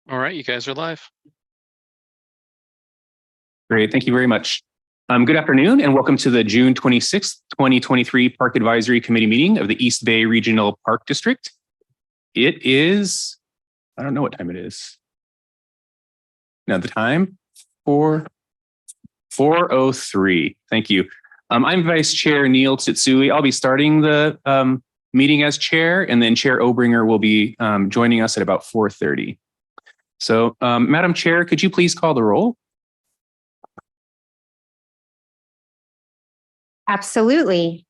All right, you guys are live. Great, thank you very much. Good afternoon and welcome to the June 26th, 2023 Park Advisory Committee meeting of the East Bay Regional Park District. It is, I don't know what time it is. Now the time, 4:03, thank you. I'm Vice Chair Neil Tsutsui. I'll be starting the meeting as chair, and then Chair Obringer will be joining us at about 4:30. So, Madam Chair, could you please call the roll? Absolutely,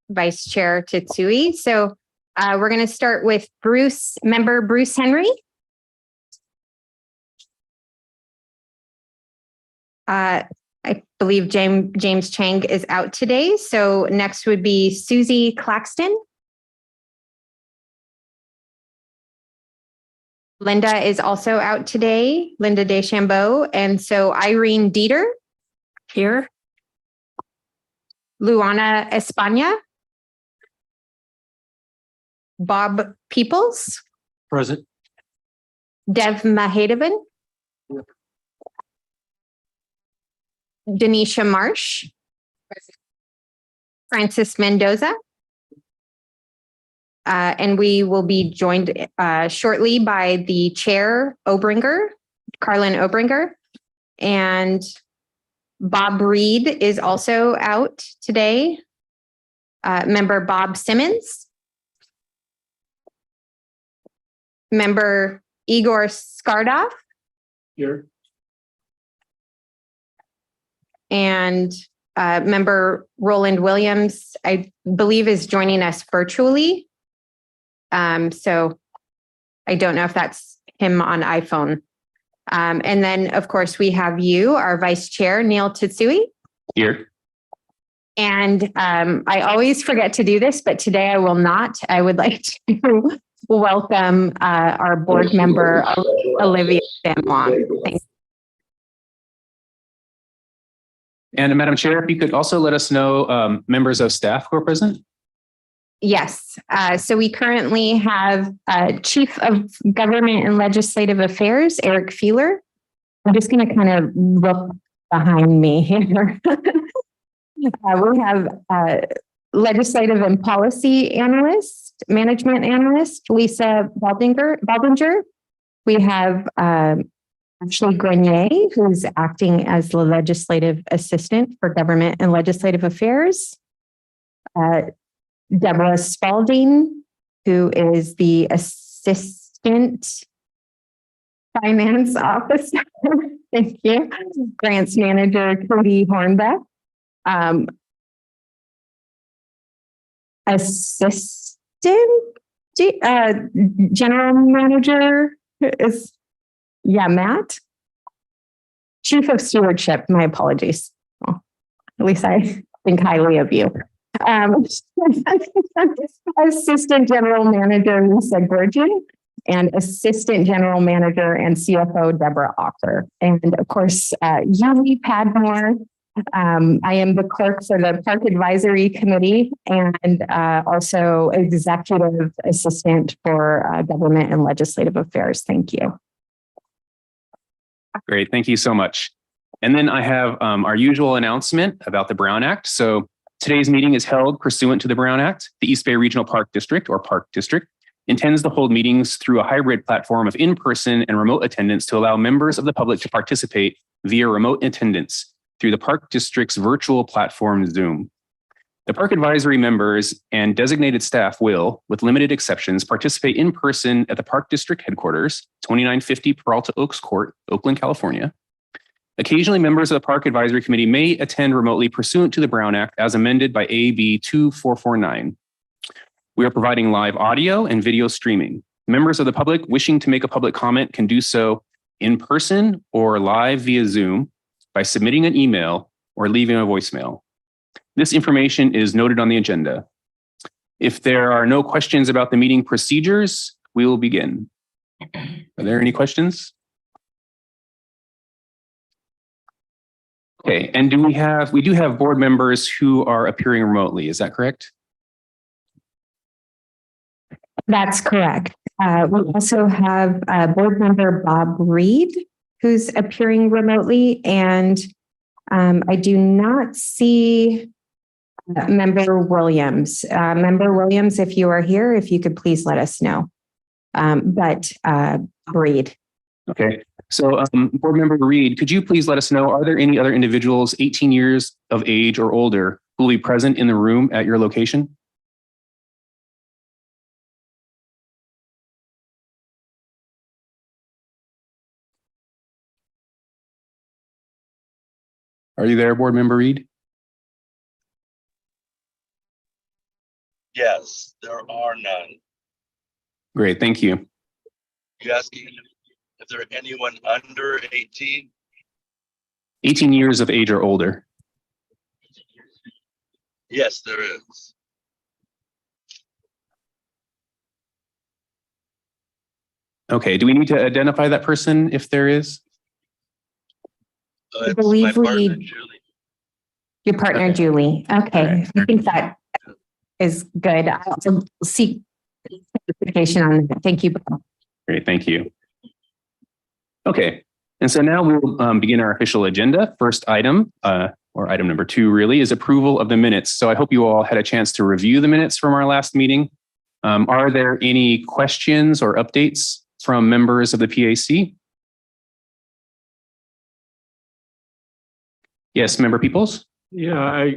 Vice Chair Tsutsui. So we're going to start with Member Bruce Henry. I believe James Chang is out today. So next would be Susie Claxton. Linda is also out today, Linda Deschambeau. And so Irene Dieter here. Luana España. Bob Peoples. Present. Dev Mahadevan. Yep. Denisha Marsh. Present. Francis Mendoza. And we will be joined shortly by the chair, Carlin Obringer, and Bob Reed is also out today. Member Bob Simmons. Member Igor Skardov. Here. And Member Roland Williams, I believe, is joining us virtually. So I don't know if that's him on iPhone. And then, of course, we have you, our Vice Chair, Neil Tsutsui. Here. And I always forget to do this, but today I will not. I would like to welcome our board member, Olivia Van Long. Thanks. And Madam Chair, if you could also let us know members of staff who are present. Yes. So we currently have Chief of Government and Legislative Affairs, Eric Feeler. I'm just going to kind of look behind me here. We have Legislative and Policy Analyst, Management Analyst, Lisa Baldinger. We have Ashley Grenier, who's acting as the Legislative Assistant for Government and Legislative Affairs. Deborah Spalding, who is the Assistant Finance Officer. Thank you. Grants Manager, Cody Hornbeck. Assistant General Manager is, Matt. Chief of Stewardship, my apologies. Well, at least I think highly of you. Assistant General Manager Lisa Gurgin, and Assistant General Manager and CFO Deborah Ocker. And of course, Yumi Padmore. I am the clerk for the Park Advisory Committee and also Executive Assistant for Government and Legislative Affairs. Thank you. Great, thank you so much. And then I have our usual announcement about the Brown Act. So today's meeting is held pursuant to the Brown Act. The East Bay Regional Park District, or Park District, intends to hold meetings through a hybrid platform of in-person and remote attendance to allow members of the public to participate via remote attendance through the Park District's virtual platform, Zoom. The Park Advisory members and designated staff will, with limited exceptions, participate in person at the Park District headquarters, 2950 Peralta Oaks Court, Oakland, California. Occasionally, members of the Park Advisory Committee may attend remotely pursuant to the Brown Act as amended by AB 2449. We are providing live audio and video streaming. Members of the public wishing to make a public comment can do so in person or live via Zoom by submitting an email or leaving a voicemail. This information is noted on the agenda. If there are no questions about the meeting procedures, we will begin. Are there any questions? Okay, and we do have board members who are appearing remotely, is that correct? That's correct. We also have board member Bob Reed, who's appearing remotely, and I do not see Member Williams. Member Williams, if you are here, if you could please let us know. But Reed. Okay. So board member Reed, could you please let us know, are there any other individuals 18 years of age or older who will be present in the room at your location? Are you there, board member Reed? Yes, there are none. Great, thank you. You asking if there anyone under 18? 18 years of age or older. Yes, there is. Okay, do we need to identify that person if there is? I It's believe my partner, we- Julie. Your partner, Okay. Julie. Okay, Alright. I think that is good. I'll seek clarification on that. Thank you, Bob. Great, thank you. Okay, and so now we'll begin our official agenda. First item, or item number 2 really, is approval of the minutes. So I hope you all had a chance to review the minutes from our last meeting. Are there any questions or updates from members of the PAC? Yes, member Peoples? Yeah,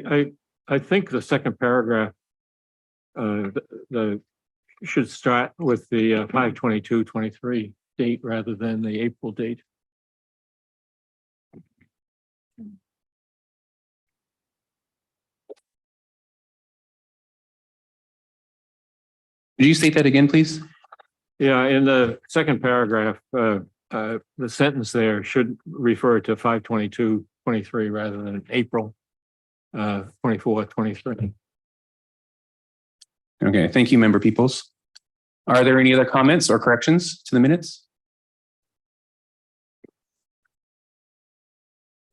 I think the second paragraph, the should start with the 5/22/23 date rather than the April date. Could you state that again, please? Yeah, in the second paragraph, the sentence there should refer to 5/22/23 rather than April 24/23. Okay, thank you, member Peoples. Are there any other comments or corrections to the minutes?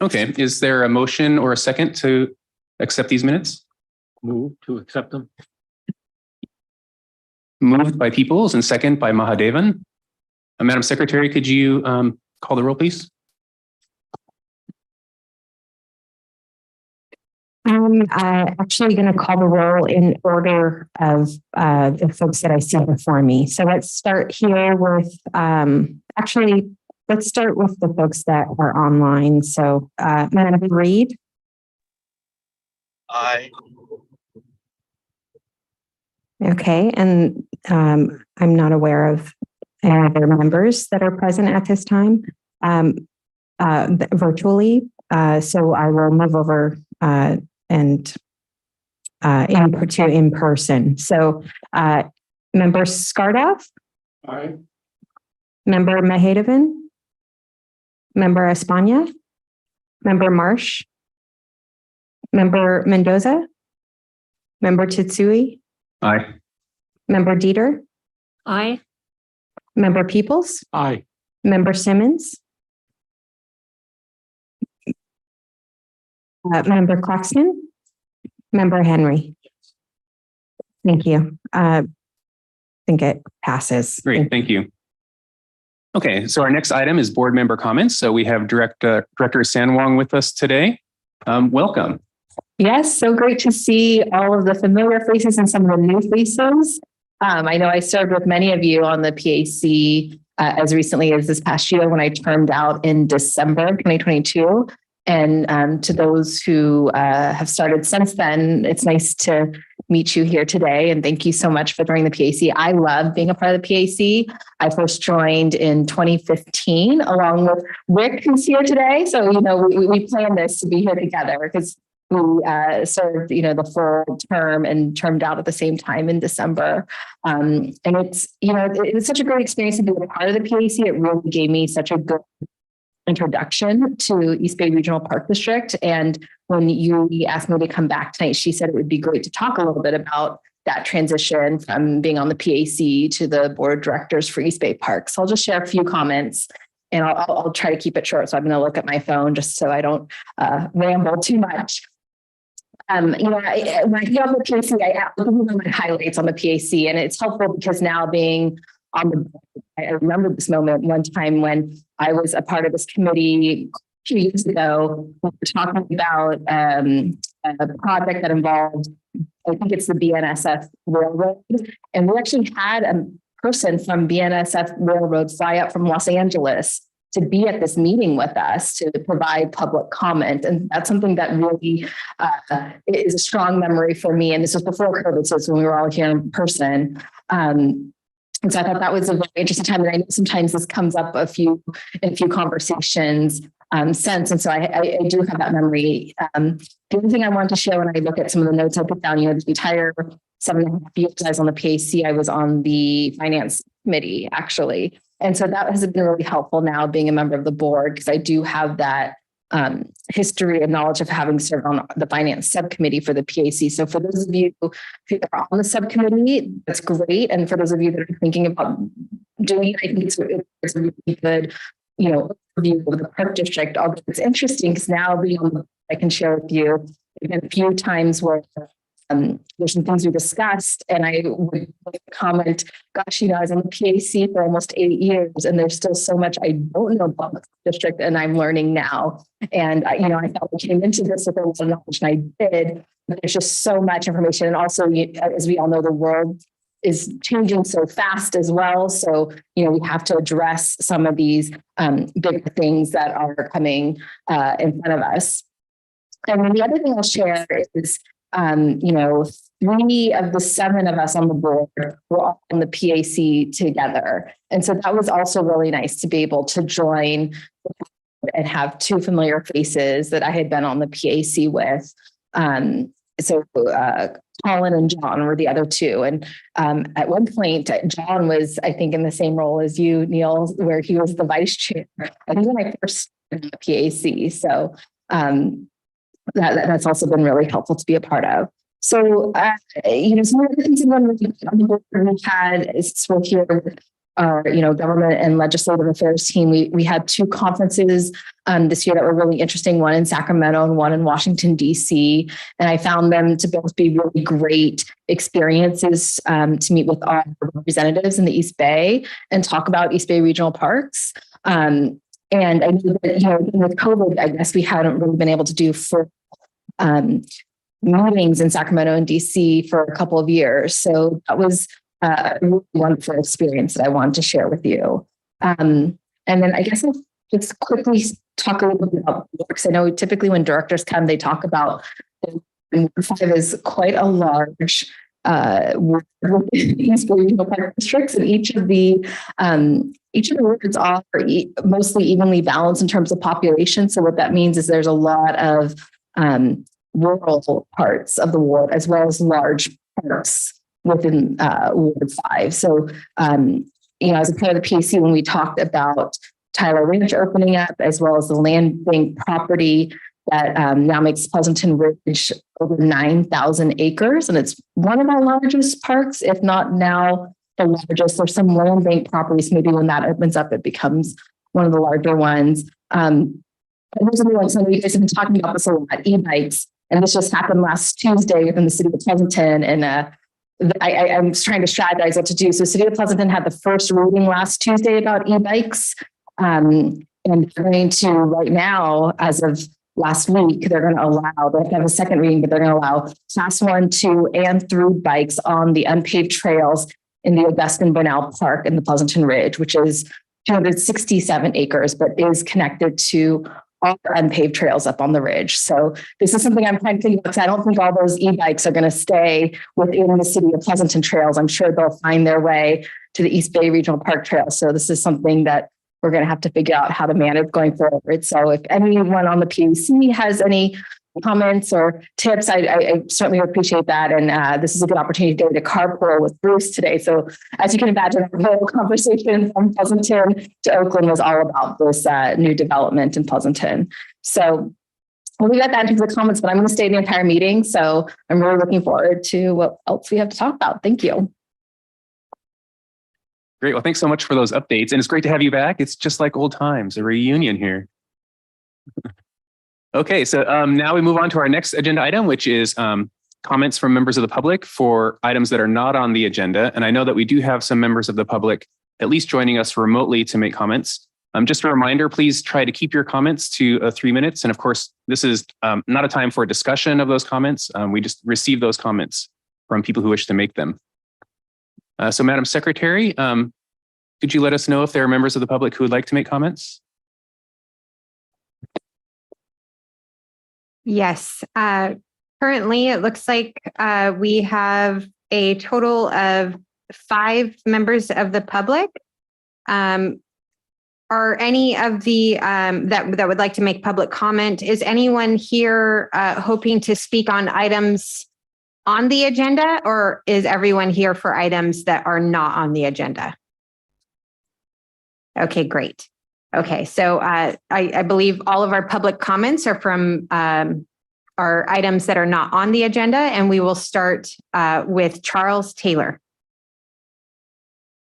Okay, is there a motion or a second to accept these minutes? Move to accept them. Moved by Peoples and second by Mahadevan. Madam Secretary, could you call the roll, please? I'm actually going to call the roll in order of the folks that I see before me. So let's start here with, actually, let's start with the folks that are online. So Madam Reed, I, okay, and I'm not aware of any other members that are present at this time virtually. So I will move over and input to in person. So member Skardoff, Aye. member Mahadevan, member Espana, member Marsh, member Mendoza, member Titsui, Aye. member Dieter, Aye. member Peoples, Aye. member Simmons, member Claxton, member Henry. Thank you. I think it passes. Great, thank you. Okay, so our next item is board member comments. So we have Director Sanwong with us today. Welcome. Yes, so great to see all of the familiar faces and some of the new faces. I know I served with many of you on the PAC as recently as this past year when I termed out in December 2022. And to those who have started since then, it's nice to meet you here today. And thank you so much for joining the PAC. I love being a part of the PAC. I first joined in 2015 along with Rick, who's here today. So, you know, we planned this to be here together because we served, you know, the full term and termed out at the same time in December. And it's, you know, it was such a great experience to be a part of the PAC. It really gave me such a good introduction to East Bay Regional Park District. And when you asked me to come back tonight, she said it would be great to talk a little bit about that transition from being on the PAC to the board of directors for East Bay Park. So I'll just share a few comments and I'll try to keep it short. So I'm going to look at my phone just so I don't ramble too much. You know, when I get on the PAC, I give you my highlights on the PAC, and it's helpful because now being on the, I remember this moment one time when I was a part of this committee a few years ago. We were talking about a project that involved, I think it's the BNSF Railroad. And we actually had a person from BNSF Railroad fly up from Los Angeles to be at this meeting with us to provide public comment. And that's something that really is a strong memory for me. And this was before COVID, so it's when we were all here in person. And so I thought that was a very interesting time. And I know sometimes this comes up in a few conversations since. And so I do have that memory. The other thing I wanted to share when I look at some of the notes I put down, the entire 7.5 years I was on the PAC, I was on the finance committee, actually. And so that has been really helpful now being a member of the board, because I do have that history and knowledge of having served on the finance subcommittee for the PAC. So for those of you who are on the subcommittee, that's great. And for those of you that are thinking about doing it, I think it's a really good, overview of the park district. Although it's interesting because now I can share with you, there's been a few times where there's some things we discussed, and I would comment, gosh, I was on the PAC for almost 8 years, and there's still so much I don't know about the district, and I'm learning now. And I felt I came into this with a lot of knowledge, and I did. But there's just so much information, and also, as we all know, the world is changing so fast as well. So we have to address some of these bigger things that are coming in front of us. And then the other thing I'll share is, 3 of the 7 of us on the board were all in the PAC together. And so that was also really nice to be able to join and have 2 familiar faces that I had been on the PAC with. So Colin and John were the other 2. And at one point, John was, I think, in the same role as you, Neil, where he was the vice chair. I think when I first started the PAC. So that's also been really helpful to be a part of. So, some of the things we had is we're here with our, government and legislative affairs team. We had 2 conferences this year that were really interesting, one in Sacramento and one in Washington, D.C. And I found them to both be really great experiences to meet with our representatives in the East Bay and talk about East Bay regional parks. And I knew that, with COVID, I guess we hadn't really been able to do full meetings in Sacramento and DC for a couple of years. So that was a really wonderful experience that I wanted to share with you. And then I guess I'll just quickly talk a little bit about works. I know typically when directors come, they talk about Ward 5 is quite a large ward within regional park districts, and each of the wards are mostly evenly balanced in terms of population. So what that means is there's a lot of rural parts of the ward as well as large parks within Ward 5. So, as a part of the PAC, when we talked about Tyler Ranch opening up, as well as the land bank property that now makes Pleasanton Ridge over 9,000 acres. And it's one of our largest parks, if not now the largest. There's some land bank properties, maybe when that opens up, it becomes one of the larger ones. And there's another one, some of you guys have been talking about this a lot, e-bikes. And this just happened last Tuesday within the city of Pleasanton. And I'm trying to strategize what to do. So City of Pleasanton had the first reading last Tuesday about e-bikes. And they're going to, right now, as of last week, they're going to allow, they have a second reading, but they're going to allow class 1, 2, and 3 bikes on the unpaved trails in the Augustine Bonnell Park in the Pleasanton Ridge, which is 267 acres, but is connected to all the unpaved trails up on the ridge. So this is something I'm trying to think about, because I don't think all those e-bikes are going to stay within the city of Pleasanton trails. I'm sure they'll find their way to the East Bay Regional Park Trail. So this is something that we're going to have to figure out how to manage going forward. So if anyone on the PAC has any comments or tips, I certainly appreciate that. And this is a good opportunity to get a carpool with Bruce today. So as you can imagine, the whole conversation from Pleasanton to Oakland was all about this new development in Pleasanton. So we'll leave that into the comments, but I'm going to stay the entire meeting. So I'm really looking forward to what else we have to talk about. Thank you. Great. Well, thanks so much for those updates. And it's great to have you back. It's just like old times, a reunion here. Okay, so now we move on to our next agenda item, which is comments from members of the public for items that are not on the agenda. And I know that we do have some members of the public at least joining us remotely to make comments. Just a reminder, please try to keep your comments to 3 minutes. And of course, this is not a time for a discussion of those comments. We just receive those comments from people who wish to make them. So Madam Secretary, could you let us know if there are members of the public who would like to make comments? Yes. Currently, it looks like we have a total of 5 members of the public. Are any of the that would like to make public comment? Is anyone here hoping to speak on items on the agenda, or is everyone here for items that are not on the agenda? Okay, great. Okay, so I believe all of our public comments are from our items that are not on the agenda, and we will start with Charles Taylor.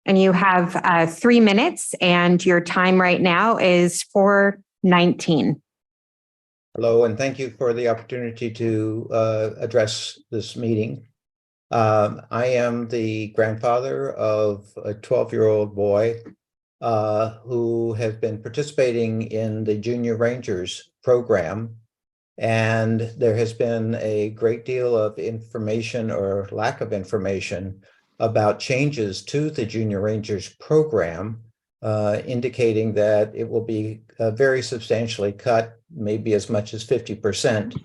And you have 3 minutes, and your time right now is 4:19. Hello, and thank you for the opportunity to address this meeting. I am the grandfather of a 12-year-old boy who has been participating in the Junior Rangers program. And there has been a great deal of information or lack of information about changes to the Junior Rangers program, indicating that it will be very substantially cut, maybe as much as 50%,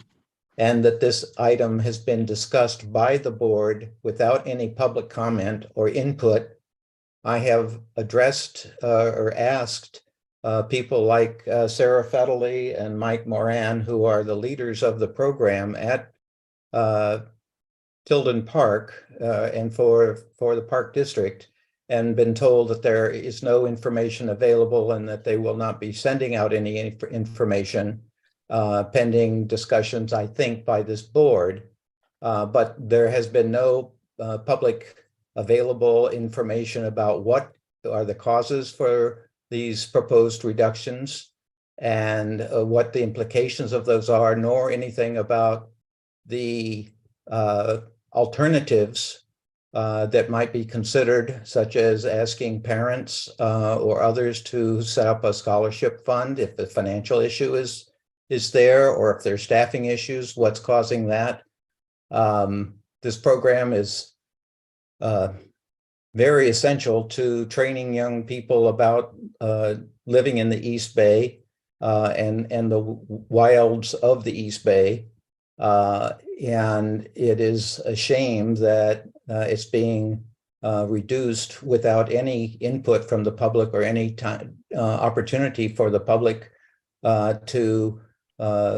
and that this item has been discussed by the board without any public comment or input. I have addressed or asked people like Sarah Fettley and Mike Moran, who are the leaders of the program at Tilden Park and for the Park District, and been told that there is no information available and that they will not be sending out any information pending discussions, I think, by this board. But there has been no public available information about what are the causes for these proposed reductions and what the implications of those are, nor anything about the alternatives that might be considered, such as asking parents or others to set up a scholarship fund if the financial issue is there, or if there's staffing issues, what's causing that. This program is very essential to training young people about living in the East Bay and the wilds of the East Bay. And it is a shame that it's being reduced without any input from the public or any time opportunity for the public to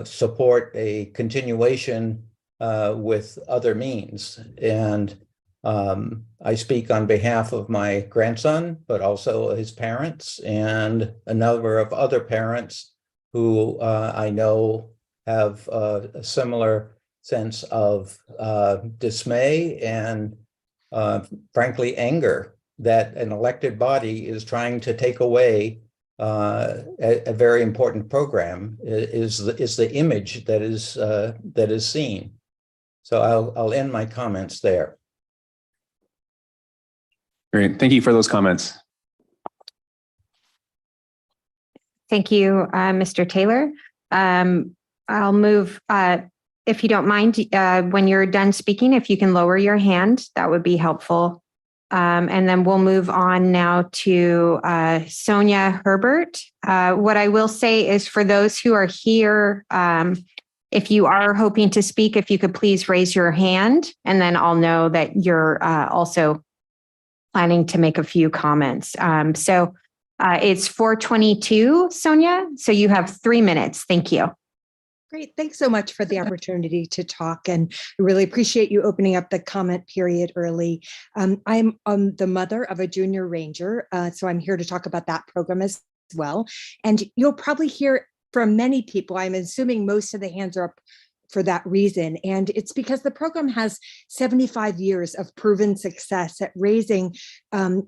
support a continuation with other means. And I speak on behalf of my grandson, but also his parents and a number of other parents who I know have a similar sense of dismay and frankly anger that an elected body is trying to take away a very important program is the image that is seen. So I'll end my comments there. Great. Thank you for those comments. Thank you, Mr. Taylor. I'll move, if you don't mind, when you're done speaking, if you can lower your hand, that would be helpful. And then we'll move on now to Sonia Herbert. What I will say is for those who are here, if you are hoping to speak, if you could please raise your hand, and then I'll know that you're also planning to make a few comments. So it's 4:22, Sonia. So you have 3 minutes. Thank you. Great. Thanks so much for the opportunity to talk, and I really appreciate you opening up the comment period early. I'm the mother of a junior ranger, so I'm here to talk about that program as well. And you'll probably hear from many people, I'm assuming most of the hands are up for that reason. And it's because the program has 75 years of proven success at raising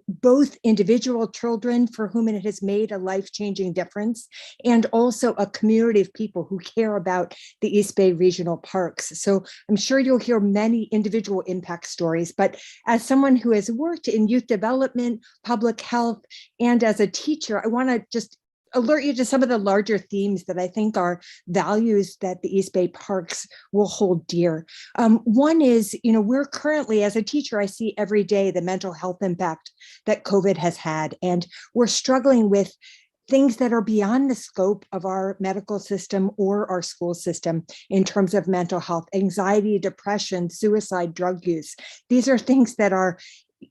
both individual children for whom it has made a life-changing difference, and also a community of people who care about the East Bay Regional Parks. So I'm sure you'll hear many individual impact stories, but as someone who has worked in youth development, public health, and as a teacher, I want to just alert you to some of the larger themes that I think are values that the East Bay Parks will hold dear. One is, we're currently, as a teacher, I see every day the mental health impact that COVID has had, and we're struggling with things that are beyond the scope of our medical system or our school system in terms of mental health, anxiety, depression, suicide, drug use. These are things that are,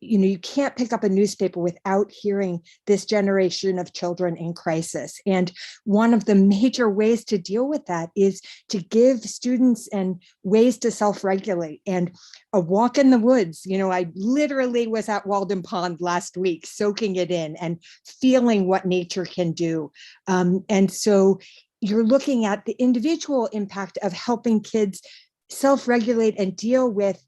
you can't pick up a newspaper without hearing this generation of children in crisis. And one of the major ways to deal with that is to give students and ways to self-regulate. And a walk in the woods, I literally was at Walden Pond last week, soaking it in and feeling what nature can do. And so you're looking at the individual impact of helping kids self-regulate and deal with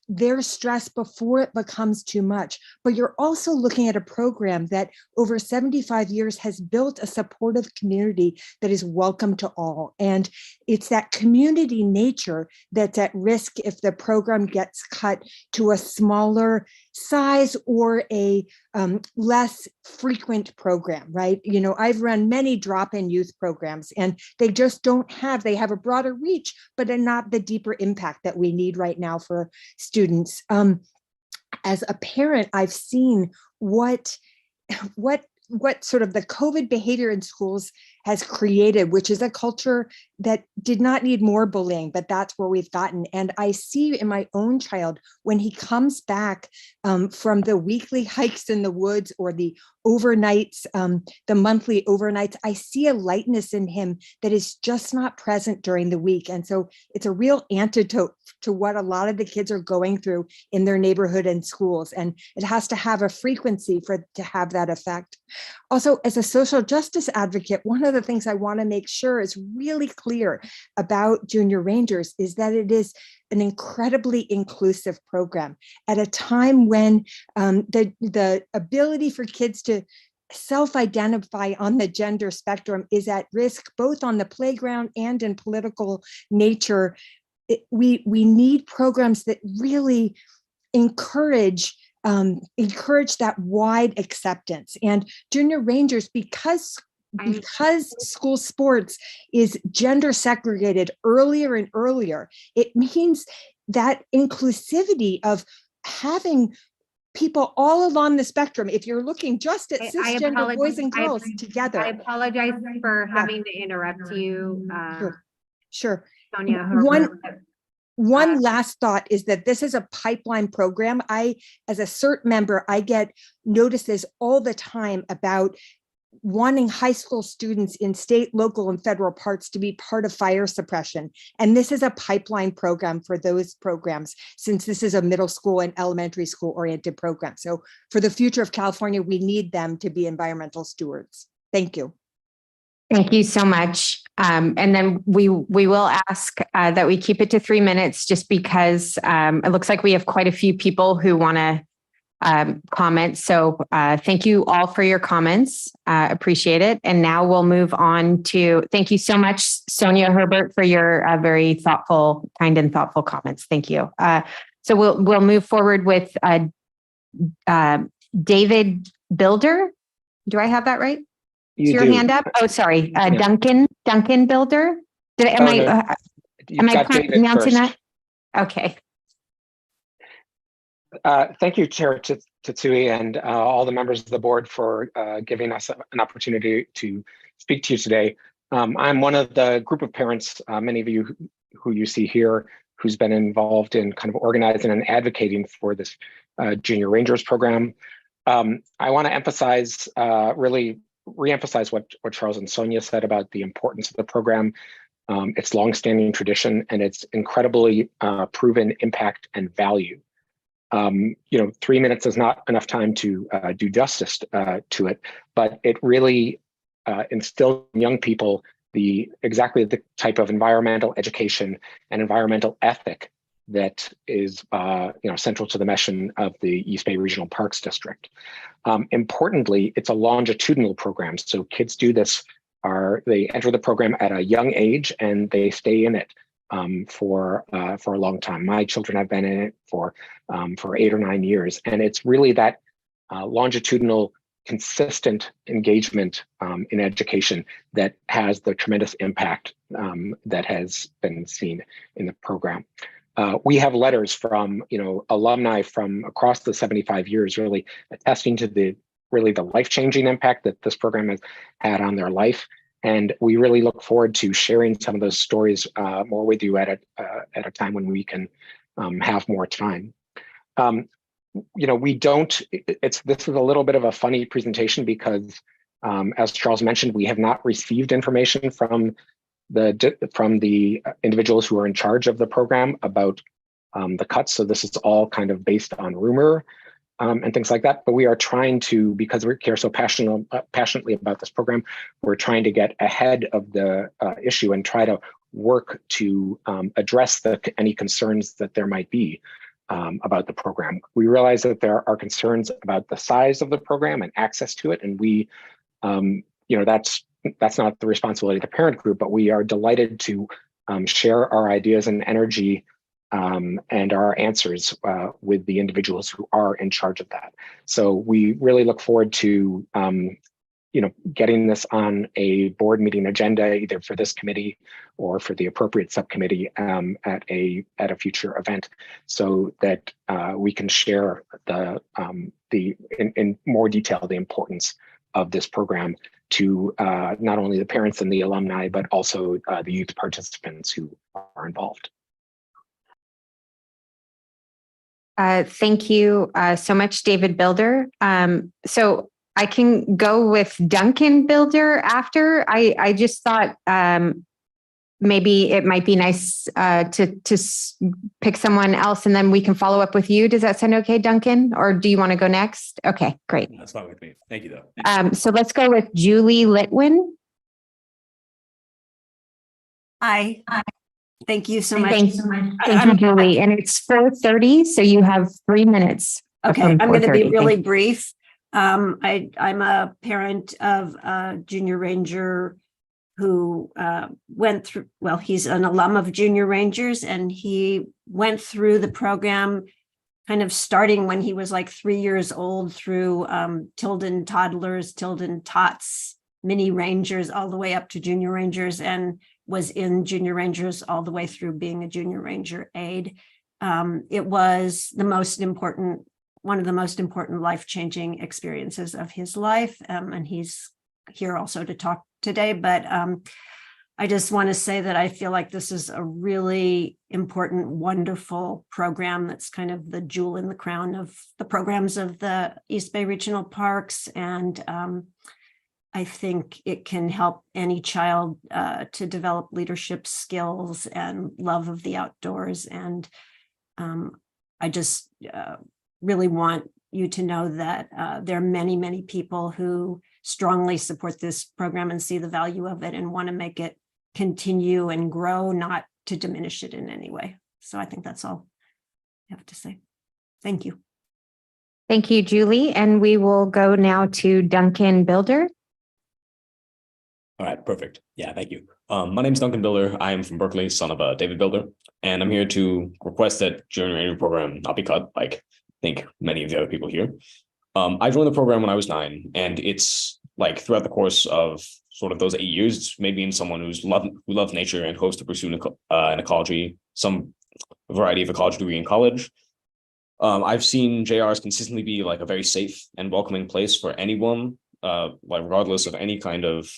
their stress before it becomes too much. But you're also looking at a program that over 75 years has built a supportive community that is welcome to all. And it's that community nature that's at risk if the program gets cut to a smaller size or a less frequent program, right? I've run many drop-in youth programs, and they just they have a broader reach, but are not the deeper impact that we need right now for students. As a parent, I've seen what sort of the COVID behavior in schools has created, which is a culture that did not need more bullying, but that's where we've gotten. And I see in my own child, when he comes back from the weekly hikes in the woods or the overnights, the monthly overnights, I see a lightness in him that is just not present during the week. And so it's a real antidote to what a lot of the kids are going through in their neighborhood and schools. And it has to have a frequency to have that effect. Also, as a social justice advocate, one of the things I want to make sure is really clear about Junior Rangers is that it is an incredibly inclusive program at a time when the ability for kids to self-identify on the gender spectrum is at risk, both on the playground and in political nature. We need programs that really encourage that wide acceptance. And Junior Rangers, because school sports is gender segregated earlier and earlier, it means that inclusivity of having people all along the spectrum, if you're looking just at cisgender boys and girls together. I apologize for having to interrupt you. Sure. Sonia, One last thought is that this is a pipeline program. As a CERT member, I get notices all the time about wanting high school students in state, local, and federal parks to be part of fire suppression. And this is a pipeline program for those programs, since this is a middle school and elementary school oriented program. So for the future of California, we need them to be environmental stewards. Thank you. Thank you so much. And then we will ask that we keep it to 3 minutes, just because it looks like we have quite a few people who want to comment. So thank you all for your comments. Appreciate it. And now we'll move on to, thank you so much, Sonia Herbert, for your very thoughtful, kind and thoughtful comments. Thank you. So we'll move forward with David Builder. Do I have that right? Is your hand up? Oh, sorry. Duncan Builder. Am I pronouncing that? Okay. Thank you, Chair Tatsui, and all the members of the board for giving us an opportunity to speak to you today. I'm one of the group of parents, many of you who you see here, who's been involved in kind of organizing and advocating for this Junior Rangers program. I want to emphasize, really re-emphasize what Charles and Sonia said about the importance of the program, its longstanding tradition, and its incredibly proven impact and value. 3 minutes is not enough time to do justice to it, but it really instills in young people exactly the type of environmental education and environmental ethic that is central to the mission of the East Bay Regional Parks District. Importantly, it's a longitudinal program. So kids do this, they enter the program at a young age and they stay in it for a long time. My children have been in it for 8 or 9 years. And it's really that longitudinal, consistent engagement in education that has the tremendous impact that has been seen in the program. We have letters from alumni from across the 75 years, really attesting to the life-changing impact that this program has had on their life. And we really look forward to sharing some of those stories more with you at a time when we can have more time. This is a little bit of a funny presentation because, as Charles mentioned, we have not received information from the individuals who are in charge of the program about the cuts. So this is all kind of based on rumor and things like that. But we are trying to, because we care so passionately about this program, we're trying to get ahead of the issue and try to work to address any concerns that there might be about the program. We realize that there are concerns about the size of the program and access to it, and we, that's not the responsibility of the parent group, but we are delighted to share our ideas and energy and our answers with the individuals who are in charge of that. So we really look forward to getting this on a board meeting agenda, either for this committee or for the appropriate subcommittee at a future event, so that we can share in more detail the importance of this program to not only the parents and the alumni, but also the youth participants who are involved. Thank you so much, David Builder. So I can go with Duncan Builder after. I just thought maybe it might be nice to pick someone else and then we can follow up with you. Does that sound okay, Duncan? Or do you want to go next? Okay, great. That's fine with me. Thank you, though. So let's go with Julie Litwin. Hi. Thank you so much. Thank you, Julie. And it's 4:30, so you have 3 minutes. Okay, I'm going to be really brief. I'm a parent of a junior ranger who went through, well, he's an alum of Junior Rangers, and he went through the program kind of starting when he was like 3 years old through Tilden toddlers, Tilden tots, mini Rangers, all the way up to Junior Rangers, and was in Junior Rangers all the way through being a Junior Ranger aide. It was one of the most important life-changing experiences of his life. And he's here also to talk today, but I just want to say that I feel like this is a really important, wonderful program that's kind of the jewel in the crown of the programs of the East Bay Regional Parks. And I think it can help any child to develop leadership skills and love of the outdoors. And I just really want you to know that there are many, many people who strongly support this program and see the value of it and want to make it continue and grow, not to diminish it in any way. So I think that's all I have to say. Thank you. Thank you, Julie. And we will go now to Duncan Builder. All right, perfect. Yeah, thank you. My name is Duncan Builder. I am from Berkeley, son of David Builder, and I'm here to request that Junior Ranger program not be cut, like I think many of the other people here. I joined the program when I was 9, and it's like throughout the course of sort of those 8 years, it's made me into someone who loves nature and hopes to pursue an ecology, some variety of ecology degree in college. I've seen JRs consistently be like a very safe and welcoming place for anyone, like regardless of any kind of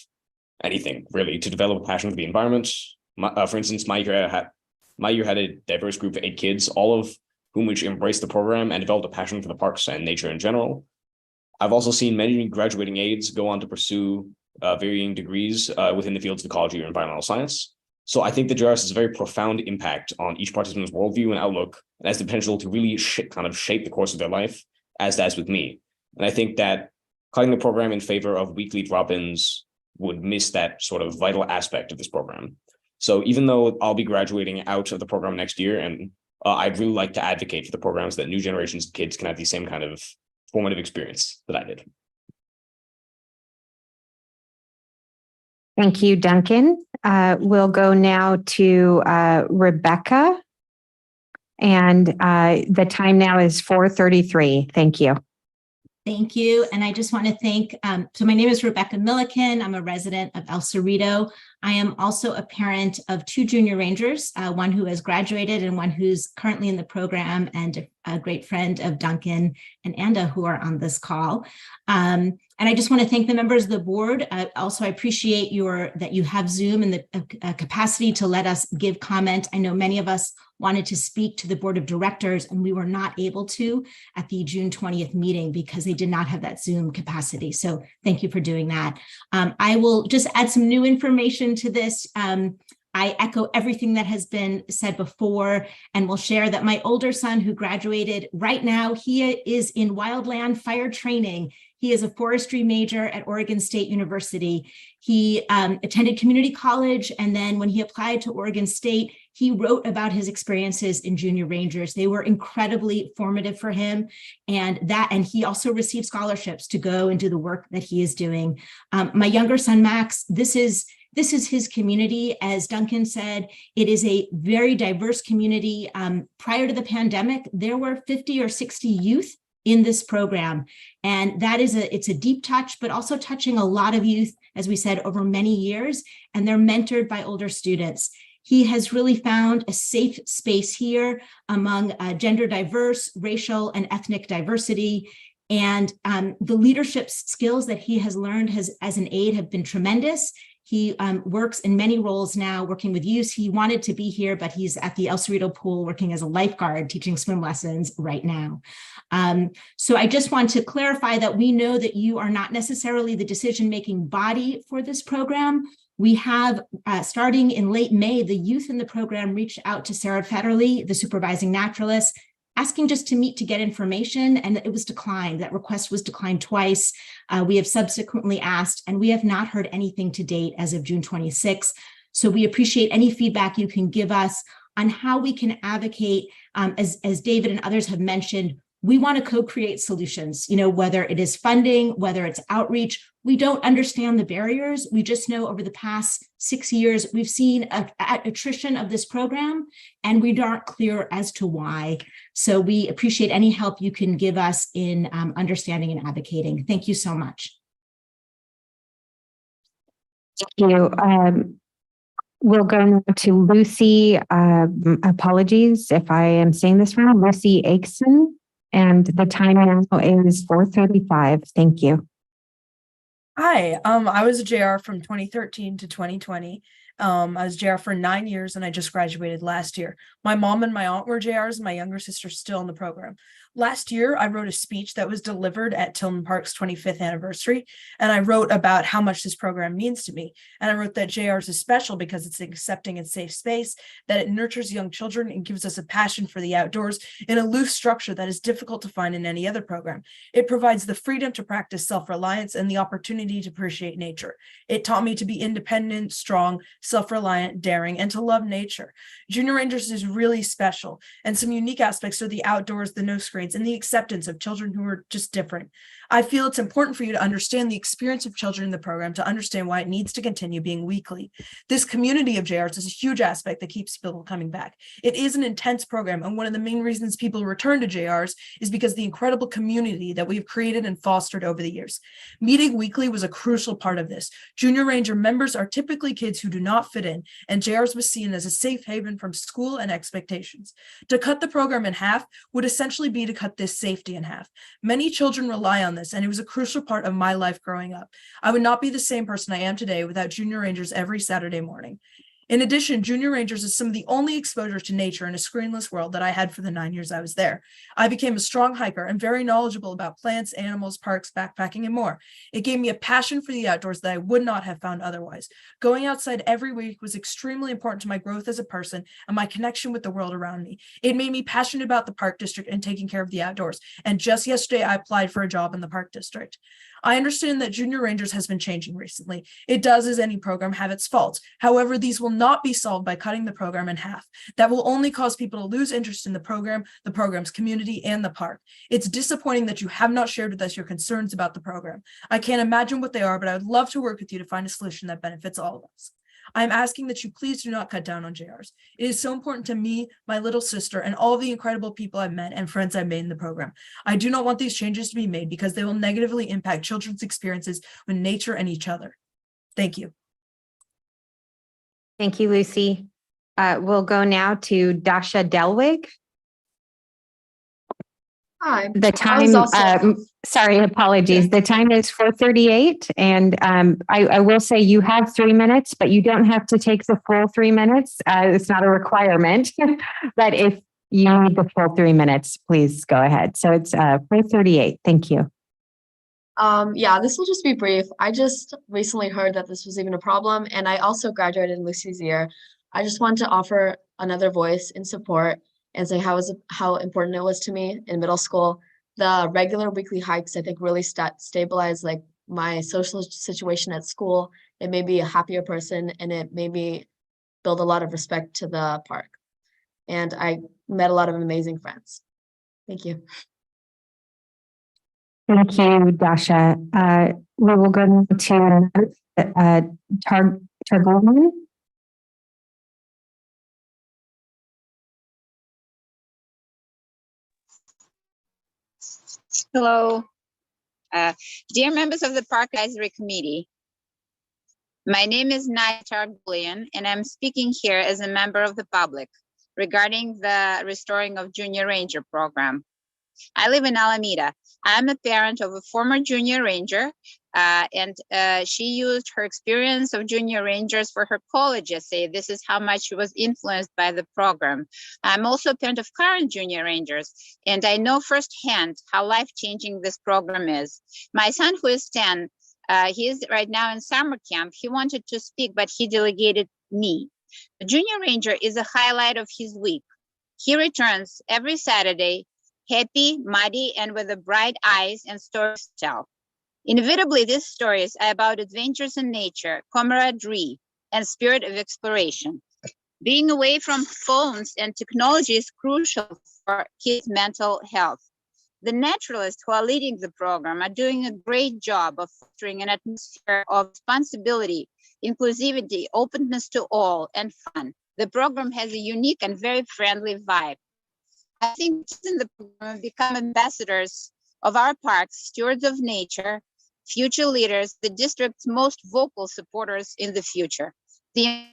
anything really, to develop a passion for the environment. For instance, my year had a diverse group of 8 kids, all of whom which embraced the program and developed a passion for the parks and nature in general. I've also seen many graduating aides go on to pursue varying degrees within the fields of ecology or environmental science. So I think the JRS has a very profound impact on each participant's worldview and outlook, and has the potential to really kind of shape the course of their life, as that's with me. And I think that cutting the program in favor of weekly drop-ins would miss that sort of vital aspect of this program. So even though I'll be graduating out of the program next year, and I'd really like to advocate for the programs that new generations of kids can have the same kind of formative experience that I did. Thank you, Duncan. We'll go now to Rebecca. And the time now is 4:33. Thank you. Thank you. And I just want to thank, so my name is Rebecca Milliken. I'm a resident of El Cerrito. I am also a parent of two junior rangers, one who has graduated and one who's currently in the program, and a great friend of Duncan and Anda, who are on this call. And I just want to thank the members of the board. Also, I appreciate that you have Zoom and the capacity to let us give comment. I know many of us wanted to speak to the board of directors, and we were not able to at the June 20th meeting because they did not have that Zoom capacity. So thank you for doing that. I will just add some new information to this. I echo everything that has been said before, and will share that my older son, who graduated right now, he is in wildland fire training. He is a forestry major at Oregon State University. He attended community college, and then when he applied to Oregon State, he wrote about his experiences in Junior Rangers. They were incredibly formative for him, and he also received scholarships to go and do the work that he is doing. My younger son, Max, this is his community. As Duncan said, it is a very diverse community. Prior to the pandemic, there were 50 or 60 youth in this program. And it's a deep touch, but also touching a lot of youth, as we said, over many years, and they're mentored by older students. He has really found a safe space here among gender diverse, racial, and ethnic diversity. And the leadership skills that he has learned as an aide have been tremendous. He works in many roles now, working with youth. He wanted to be here, but he's at the El Cerrito pool working as a lifeguard, teaching swim lessons right now. So I just want to clarify that we know that you are not necessarily the decision-making body for this program. We have, starting in late May, the youth in the program reached out to Sarah Federley, the supervising naturalist, asking just to meet to get information, and it was declined. That request was declined twice. We have subsequently asked, and we have not heard anything to date as of June 26th. So we appreciate any feedback you can give us on how we can advocate. As David and others have mentioned, we want to co-create solutions, whether it is funding, whether it's outreach. We don't understand the barriers. We just know over the past 6 years, we've seen attrition of this program, and we aren't clear as to why. So we appreciate any help you can give us in understanding and advocating. Thank you so much. Thank you. We'll go now to Lucy. Apologies if I am saying this wrong. Lucy Aikson. And the time now is 4:35. Thank you. Hi, I was a JR from 2013 to 2020. I was JR for 9 years, and I just graduated last year. My mom and my aunt were JRs, and my younger sister's still in the program. Last year, I wrote a speech that was delivered at Tillman Park's 25th anniversary, and I wrote about how much this program means to me. And I wrote that JRs is special because it's an accepting and safe space, that it nurtures young children and gives us a passion for the outdoors in a loose structure that is difficult to find in any other program. It provides the freedom to practice self-reliance and the opportunity to appreciate nature. It taught me to be independent, strong, self-reliant, daring, and to love nature. Junior Rangers is really special, and some unique aspects are the outdoors, the no screens, and the acceptance of children who are just different. I feel it's important for you to understand the experience of children in the program to understand why it needs to continue being weekly. This community of JRs is a huge aspect that keeps people coming back. It is an intense program, and one of the main reasons people return to JRs is because of the incredible community that we've created and fostered over the years. Meeting weekly was a crucial part of this. Junior Ranger members are typically kids who do not fit in, and JRs was seen as a safe haven from school and expectations. To cut the program in half would essentially be to cut this safety in half. Many children rely on this, and it was a crucial part of my life growing up. I would not be the same person I am today without Junior Rangers every Saturday morning. In addition, Junior Rangers is some of the only exposure to nature in a screenless world that I had for the 9 years I was there. I became a strong hiker and very knowledgeable about plants, animals, parks, backpacking, and more. It gave me a passion for the outdoors that I would not have found otherwise. Going outside every week was extremely important to my growth as a person and my connection with the world around me. It made me passionate about the park district and taking care of the outdoors. And just yesterday, I applied for a job in the park district. I understand that Junior Rangers has been changing recently. It does, as any program, have its faults. However, these will not be solved by cutting the program in half. That will only cause people to lose interest in the program's community, and the park. It's disappointing that you have not shared with us your concerns about the program. I can't imagine what they are, but I would love to work with you to find a solution that benefits all of us. I'm asking that you please do not cut down on JRs. It is so important to me, my little sister, and all the incredible people I've met and friends I've made in the program. I do not want these changes to be made because they will negatively impact children's experiences with nature and each other. Thank you. Thank you, Lucy. We'll go now to Dasha Delwig. Hi. The time, sorry, apologies. The time is 4:38, and I will say you have 3 minutes, but you don't have to take the full 3 minutes. It's not a requirement, but if you need the full 3 minutes, please go ahead. So it's 4:38. Thank you. Yeah, this will just be brief. I just recently heard that this was even a problem, and I also graduated in Lucy's year. I just want to offer another voice in support and say how important it was to me in middle school. The regular weekly hikes, I think, really stabilized like my social situation at school. It made me a happier person, and it made me build a lot of respect to the park. And I met a lot of amazing friends. Thank you. Thank you, Dasha. We will go to Targoman. Hello, dear members of the Park Advisory Committee. My name is Nadia Targulian, and I'm speaking here as a member of the public regarding the Restoring of Junior Ranger program. I live in Alameda. I'm a parent of a former Junior Ranger, and she used her experience of Junior Rangers for her college essay. This is how much she was influenced by the program. I'm also a parent of current Junior Rangers, and I know firsthand how life-changing this program is. My son, who is 10, he is right now in summer camp. He wanted to speak, but he delegated me. The Junior Ranger is a highlight of his week. He returns every Saturday, happy, muddy, and with the bright eyes and stories to tell. Inevitably, these stories are about adventures in nature, camaraderie, and spirit of exploration. Being away from phones and technology is crucial for kids' mental health. The naturalists who are leading the program are doing a great job of fostering an atmosphere of responsibility, inclusivity, openness to all, and fun. The program has a unique and very friendly vibe. I think kids in the program become ambassadors of our parks, stewards of nature, future leaders, the district's most vocal supporters in the future. I'm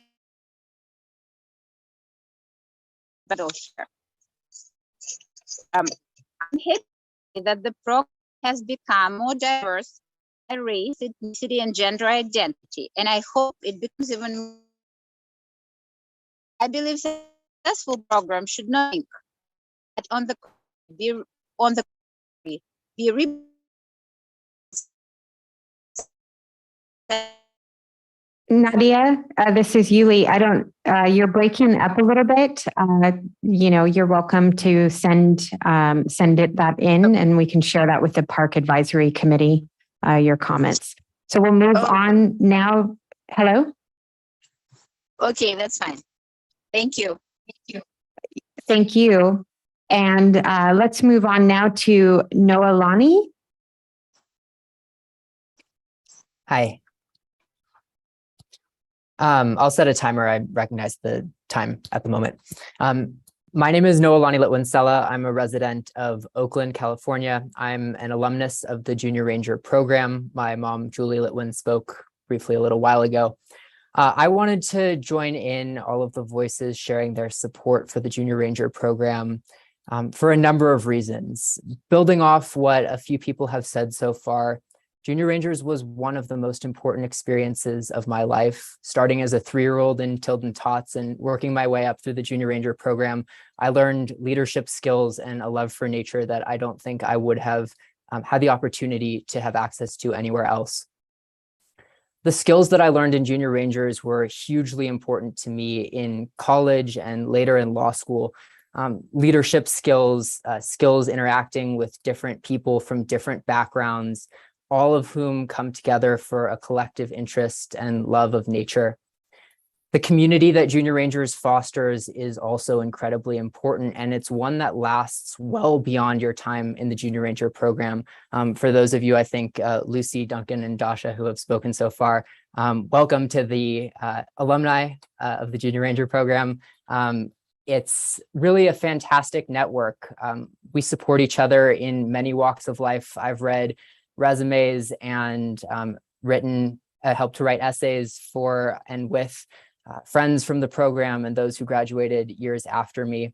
happy that the program has become more diverse by race, ethnicity, and gender identity, and I hope it becomes even more. I believe a successful program should not think that Nadia, this is Yuli. You're breaking up a little bit. You're welcome to send that in, and we can share that with the Park Advisory Committee, your comments. So we'll move on now. Hello? Okay, that's fine. Thank you. Thank you. And let's move on now to Noelani. Hi. I'll set a timer. I recognize the time at the moment. My name is Noelani Litwin-Sella. I'm a resident of Oakland, California. I'm an alumnus of the Junior Ranger program. My mom, Julie Litwin, spoke briefly a little while ago. I wanted to join in all of the voices sharing their support for the Junior Ranger program for a number of reasons. Building off what a few people have said so far, Junior Rangers was one of the most important experiences of my life. Starting as a 3-year-old in Tilden Tots and working my way up through the Junior Ranger program, I learned leadership skills and a love for nature that I don't think I would have had the opportunity to have access to anywhere else. The skills that I learned in Junior Rangers were hugely important to me in college and later in law school. Leadership skills, skills interacting with different people from different backgrounds, all of whom come together for a collective interest and love of nature. The community that Junior Rangers fosters is also incredibly important, and it's one that lasts well beyond your time in the Junior Ranger program. For those of you, I think, Lucy, Duncan, and Dasha, who have spoken so far, welcome to the alumni of the Junior Ranger program. It's really a fantastic network. We support each other in many walks of life. I've read resumes and helped to write essays for and with friends from the program and those who graduated years after me.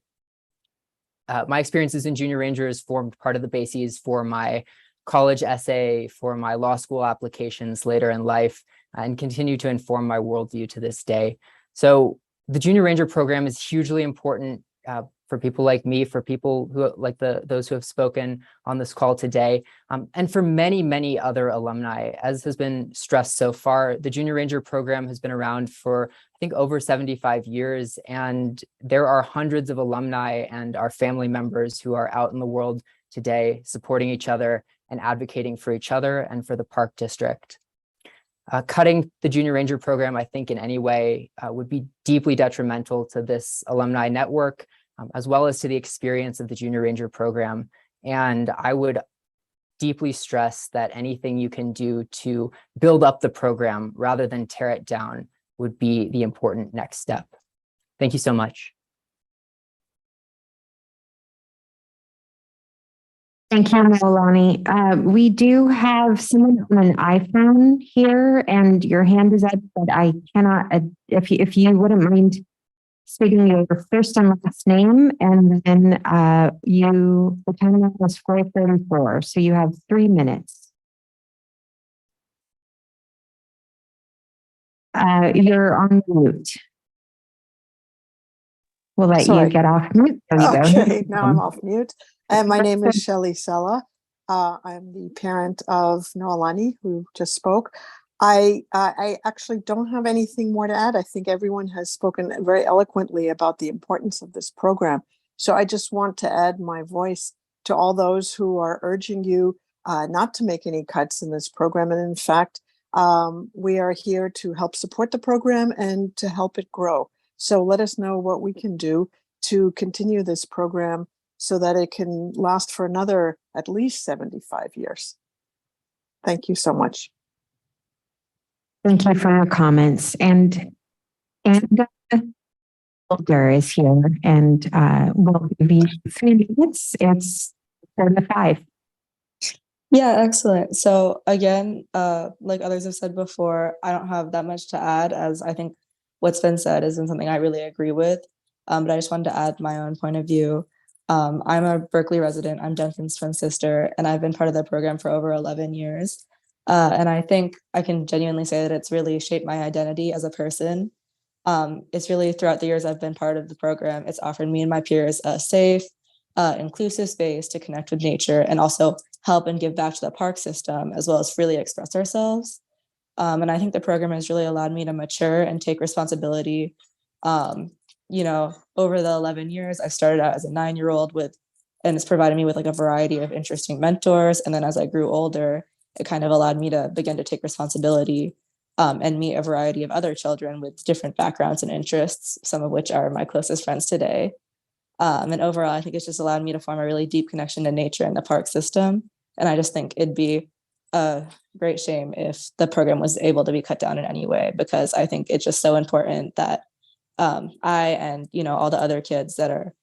My experiences in Junior Rangers formed part of the bases for my college essay, for my law school applications later in life, and continue to inform my worldview to this day. So the Junior Ranger program is hugely important for people like me, for people who like those who have spoken on this call today, and for many, many other alumni. As has been stressed so far, the Junior Ranger program has been around for, I think, over 75 years, and there are hundreds of alumni and our family members who are out in the world today supporting each other and advocating for each other and for the Park District. Cutting the Junior Ranger program, I think, in any way would be deeply detrimental to this alumni network, as well as to the experience of the Junior Ranger program. And I would deeply stress that anything you can do to build up the program rather than tear it down would be the important next step. Thank you so much. Thank you, Noelani. We do have someone on an iPhone here, and your hand is up, but I cannot, if you wouldn't mind stating your first and last name, and then the time was 4:34, so you have 3 minutes. You're on mute. We'll let you get off mute. There you go. Okay, now I'm off mute. And my name is Shelley Sella. I'm the parent of Noelani, who just spoke. I actually don't have anything more to add. I think everyone has spoken very eloquently about the importance of this program. So I just want to add my voice to all those who are urging you not to make any cuts in this program. And in fact, we are here to help support the program and to help it grow. So let us know what we can do to continue this program so that it can last for another at least 75 years. Thank you so much. Thank you for your comments. And Older is here, and we'll give you 3 minutes. It's 4 to 5. Yeah, excellent. So again, like others have said before, I don't have that much to add, as I think what's been said isn't something I really agree with. But I just wanted to add my own point of view. I'm a Berkeley resident. I'm Jensen's twin sister, and I've been part of the program for over 11 years. And I think I can genuinely say that it's really shaped my identity as a person. It's really throughout the years I've been part of the program, it's offered me and my peers a safe, inclusive space to connect with nature and also help and give back to the park system, as well as freely express ourselves. And I think the program has really allowed me to mature and take responsibility. Over the 11 years, I started out as a 9-year-old and it's provided me with like a variety of interesting mentors. And then as I grew older, it kind of allowed me to begin to take responsibility and meet a variety of other children with different backgrounds and interests, some of which are my closest friends today. And overall, I think it's just allowed me to form a really deep connection to nature and the park system. And I just think it'd be a great shame if the program was able to be cut down in any way, because I think it's just so important that I and all the other kids that are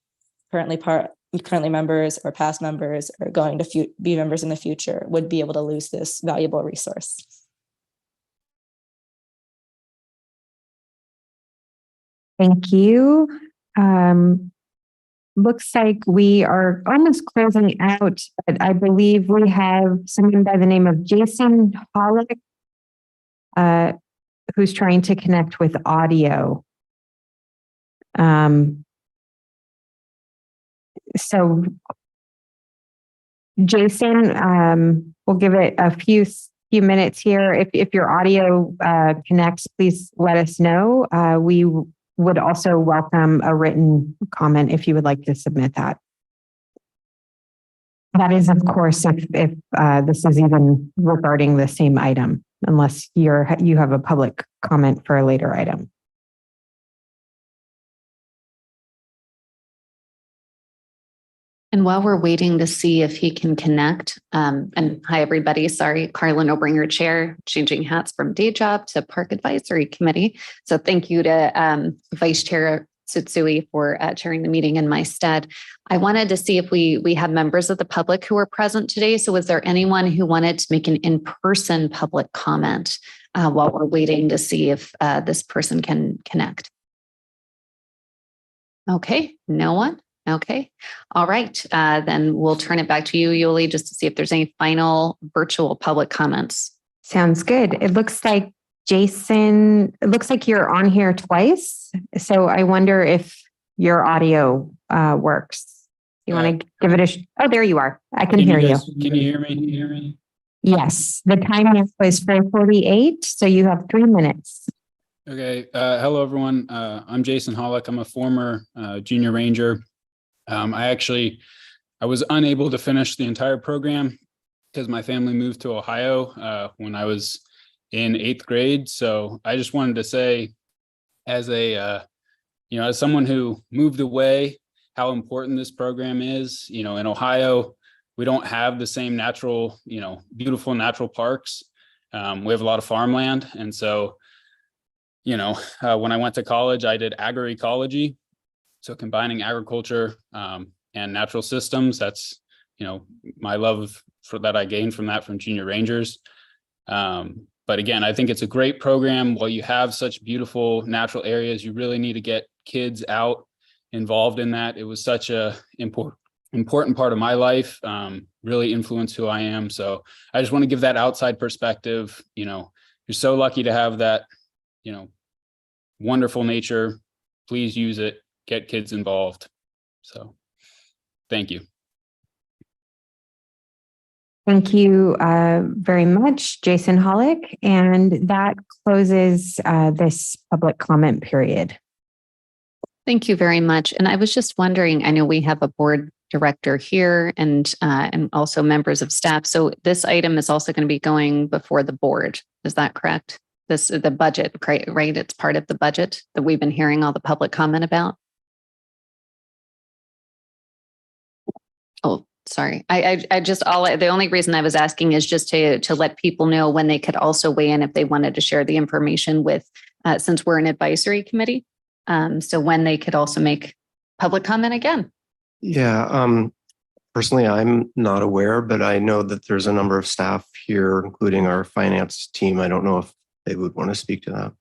currently members or past members or going to be members in the future would be able to lose this valuable resource. Thank you. looks like we are almost closing out, but I believe we have someone by the name of Jason Hollick, who's trying to connect with audio. So Jason, we'll give it a few minutes here. If your audio connects, please let us know. We would also welcome a written comment if you would like to submit that. That is, of course, if this is even regarding the same item, unless you have a public comment for a later item. And while we're waiting to see if he can connect, and hi, everybody. Sorry, Carlin Obringer Chair, changing hats from day job to Park Advisory Committee. So thank you to Vice Chair Tsutsui for chairing the meeting in my stead. I wanted to see if we had members of the public who were present today. So was there anyone who wanted to make an in-person public comment while we're waiting to see if this person can connect? Okay, no one? Okay. All right. Then we'll turn it back to you, Yuli, just to see if there's any final virtual public comments. Sounds good. It looks like Jason, it looks like you're on here twice. So I wonder if your audio works. You want to give it oh, there you are. I can hear you. Can you hear me? Can you hear me? Yes. The time is 4:48. So you have 3 minutes. Okay. Hello, everyone. I'm Jason Hollick. I'm a former junior ranger. I was unable to finish the entire program because my family moved to Ohio when I was in 8th grade. So I just wanted to say, as as someone who moved away, how important this program is. In Ohio, we don't have the same natural, beautiful natural parks. We have a lot of farmland. And so, when I went to college, I did agroecology. So combining agriculture and natural systems, that's, my love for that I gained from that from Junior Rangers. But again, I think it's a great program. While you have such beautiful natural areas, you really need to get kids out involved in that. It was such a important part of my life, really influenced who I am. So I just want to give that outside perspective. You're so lucky to have that, wonderful nature. Please use it, get kids involved. So thank you. Thank you very much, Jason Hollick. And that closes this public comment period. Thank you very much. And I was just wondering, I know we have a board director here and also members of staff. So this item is also going to be going before the board. Is that correct? The budget, right? It's part of the budget that we've been hearing all the public comment about. Oh, sorry. I just the only reason I was asking is just to let people know when they could also weigh in if they wanted to share the information with, since we're an advisory committee. So when they could also make public comment again. Yeah. Personally, I'm not aware, but I know that there's a number of staff here, including our finance team. I don't know if they would want to speak to that.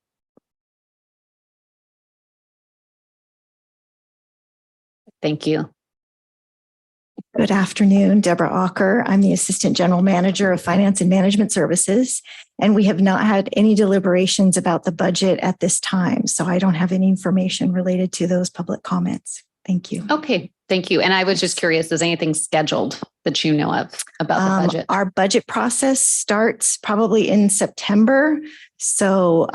Thank you. Good afternoon, Deborah Ocker. I'm the Assistant General Manager of Finance and Management Services, and we have not had any deliberations about the budget at this time. So I don't have any information related to those public comments. Thank you. Okay, thank you. And I was just curious, is anything scheduled that you know of about the budget? Our budget process starts probably in September. So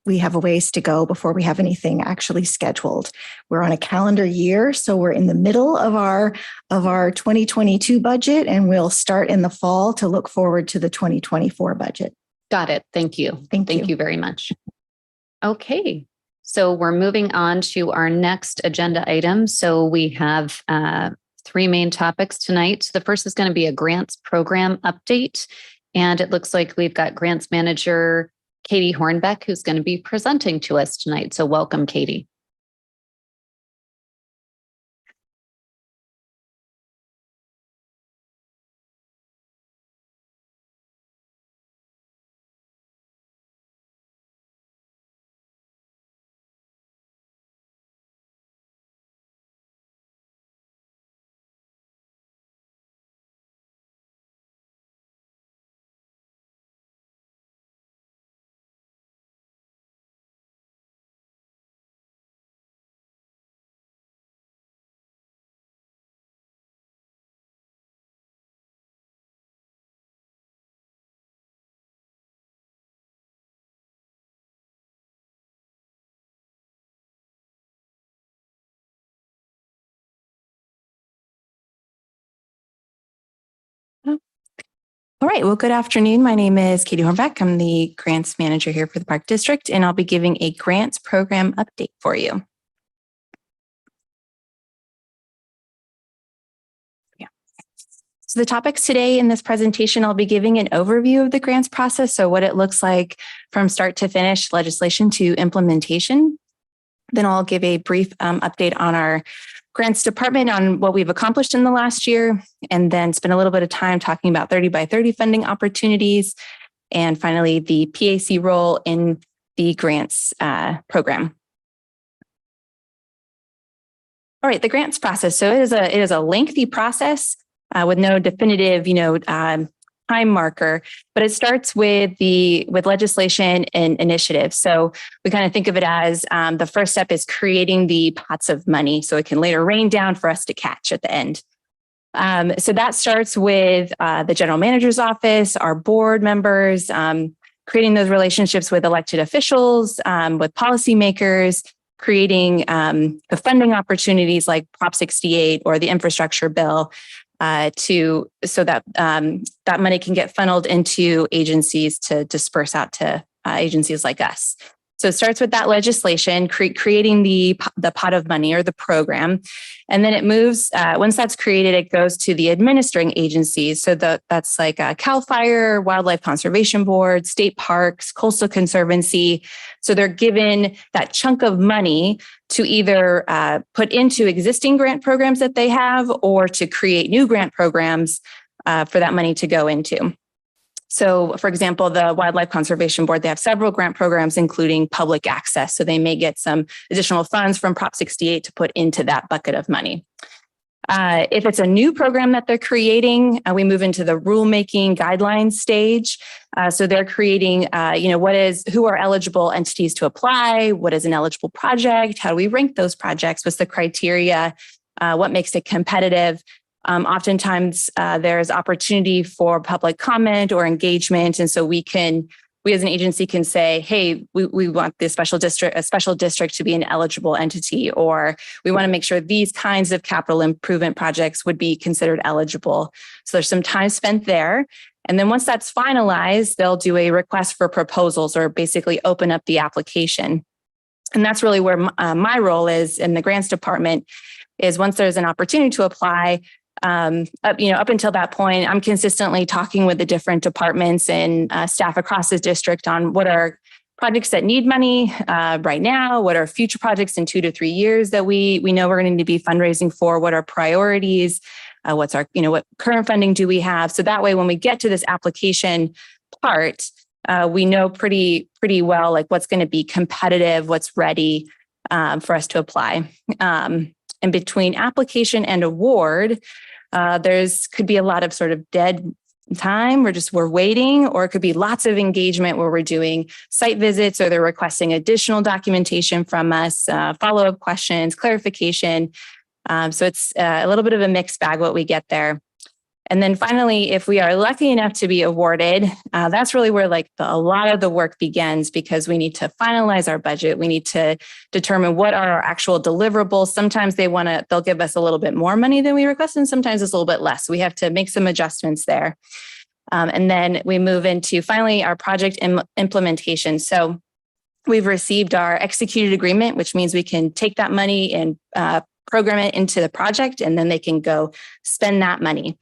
we have a ways to go before we have anything actually scheduled. We're on a calendar year, so we're in the middle of our 2022 budget, and we'll start in the fall to look forward to the 2024 budget. Got it. Thank you. Thank you very much. Okay. So we're moving on to our next agenda item. So we have 3 main topics tonight. The first is going to be a grants program update. And it looks like we've got grants manager Katie Hornbeck, who's going to be presenting to us tonight. So welcome, Katie. All right. Well, good afternoon. My name is Katie Hornbeck. I'm the grants manager here for the Park District, and I'll be giving a grants program update for you. So the topics today in this presentation, I'll be giving an overview of the grants process. So what it looks like from start to finish, legislation to implementation. Then I'll give a brief update on our grants department on what we've accomplished in the last year, and then spend a little bit of time talking about 30 by 30 funding opportunities. And finally, the PAC role in the grants program. All right, the grants process. So it is a lengthy process. With no definitive, time marker, but it starts with legislation and initiatives. So we kind of think of it as the first step is creating the pots of money, so it can later rain down for us to catch at the end. So that starts with the general manager's office, our board members, creating those relationships with elected officials, with policymakers, creating the funding opportunities like Prop 68 or the infrastructure bill. So that that money can get funneled into agencies to disperse out to agencies like us. So it starts with that legislation, creating the pot of money or the program, and then it moves. Once that's created, it goes to the administering agencies. So that's like CAL FIRE, Wildlife Conservation Board, state parks, Coastal Conservancy. So they're given that chunk of money to either put into existing grant programs that they have, or to create new grant programs for that money to go into. So, for example, the Wildlife Conservation Board, they have several grant programs, including public access. So they may get some additional funds from Prop 68 to put into that bucket of money. If it's a new program that they're creating, we move into the rulemaking guidelines stage. So they're creating, who are eligible entities to apply? What is an eligible project? How do we rank those projects? What's the criteria? What makes it competitive? Oftentimes there's opportunity for public comment or engagement. And so we as an agency can say, hey, we want a special district to be an eligible entity, or we want to make sure these kinds of capital improvement projects would be considered eligible. So there's some time spent there. And then once that's finalized, they'll do a request for proposals, or basically open up the application. And that's really where my role is in the grants department, is once there's an opportunity to apply, up until that point, I'm consistently talking with the different departments and staff across the district on what are projects that need money right now, what are future projects in 2 to 3 years that we know we're going to need to be fundraising for, what are priorities, what's our, what current funding do we have? So that way, when we get to this application part, we know pretty well like what's going to be competitive, what's ready for us to apply. And between application and award, could be a lot of sort of dead time. We're waiting, or it could be lots of engagement where we're doing site visits, or they're requesting additional documentation from us, follow-up questions, clarification. So it's a little bit of a mixed bag what we get there. And then finally, if we are lucky enough to be awarded, that's really where a lot of the work begins, because we need to finalize our budget. We need to determine what are our actual deliverables. Sometimes they'll give us a little bit more money than we request, and sometimes it's a little bit less. We have to make some adjustments there. And then we move into finally our project implementation. So we've received our executed agreement, which means we can take that money and program it into the project, and then they can go spend that money.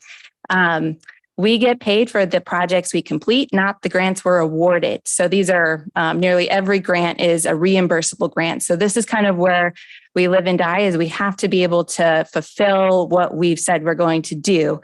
We get paid for the projects we complete, not the grants we're awarded. So these are nearly every grant is a reimbursable grant. So this is kind of where we live and die, is we have to be able to fulfill what we've said we're going to do.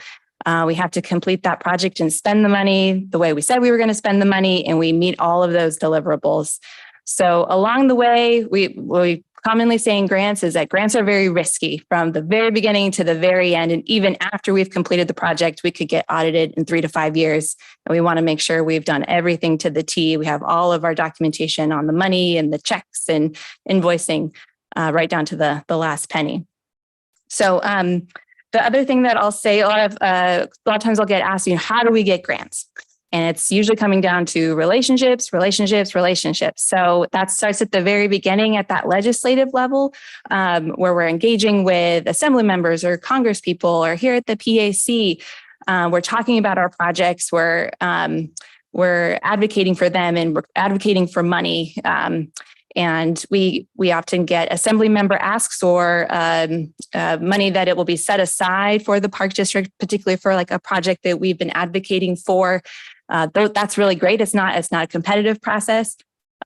We have to complete that project and spend the money the way we said we were going to spend the money, and we meet all of those deliverables. So along the way, we commonly say in grants is that grants are very risky from the very beginning to the very end. And even after we've completed the project, we could get audited in 3 to 5 years. And we want to make sure we've done everything to the T. We have all of our documentation on the money and the checks and invoicing right down to the last penny. So the other thing that I'll say, a lot of times I'll get asked, how do we get grants? And it's usually coming down to relationships. So that starts at the very beginning at that legislative level, where we're engaging with assembly members or Congress people, or here at the PAC. We're talking about our projects. We're advocating for them, and we're advocating for money. And we often get assembly member asks for money that it will be set aside for the park district, particularly for like a project that we've been advocating for. That's really great. It's not a competitive process.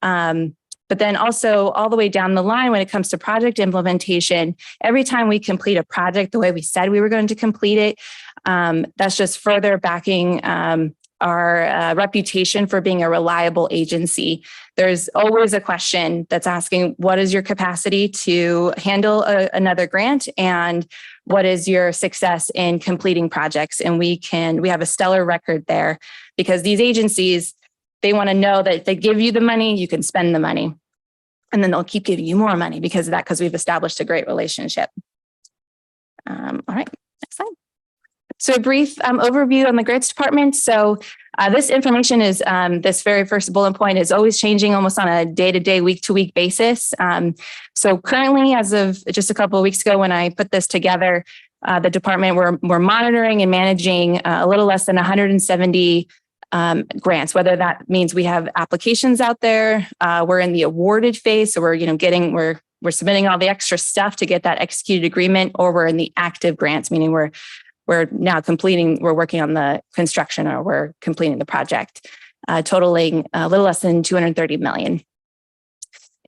But then also all the way down the line, when it comes to project implementation, every time we complete a project the way we said we were going to complete it, that's just further backing our reputation for being a reliable agency. There's always a question that's asking, what is your capacity to handle another grant, and what is your success in completing projects? And we have a stellar record there, because these agencies, they want to know that if they give you the money, you can spend the money. And then they'll keep giving you more money because of that, because we've established a great relationship. All right, next slide. So a brief overview on the grants department. So this information is, this very first bullet point is always changing almost on a day-to-day, week-to-week basis. So currently, as of just a couple of weeks ago, when I put this together, the department, we're monitoring and managing a little less than 170 grants, whether that means we have applications out there, we're in the awarded phase. So we're submitting all the extra stuff to get that executed agreement, or we're in the active grants, meaning we're now we're working on the construction, or we're completing the project, totaling a little less than 230 million.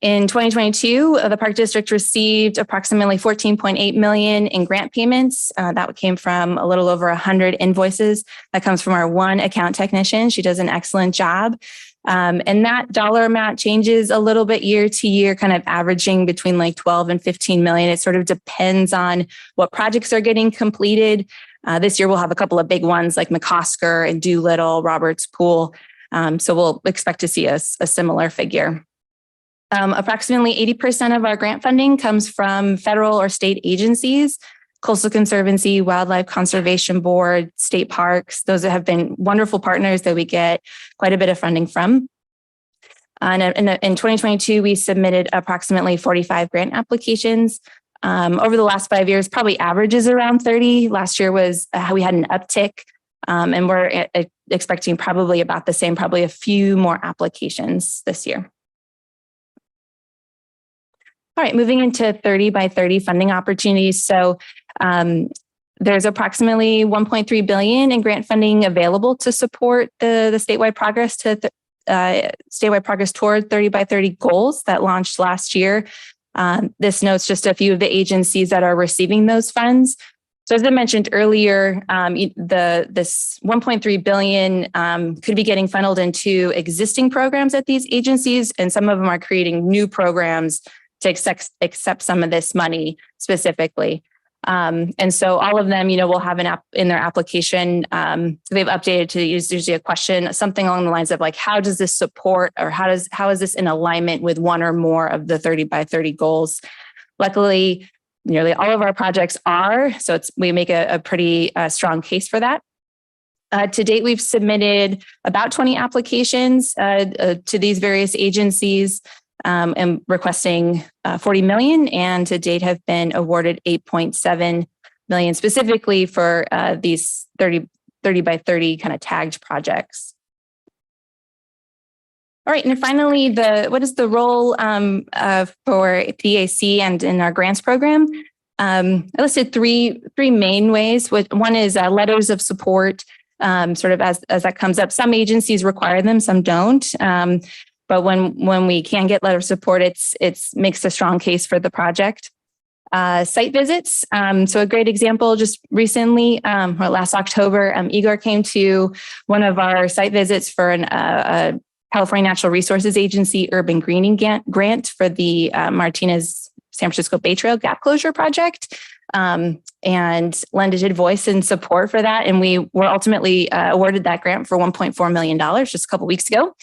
In 2022, the Park District received approximately 14.8 million in grant payments. That came from a little over 100 invoices. That comes from our one account technician. She does an excellent job. And that dollar amount changes a little bit year to year, kind of averaging between like 12 and 15 million. It sort of depends on what projects are getting completed. This year, we'll have a couple of big ones like McCosker and Doolittle, Roberts Pool. So we'll expect to see a similar figure. Approximately 80% of our grant funding comes from federal or state agencies, Coastal Conservancy, Wildlife Conservation Board, state parks. Those have been wonderful partners that we get quite a bit of funding from. And in 2022, we submitted approximately 45 grant applications. Over the last 5 years, probably averages around 30. Last year was we had an uptick, and we're expecting probably about the same, probably a few more applications this year. All right, moving into 30 by 30 funding opportunities. So there's approximately 1.3 billion in grant funding available to support the statewide progress toward 30 by 30 goals that launched last year. This notes just a few of the agencies that are receiving those funds. So as I mentioned earlier, this 1.3 billion could be getting funneled into existing programs at these agencies, and some of them are creating new programs to accept some of this money specifically. And so all of them, will have an app in their application. They've updated to use usually a question, something along the lines of like, how does this support, or how is this in alignment with one or more of the 30 by 30 goals? Luckily, nearly all of our projects are, so we make a pretty strong case for that. To date, we've submitted about 20 applications to these various agencies, and requesting 40 million, and to date have been awarded 8.7 million specifically for these 30 by 30 kind of tagged projects. All right, and finally, what is the role for PAC and in our grants program? I listed three main ways. One is letters of support, sort of as that comes up. Some agencies require them, some don't. But when we can get letter of support, it makes a strong case for the project. Site visits. So a great example, just recently, or last October, Igor came to one of our site visits for a California Natural Resources Agency urban greening grant for the Martinez San Francisco Bay Trail gap closure project, and lended voice and support for that. And we were ultimately awarded that grant for $1.4 million just a couple of weeks ago.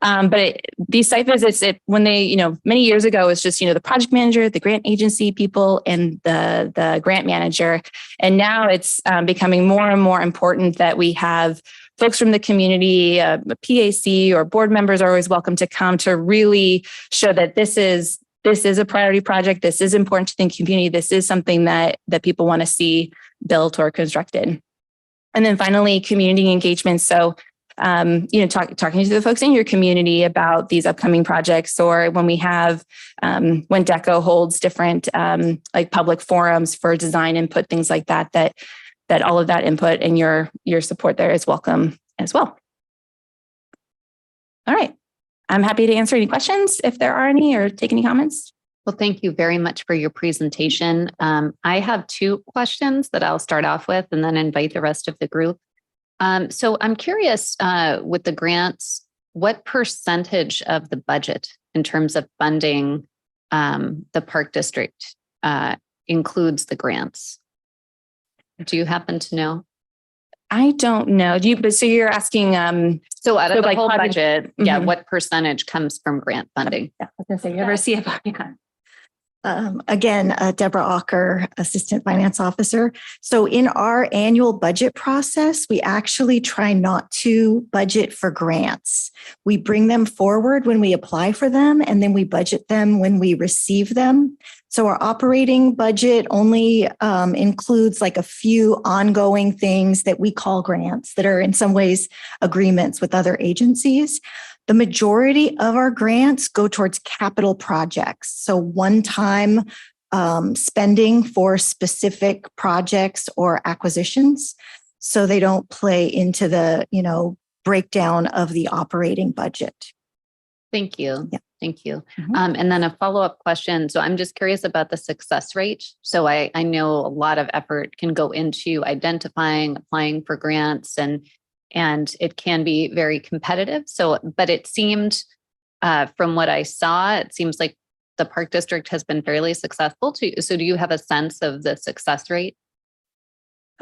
But these site visits, when they, many years ago, it was just, the project manager, the grant agency people, and the grant manager. And now it's becoming more and more important that we have folks from the community, PAC or board members are always welcome to come to really show that this is a priority project. This is important to the community. This is something that people want to see built or constructed. And then finally, community engagement. So, talking to the folks in your community about these upcoming projects, or when we have, when DECO holds different like public forums for design input, things like that, that all of that input and your support there is welcome as well. All right. I'm happy to answer any questions if there are any, or take any comments. Well, thank you very much for your presentation. I have two questions that I'll start off with and then invite the rest of the group. So I'm curious with the grants, what percentage of the budget in terms of funding the Park District includes the grants? Do you happen to know? I don't know. So you're asking, so out of the like whole funding- budget, yeah, what percentage comes from grant funding? Yeah, I was gonna say, you ever see it? Yeah. Again, Deborah Ocker, Assistant Finance Officer. So in our annual budget process, we actually try not to budget for grants. We bring them forward when we apply for them, and then we budget them when we receive them. So our operating budget only includes like a few ongoing things that we call grants that are in some ways agreements with other agencies. The majority of our grants go towards capital projects. So one-time spending for specific projects or acquisitions. So they don't play into the, breakdown of the operating budget. Thank you. Yeah. Thank you. And then a follow-up question. So I'm just curious about the success rate. So I know a lot of effort can go into identifying, applying for grants, and it can be very competitive. So, but it seemed from what I saw, it seems like the Park District has been fairly successful too. So do you have a sense of the success rate?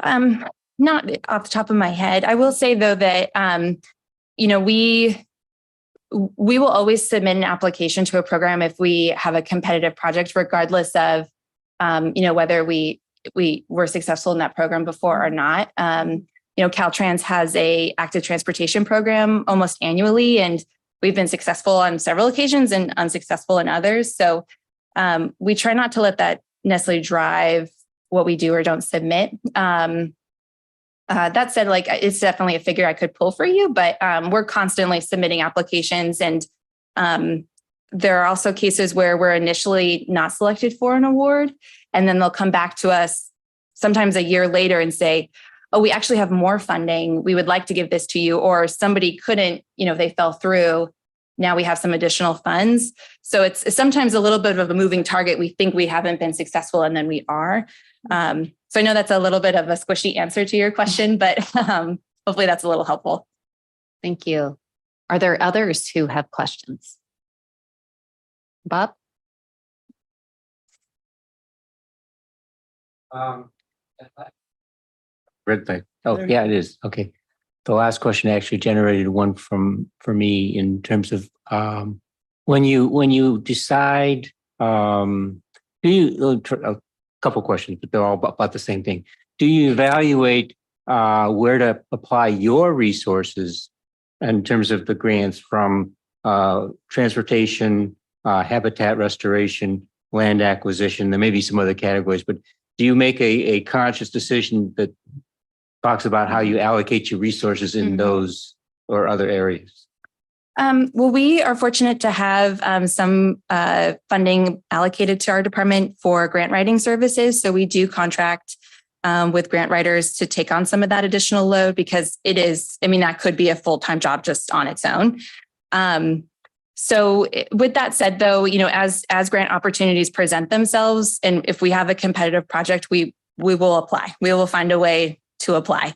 Not off the top of my head. I will say though that, we will always submit an application to a program if we have a competitive project, regardless of, whether we were successful in that program before or not. Caltrans has a active transportation program almost annually, and we've been successful on several occasions and unsuccessful in others. So we try not to let that necessarily drive what we do or don't submit. That said, it's definitely a figure I could pull for you, but we're constantly submitting applications, and there are also cases where we're initially not selected for an award, and then they'll come back to us sometimes a year later and say, oh, we actually have more funding. We would like to give this to you. Or somebody couldn't, they fell through. Now we have some additional funds. So it's sometimes a little bit of a moving target. We think we haven't been successful, and then we are. So I know that's a little bit of a squishy answer to your question, but hopefully that's a little helpful. Thank you. Are there others who have questions? Bob? Red thing. Oh, yeah, it is. Okay. The last question actually generated one for me in terms of when you decide, a couple questions, but they're all about the same thing. Do you evaluate where to apply your resources in terms of the grants from transportation, habitat restoration, land acquisition? There may be some other categories, but do you make a conscious decision that talks about how you allocate your resources in those or other areas? Well, we are fortunate to have some funding allocated to our department for grant writing services. So we do contract with grant writers to take on some of that additional load, because that could be a full-time job just on its own. So with that said, though, as grant opportunities present themselves, and if we have a competitive project, we will apply. We will find a way to apply.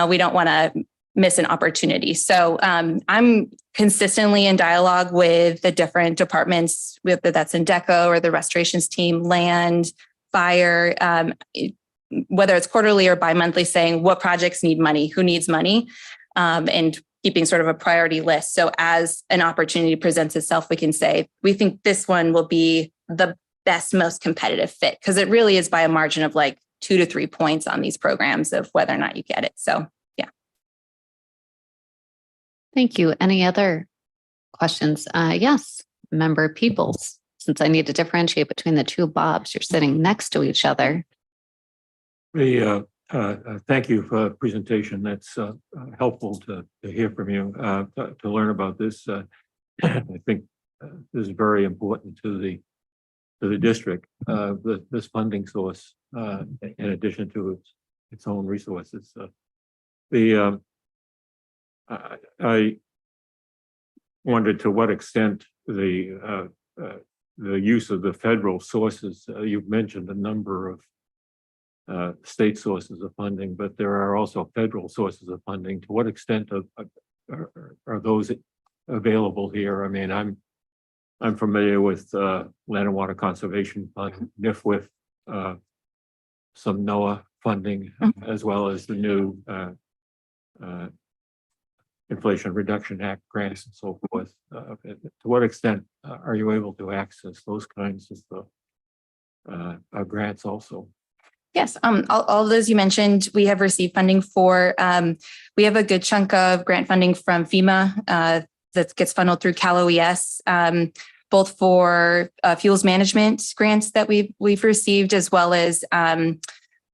We don't want to miss an opportunity. So I'm consistently in dialogue with the different departments, whether that's in DECO or the restorations team, land, fire, whether it's quarterly or bi-monthly, saying what projects need money, who needs money, and keeping sort of a priority list. So as an opportunity presents itself, we can say, we think this one will be the best, most competitive fit, because it really is by a margin of 2 to 3 points on these programs of whether or not you get it. So, yeah. Thank you. Any other questions? Yes, Member Peoples, since I need to differentiate between the two Bobs, you're sitting next to each other. The Thank you for the presentation. That's helpful to hear from you, to learn about this. I think this is very important to the district, this funding source, in addition to its own resources. I wondered to what extent the use of the federal sources. You've mentioned a number of state sources of funding, but there are also federal sources of funding. To what extent are those available here? I mean, I'm familiar with Land and Water Conservation Fund, NIFWIF, some NOAA funding, as well as the new Inflation Reduction Act grants and so forth. To what extent are you able to access those kinds of grants also? Yes, all those you mentioned, we have received funding for. We have a good chunk of grant funding from FEMA that gets funneled through Cal OES, both for fuels management grants that we've received, as well as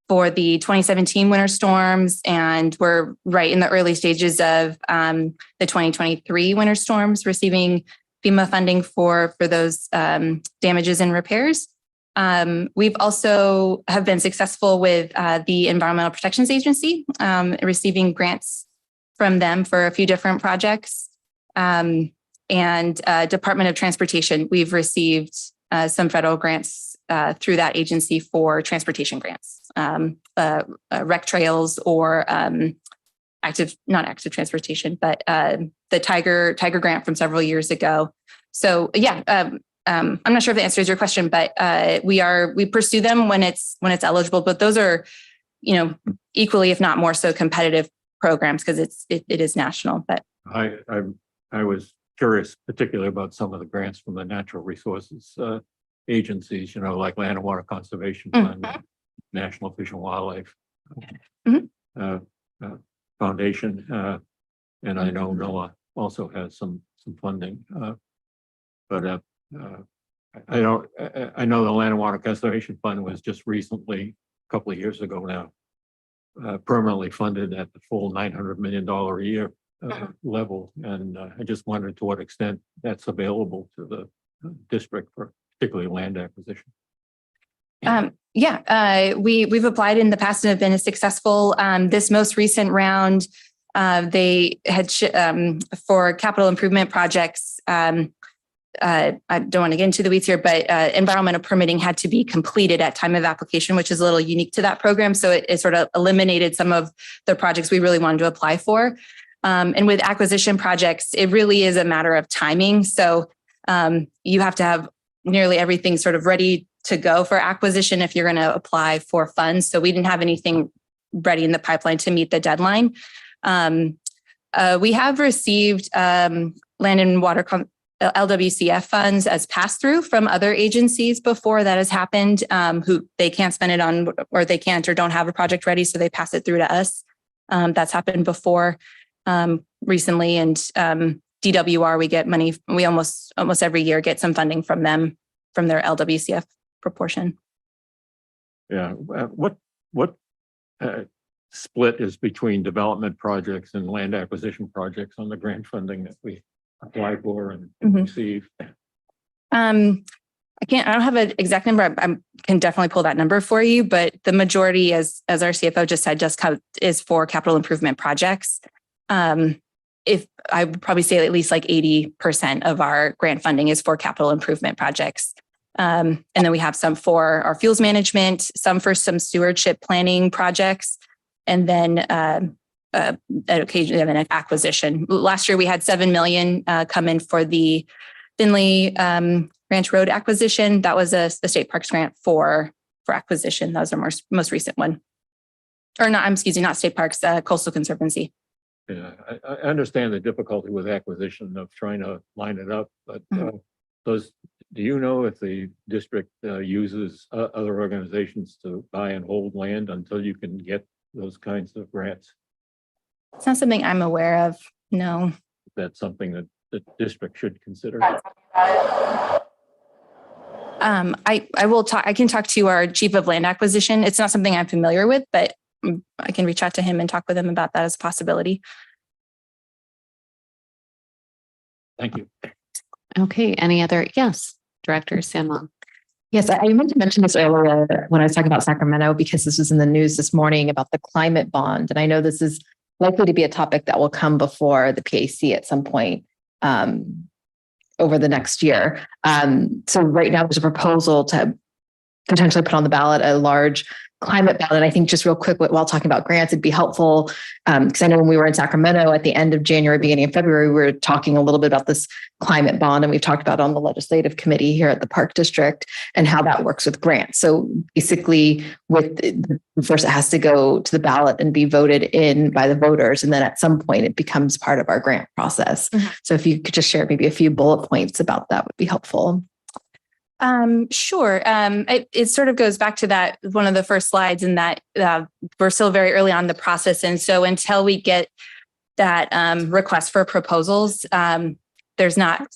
for the 2017 winter storms. And we're right in the early stages of the 2023 winter storms, receiving FEMA funding for those damages and repairs. We've also have been successful with the Environmental Protections Agency, receiving grants from them for a few different projects. And Department of Transportation, we've received some federal grants through that agency for transportation grants, rec trails or not active transportation, but the Tiger grant from several years ago. So yeah, I'm not sure if that answers your question, but we pursue them when it's eligible. But those are, equally, if not more so, competitive programs because it is national. But I was curious, particularly about some of the grants from the natural resources agencies, like Land and Water Conservation Fund, National Fish and Wildlife Foundation, and I know NOAA also has some funding, but. I know the Land and Water Conservation Fund was just recently, a couple of years ago now, permanently funded at the full $900 million a year level. And I just wondered to what extent that's available to the district for particularly land acquisition. We've applied in the past and have been successful. This most recent round, they had for capital improvement projects. I don't want to get into the weeds here, but environmental permitting had to be completed at time of application, which is a little unique to that program. So it sort of eliminated some of the projects we really wanted to apply for. And with acquisition projects, it really is a matter of timing. So you have to have nearly everything sort of ready to go for acquisition if you're going to apply for funds. So we didn't have anything ready in the pipeline to meet the deadline. We have received Land and Water LWCF funds as pass-through from other agencies before that has happened, who they can't spend it on, or they can't or don't have a project ready, so they pass it through to us. That's happened before recently, and DWR, we get money. We almost every year get some funding from them, from their LWCF proportion. Yeah, what split is between development projects and land acquisition projects on the grant funding that we apply for and receive? I don't have an exact number. I can definitely pull that number for you, but the majority, as our CFO just said, is for capital improvement projects. If I would probably say at least like 80% of our grant funding is for capital improvement projects. And then we have some for our fuels management, some for some stewardship planning projects, and then occasionally an acquisition. Last year we had $7 million come in for the Finley Ranch Road acquisition. That was a state parks grant for acquisition. That was our most recent one. Or not, not state parks, Coastal Conservancy. Yeah, I understand the difficulty with acquisition of trying to line it up, but do you know if the district uses other organizations to buy and hold land until you can get those kinds of grants? It's not something I'm aware of. No. That's something that the district should consider. I will talk. I can talk to our chief of land acquisition. It's not something I'm familiar with, but I can reach out to him and talk with him about that as a possibility. Thank you. Okay, any other? Yes, Director Sanmon. Yes, I meant to mention this earlier when I was talking about Sacramento, because this was in the news this morning about the climate bond. And I know this is likely to be a topic that will come before the PAC at some point over the next year. So right now there's a proposal to potentially put on the ballot a large climate ballot. I think just real quick, while talking about grants, it'd be helpful because I know when we were in Sacramento at the end of January, beginning of February, we were talking a little bit about this climate bond, and we've talked about it on the legislative committee here at the Park District and how that works with grants. So basically, first it has to go to the ballot and be voted in by the voters, and then at some point it becomes part of our grant process. Mm-hmm. So if you could just share maybe a few bullet points about that would be helpful. Sure. It sort of goes back to that one of the first slides, in that we're still very early on in the process. And so until we get that request for proposals, there's not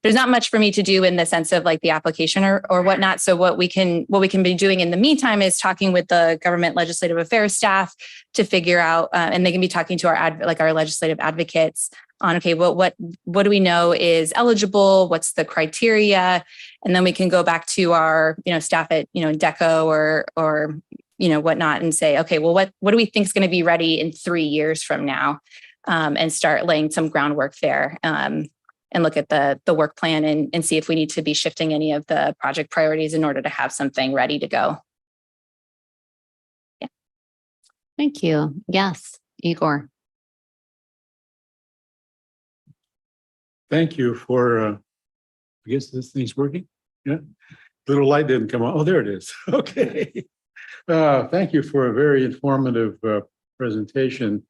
much for me to do in the sense of like the application or whatnot. So what we can be doing in the meantime is talking with the government legislative affairs staff to figure out, and they can be talking to our legislative advocates on, okay, what do we know is eligible? What's the criteria? And then we can go back to our, staff at, DECO or whatnot and say, okay, well, what do we think is going to be ready in 3 years from now? And start laying some groundwork there. And look at the work plan and see if we need to be shifting any of the project priorities in order to have something ready to go. Yeah. Thank you. Yes, Igor. Thank you for, I guess this thing's working. Yeah. Little light didn't come on. Oh, there it is. Okay. Thank you for a very informative presentation.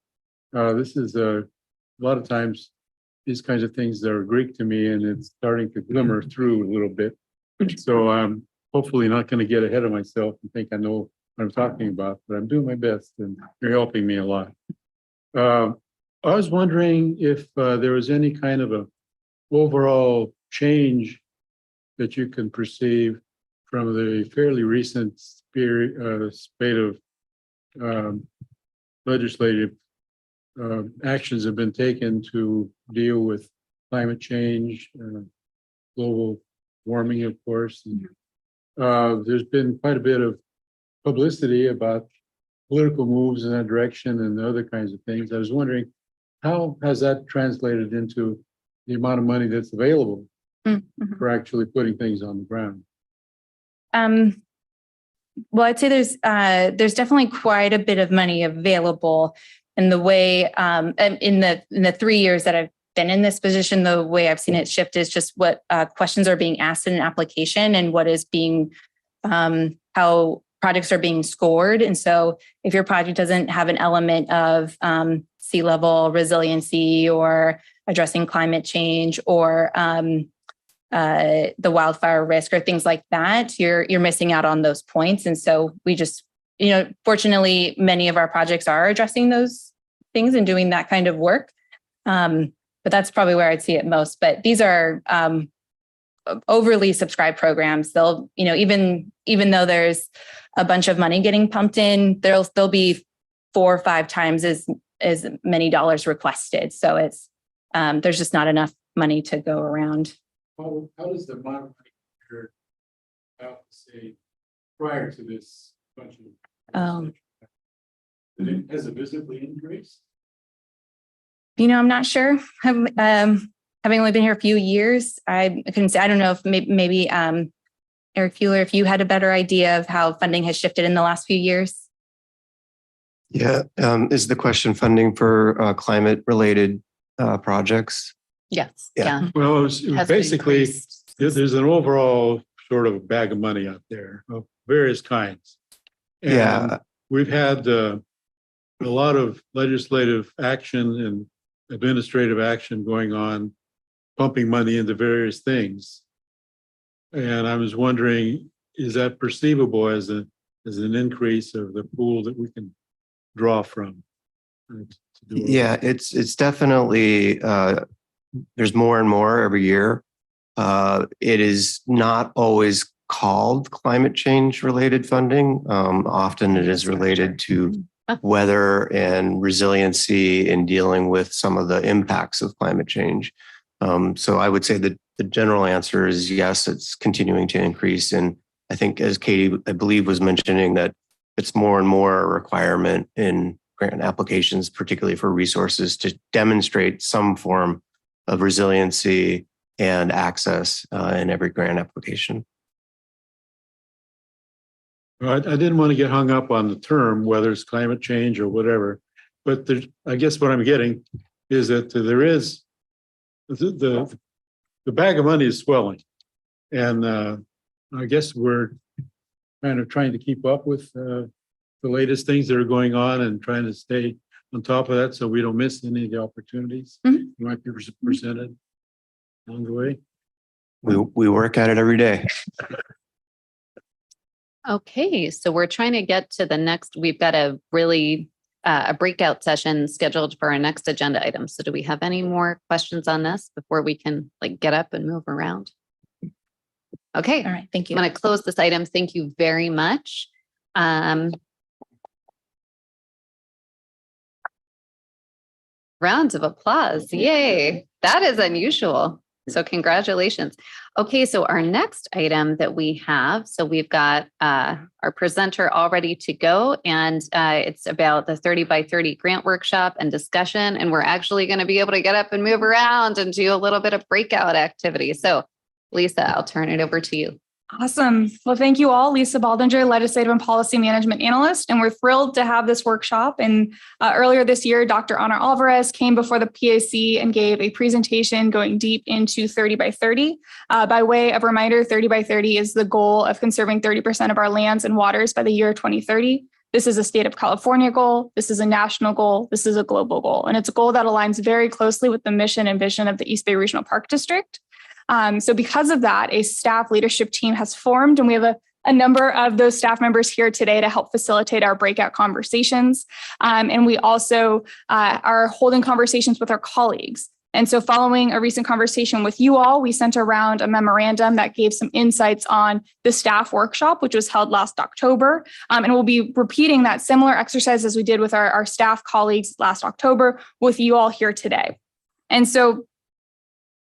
This is a lot of times these kinds of things that are Greek to me, and it's starting to glimmer through a little bit. So I'm hopefully not going to get ahead of myself and think I know what I'm talking about, but I'm doing my best and you're helping me a lot. I was wondering if there was any kind of a overall change that you can perceive from the fairly recent spate of legislative actions have been taken to deal with climate change, global warming, of course. And, there's been quite a bit of publicity about political moves in that direction and other kinds of things. I was wondering, how has that translated into the amount of money that's available for actually putting things on the ground? Well, I'd say there's definitely quite a bit of money available. And the way in the 3 years that I've been in this position, the way I've seen it shift is just what questions are being asked in an application and what is being how projects are being scored. And so if your project doesn't have an element of sea level resiliency or addressing climate change or the wildfire risk or things like that, you're missing out on those points. And so we just, fortunately, many of our projects are addressing those things and doing that kind of work. But that's probably where I'd see it most. But these are overly subscribed programs. They'll, even though there's a bunch of money getting pumped in, there'll be 4 or 5 times as many dollars requested. So it's there's just not enough money to go around. How does the amount of money compare, say, prior to this bunch of has it visibly increased? I'm not sure. Having only been here a few years, I couldn't say. I don't know if maybe Eric Fuller, if you had a better idea of how funding has shifted in the last few years. Yeah, is the question funding for climate-related projects? Yes. Yeah. Well, it was basically there's an overall sort of bag of money out there of various kinds. And yeah, we've had a lot of legislative action and administrative action going on, pumping money into various things. And I was wondering, is that perceivable as an increase of the pool that we can draw from? Yeah, it's definitely there's more and more every year. It is not always called climate change related funding. Often it is related to weather and resiliency in dealing with some of the impacts of climate change. So I would say that the general answer is yes, it's continuing to increase. And I think, as Katie, I believe, was mentioning, that it's more and more a requirement in grant applications, particularly for resources, to demonstrate some form of resiliency and access in every grant application. Well, I didn't want to get hung up on the term, whether it's climate change or whatever, but I guess what I'm getting is that there is the bag of money is swelling, and I guess we're kind of trying to keep up with the latest things that are going on and trying to stay on top of that so we don't miss any of the opportunities that might be presented along the way. We work at it every day. Okay, so we're trying to get to the next, we've got a really a breakout session scheduled for our next agenda item. So do we have any more questions on this before we can get up and move around? Okay. All right. Thank you. I'm going to close this item. Thank you very much. Rounds of applause. Yay. That is unusual. So congratulations. Okay, so our next item that we have, so we've got our presenter all ready to go, and it's about the 30 by 30 grant workshop and discussion, and we're actually going to be able to get up and move around and do a little bit of breakout activity. So Lisa, I'll turn it over to you. Awesome. Well, thank you all. Lisa Baldinger, Legislative and Policy Management Analyst, and we're thrilled to have this workshop. And earlier this year, Dr. Ana Alvarez came before the PAC and gave a presentation going deep into 30 by 30. By way of reminder, 30 by 30 is the goal of conserving 30% of our lands and waters by the year 2030. This is a state of California goal. This is a national goal. This is a global goal. And it's a goal that aligns very closely with the mission and vision of the East Bay Regional Park District. So because of that, a staff leadership team has formed, and we have a number of those staff members here today to help facilitate our breakout conversations. And we also are holding conversations with our colleagues. And so following a recent conversation with you all, we sent around a memorandum that gave some insights on the staff workshop, which was held last October. And we'll be repeating that similar exercise as we did with our staff colleagues last October with you all here today. And so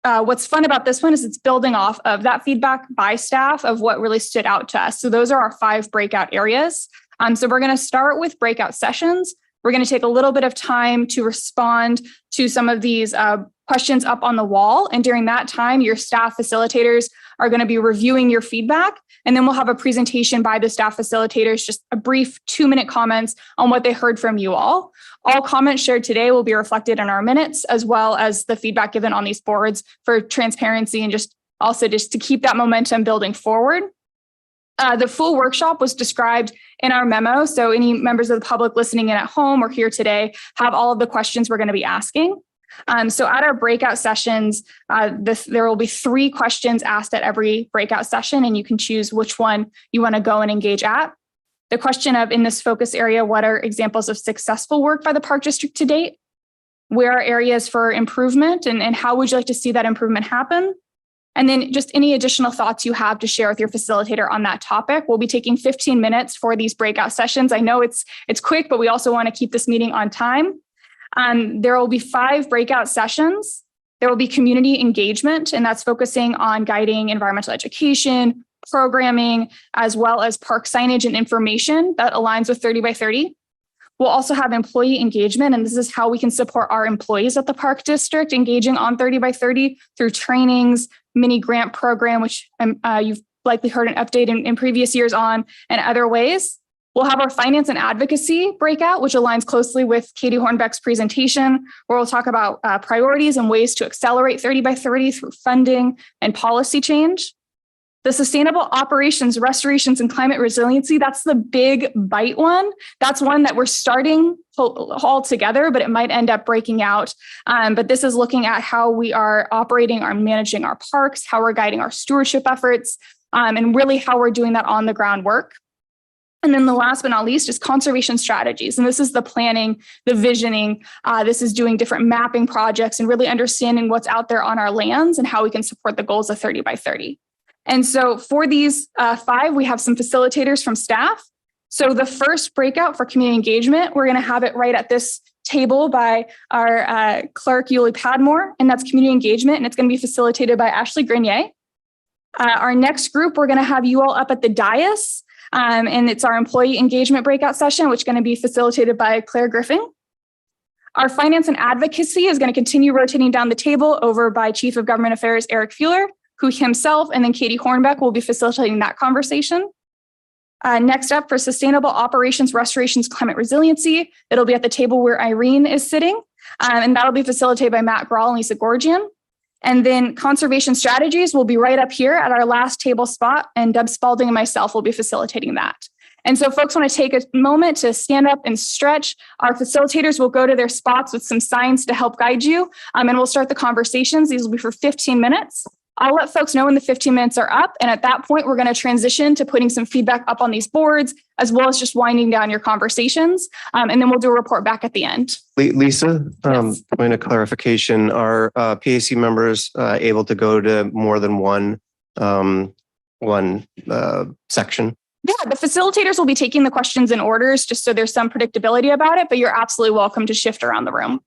what's fun about this one is it's building off of that feedback by staff of what really stood out to us. So those are our 5 breakout areas. So we're going to start with breakout sessions. We're going to take a little bit of time to respond to some of these questions up on the wall. And during that time, your staff facilitators are going to be reviewing your feedback. And then we'll have a presentation by the staff facilitators, just a brief 2-minute comments on what they heard from you all. All comments shared today will be reflected in our minutes, as well as the feedback given on these boards for transparency and just to keep that momentum building forward. The full workshop was described in our memo. So any members of the public listening in at home or here today have all of the questions we're going to be asking. So at our breakout sessions, there will be 3 questions asked at every breakout session, and you can choose which one you want to go and engage at. The question of, in this focus area, what are examples of successful work by the Park District to date? Where are areas for improvement, and how would you like to see that improvement happen? And then just any additional thoughts you have to share with your facilitator on that topic. We'll be taking 15 minutes for these breakout sessions. I know it's quick, but we also want to keep this meeting on time. There will be 5 breakout sessions. There will be community engagement, and that's focusing on guiding environmental education, programming, as well as park signage and information that aligns with 30 by 30. We'll also have employee engagement, and this is how we can support our employees at the Park District engaging on 30 by 30 through trainings, mini grant program, which you've likely heard an update in previous years on, and other ways. We'll have our finance and advocacy breakout, which aligns closely with Katie Hornbeck's presentation, where we'll talk about priorities and ways to accelerate 30 by 30 through funding and policy change. The sustainable operations, restorations, and climate resiliency, that's the big bite one. That's one that we're starting all together, but it might end up breaking out. But this is looking at how we are operating or managing our parks, how we're guiding our stewardship efforts, and really how we're doing that on the ground work. And then the last but not least is conservation strategies. And this is the planning, the visioning. This is doing different mapping projects and really understanding what's out there on our lands and how we can support the goals of 30 by 30. And so for these 5, we have some facilitators from staff. So the first breakout for community engagement, we're going to have it right at this table by our clerk, Yuli Padmore, and that's community engagement, and it's going to be facilitated by Ashley Grenier. Our next group, we're going to have you all up at the dais, and it's our employee engagement breakout session, which is going to be facilitated by Claire Griffin. Our finance and advocacy is going to continue rotating down the table over by Chief of Government Affairs, Eric Fueller, who himself and then Katie Hornbeck will be facilitating that conversation. Next up for sustainable operations, restorations, climate resiliency, it'll be at the table where Irene is sitting, and that'll be facilitated by Matt Grawl and Lisa Gorgian. And then conservation strategies will be right up here at our last table spot, and Deb Spalding and myself will be facilitating that. And so folks want to take a moment to stand up and stretch. Our facilitators will go to their spots with some signs to help guide you, and we'll start the conversations. These will be for 15 minutes. I'll let folks know when the 15 minutes are up. And at that point, we're going to transition to putting some feedback up on these boards, as well as just winding down your conversations. And then we'll do a report back at the end. Lisa, Yes. point of clarification, are PAC members able to go to more than one section? Yeah, the facilitators will be taking the questions in orders just so there's some predictability about it, but you're absolutely welcome to shift around the room.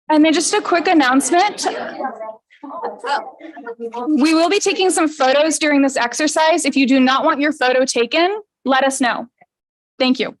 And then just a quick announcement. We will be taking some photos during this exercise. If you do not want your photo taken, let us know. Thank you.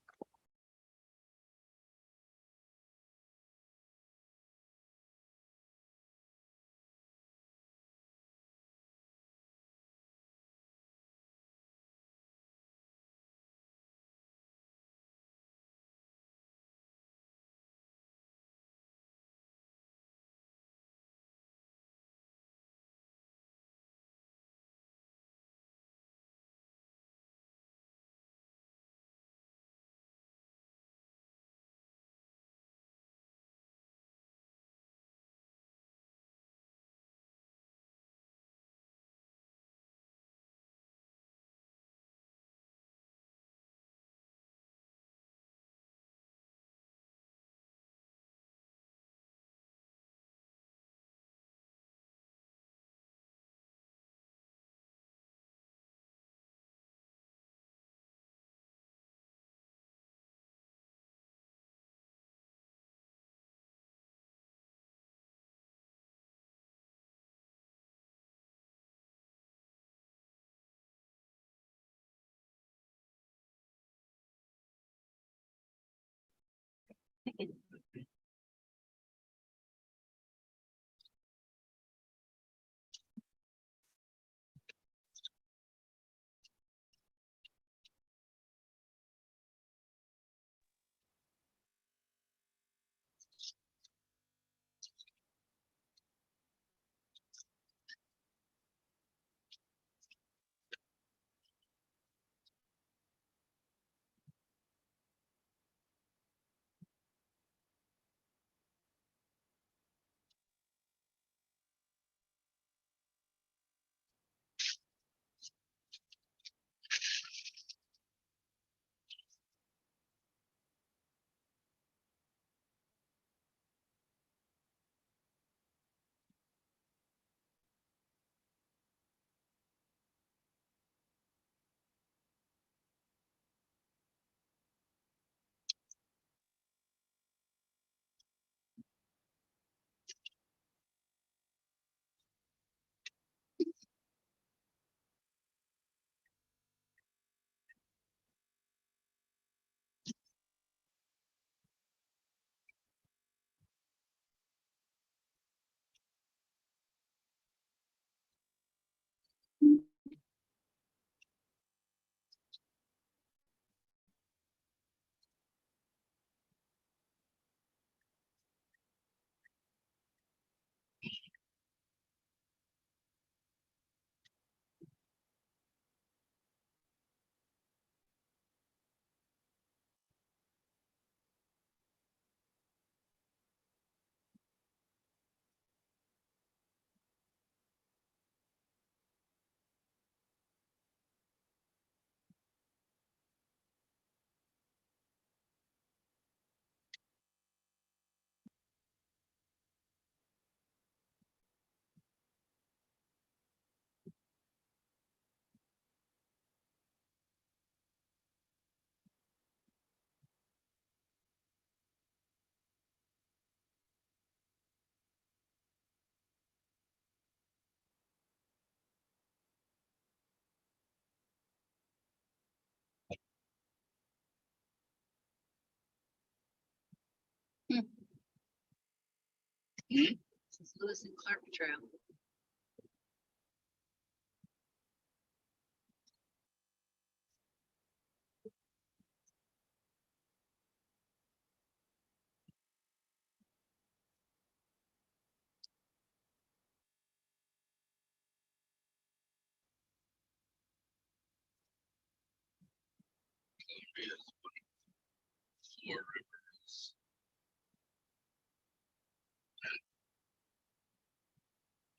This is Lewis and Clark Trail.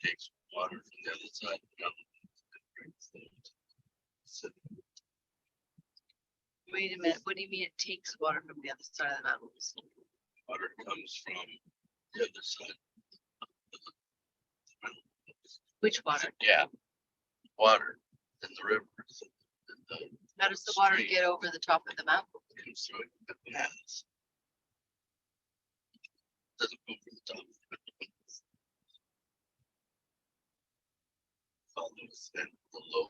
Takes water from the other side of the mountain. Wait a minute, what do you mean it takes water from the other side of the mountains? Water comes from the other side. Which water? Yeah, water in the rivers. How does the water get over the top of the mountain? Comes through the paths. Doesn't go over the top. Follows at the low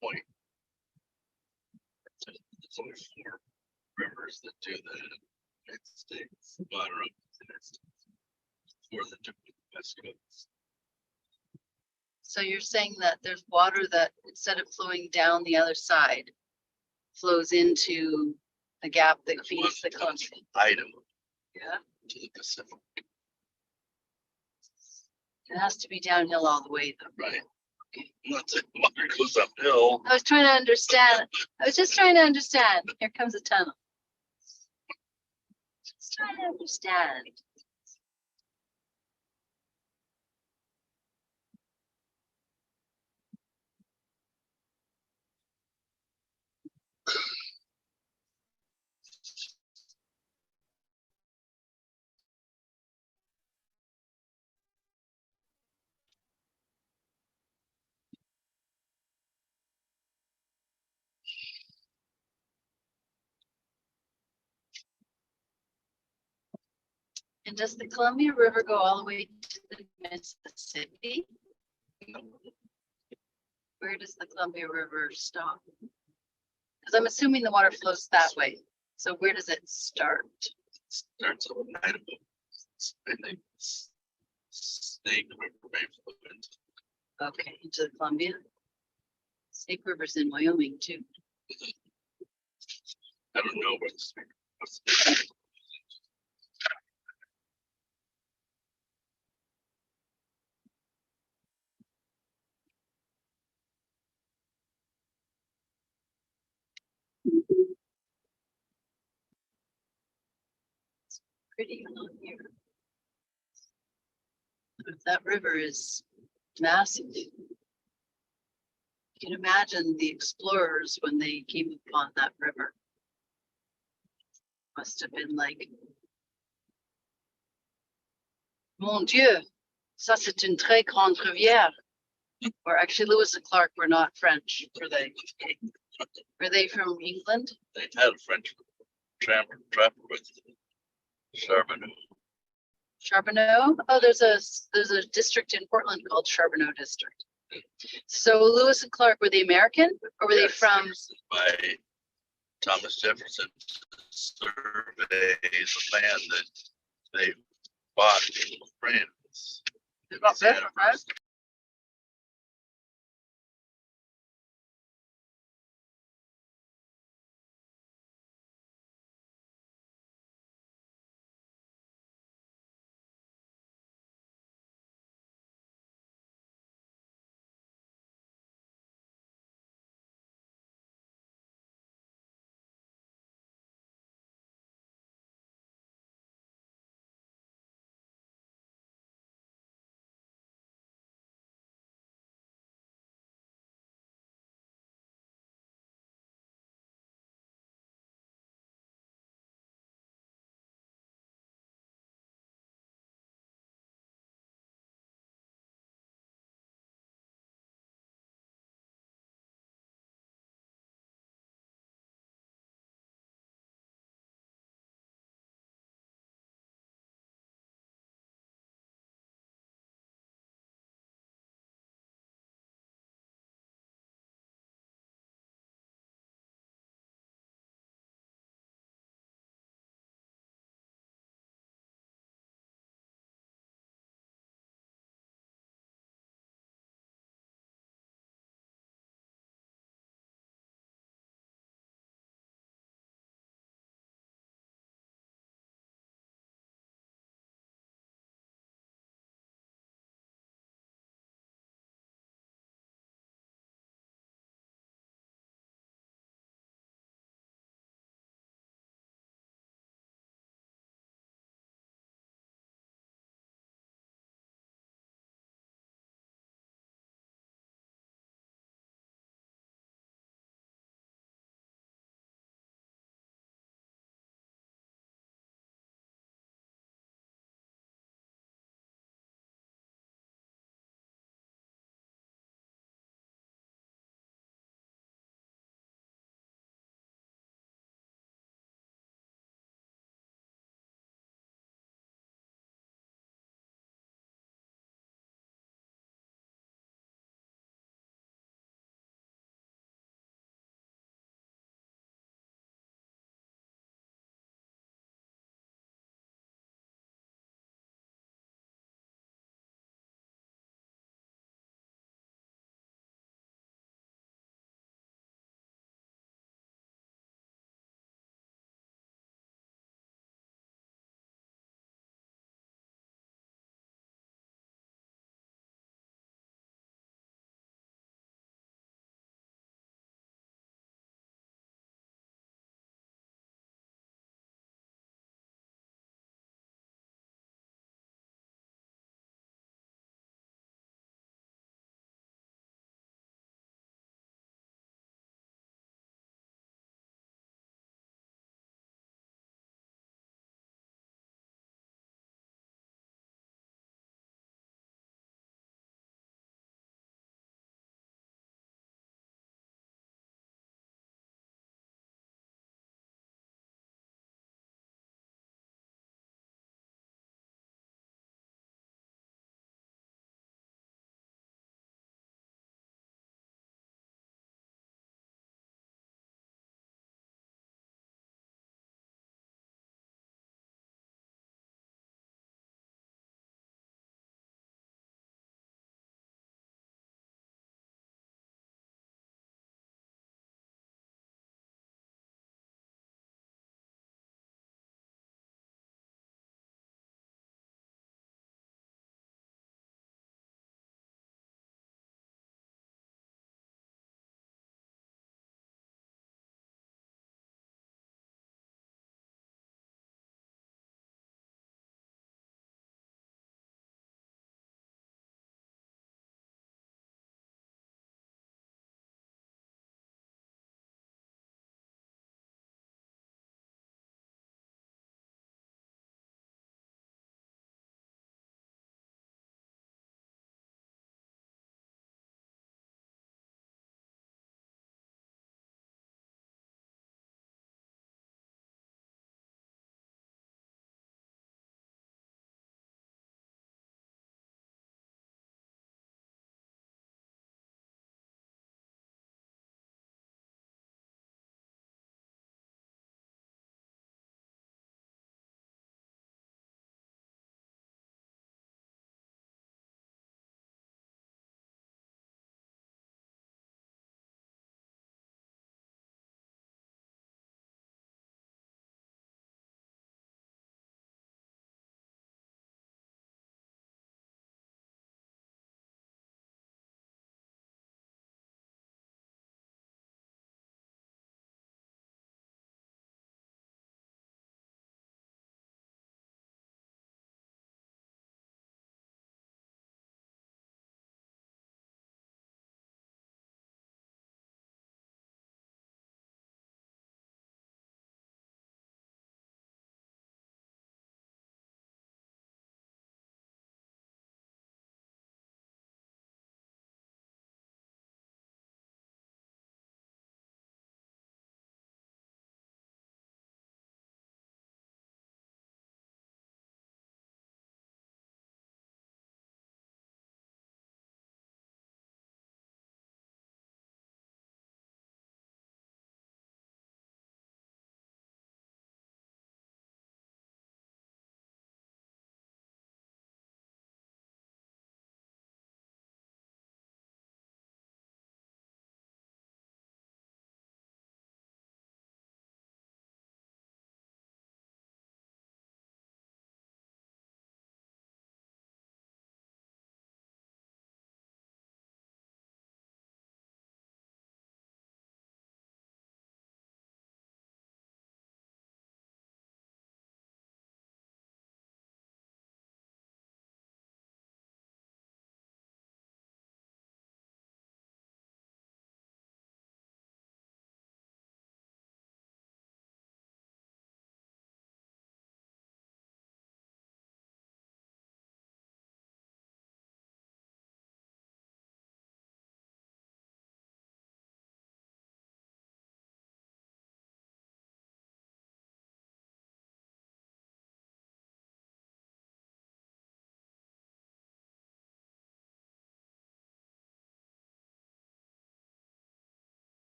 point. There's only 4 rivers that do that in the United States. Water up in the United States. 4 that do it in the West Coast. So you're saying that there's water that instead of flowing down the other side, flows into the gap that feeds the country. Idaho. Yeah. To the Pacific. It has to be downhill all the way though. Right. Okay. Not that water goes uphill. I was trying to understand. I was just trying to understand. Here comes a tunnel. Just trying to understand. And does the Columbia River go all the way to the Mississippi? Where does the Columbia River stop? Because I'm assuming the water flows that way. So where does it start? It starts up in Idaho. And they Snake River may flow into. Okay, into the Columbia. Snake River's in Wyoming too. I don't know where the Snake River. Pretty on here. But that river is massive. You can imagine the explorers when they came upon that river. Must have been like, mon Dieu, ça c'est une très grande rivière. Or actually, Lewis and Clark were not French, were they? Were they from England? They had a French trapper with Charbonneau. Charbonneau? Oh, there's a district in Portland called Charbonneau District. So Lewis and Clark, were they American or were they from? By Thomas Jefferson to survey the land that they bought in France. They bought that from France?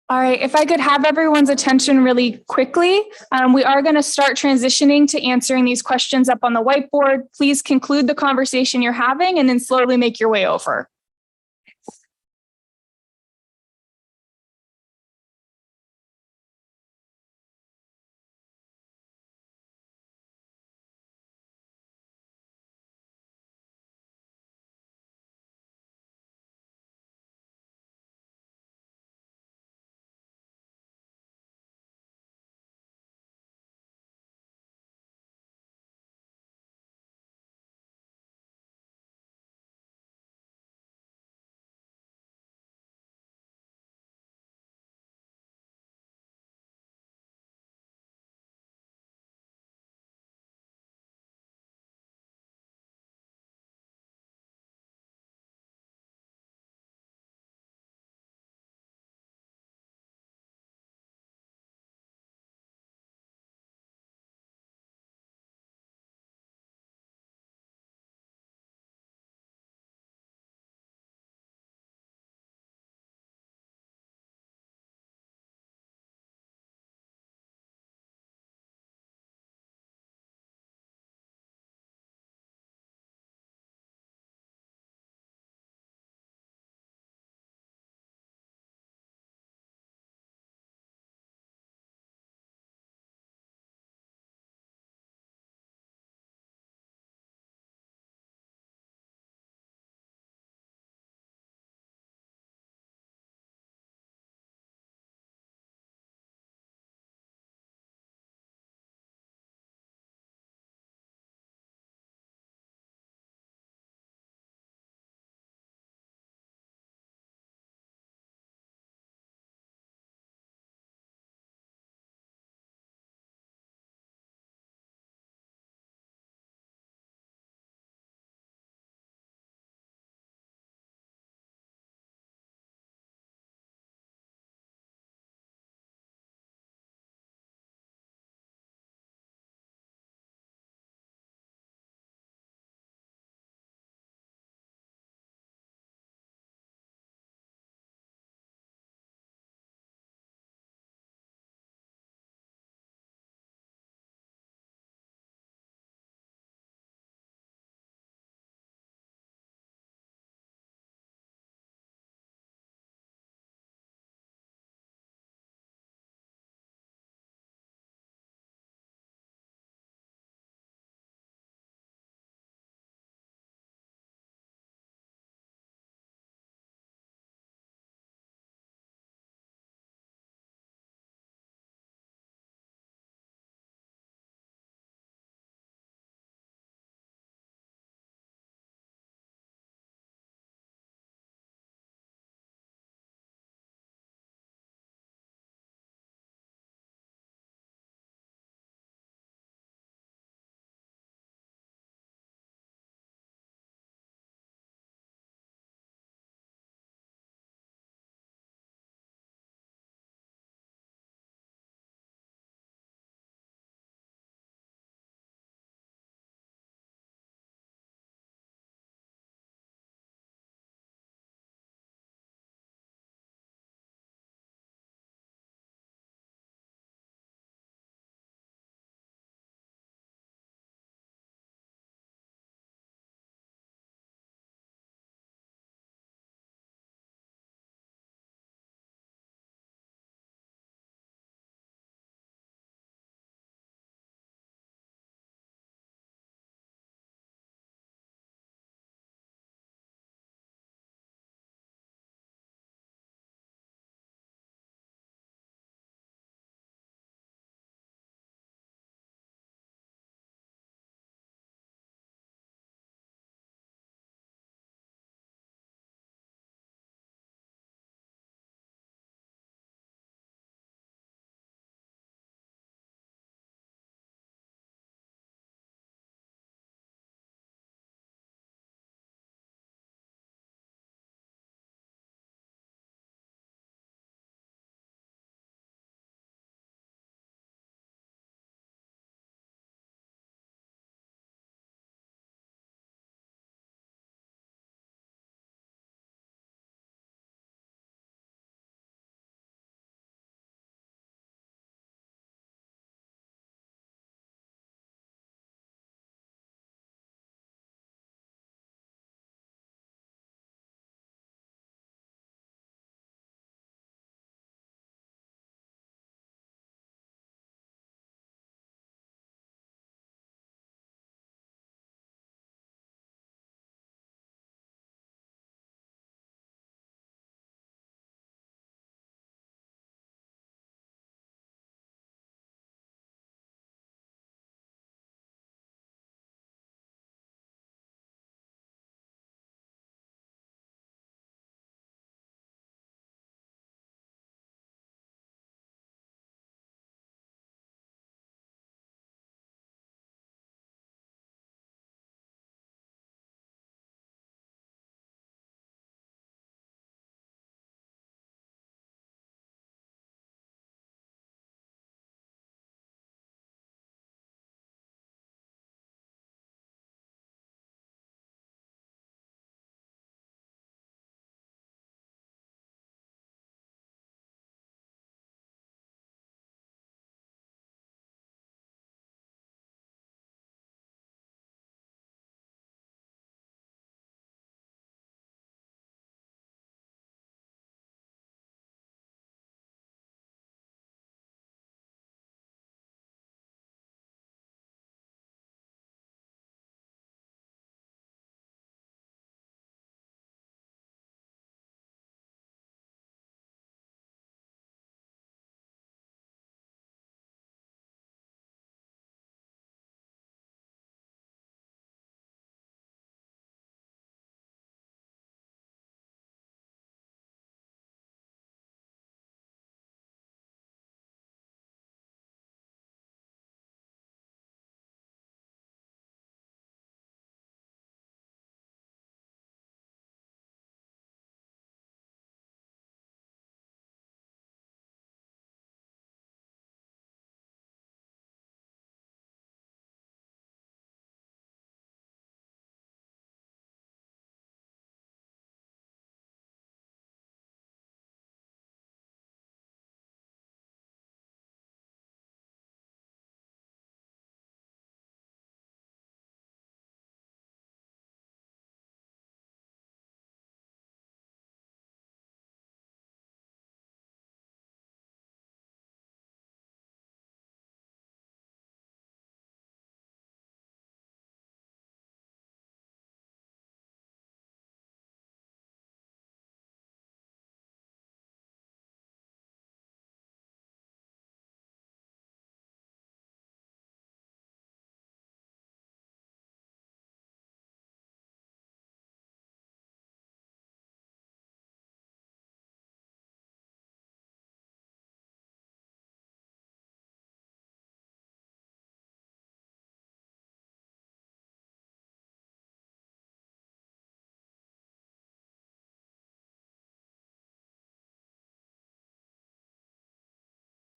All right, if I could have everyone's attention really quickly, we are going to start transitioning to answering these questions up on the whiteboard. Please conclude the conversation you're having and then slowly make your way over.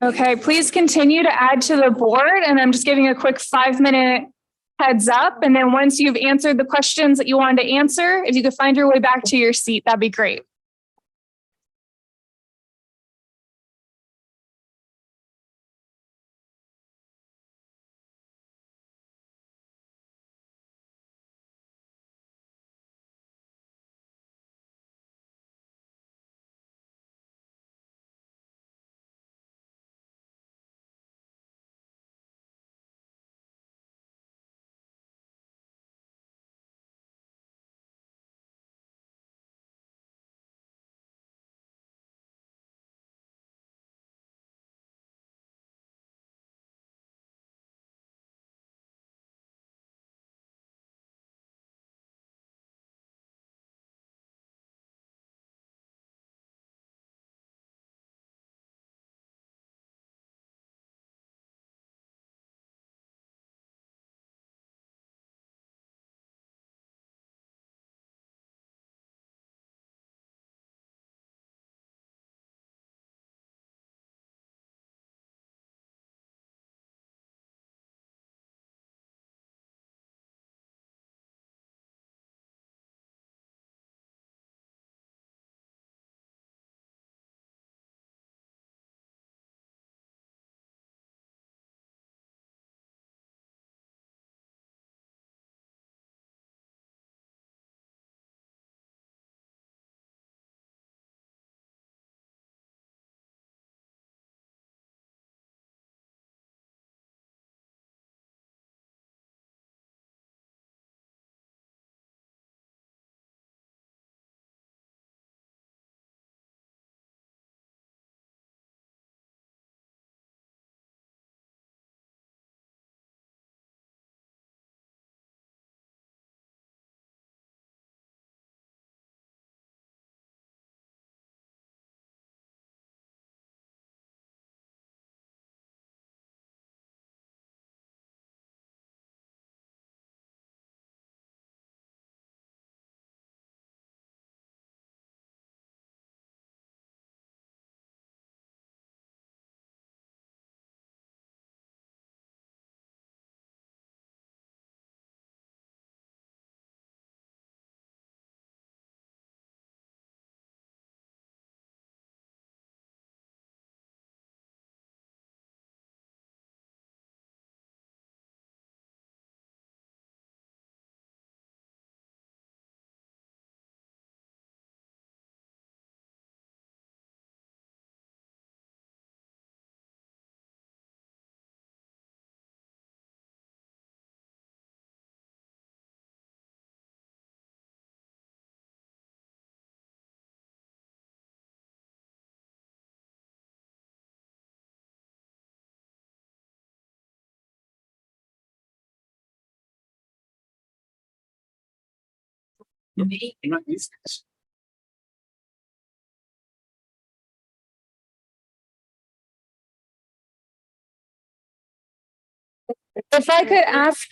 Okay, please continue to add to the board. And I'm just giving a quick 5-minute heads up. And then once you've answered the questions that you wanted to answer, if you could find your way back to your seat, that'd be great. If I could ask.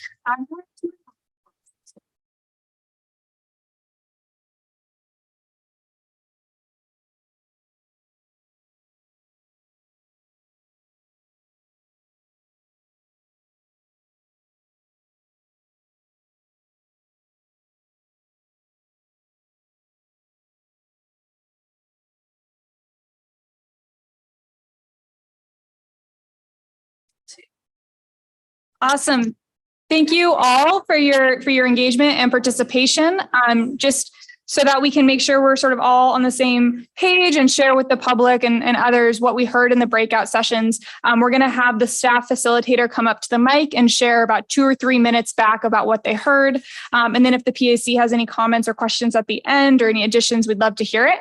Awesome. Thank you all for your engagement and participation. Just so that we can make sure we're sort of all on the same page and share with the public and others what we heard in the breakout sessions. We're going to have the staff facilitator come up to the mic and share about 2 or 3 minutes back about what they heard. And then if the PAC has any comments or questions at the end or any additions, we'd love to hear it.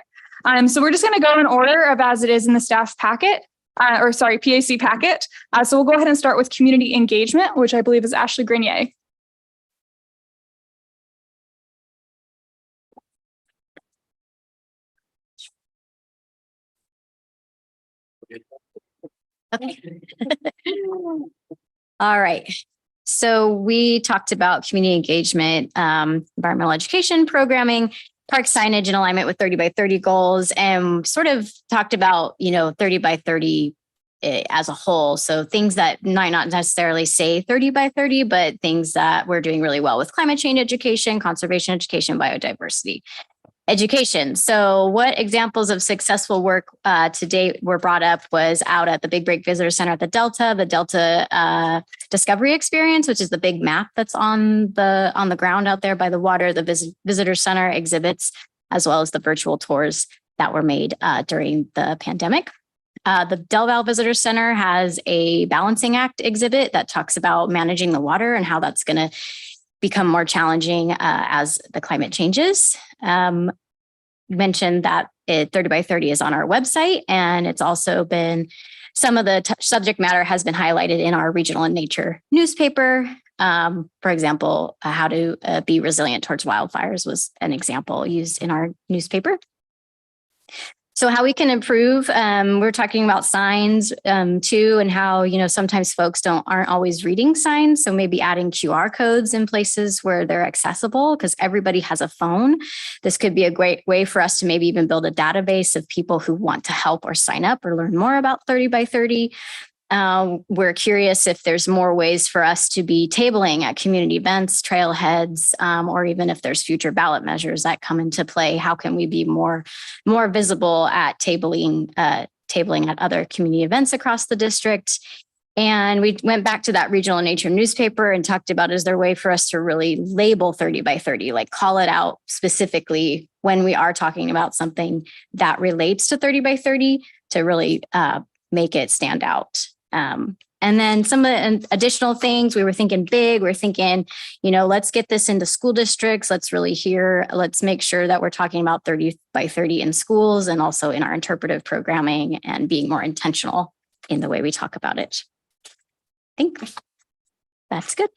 So we're just going to go in order of as it is in the staff packet. PAC packet. So we'll go ahead and start with community engagement, which I believe is Ashley Grenier. Okay. All right. So we talked about community engagement, environmental education programming, park signage in alignment with 30 by 30 goals, and sort of talked about, 30 by 30 as a whole. So things that might not necessarily say 30 by 30, but things that we're doing really well with: climate change education, conservation education, biodiversity education. So what examples of successful work to date were brought up was out at the Big Break Visitor Center at the Delta Discovery Experience, which is the big map that's on the ground out there by the water, the visitor center exhibits, as well as the virtual tours that were made during the pandemic. The Del Val Visitor Center has a balancing act exhibit that talks about managing the water and how that's going to become more challenging as the climate changes. Mentioned that 30 by 30 is on our website, and it's also been, some of the subject matter has been highlighted in our Regional in Nature newspaper. For example, how to be resilient towards wildfires was an example used in our newspaper. So how we can improve, we're talking about signs too, and how, sometimes folks aren't always reading signs. So maybe adding QR codes in places where they're accessible, because everybody has a phone. This could be a great way for us to maybe even build a database of people who want to help or sign up or learn more about 30 by 30. We're curious if there's more ways for us to be tabling at community events, trailheads, or even if there's future ballot measures that come into play. How can we be more visible at tabling at other community events across the district? And we went back to that Regional in Nature newspaper and talked about, is there a way for us to really label 30 by 30, like call it out specifically when we are talking about something that relates to 30 by 30 to really make it stand out. And then some of the additional things, we were thinking big, we're thinking, let's get this into school districts. Let's make sure that we're talking about 30 by 30 in schools and also in our interpretive programming and being more intentional in the way we talk about it. I think that's good.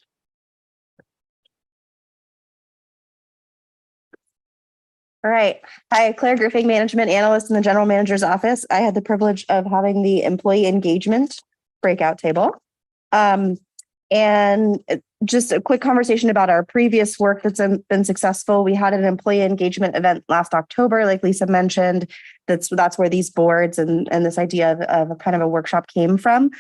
All right. Hi, Claire Griffing, Management Analyst in the General Manager's Office. I had the privilege of having the employee engagement breakout table. And just a quick conversation about our previous work that's been successful. We had an employee engagement event last October, like Lisa mentioned. That's where these boards and this idea of a kind of a workshop came from.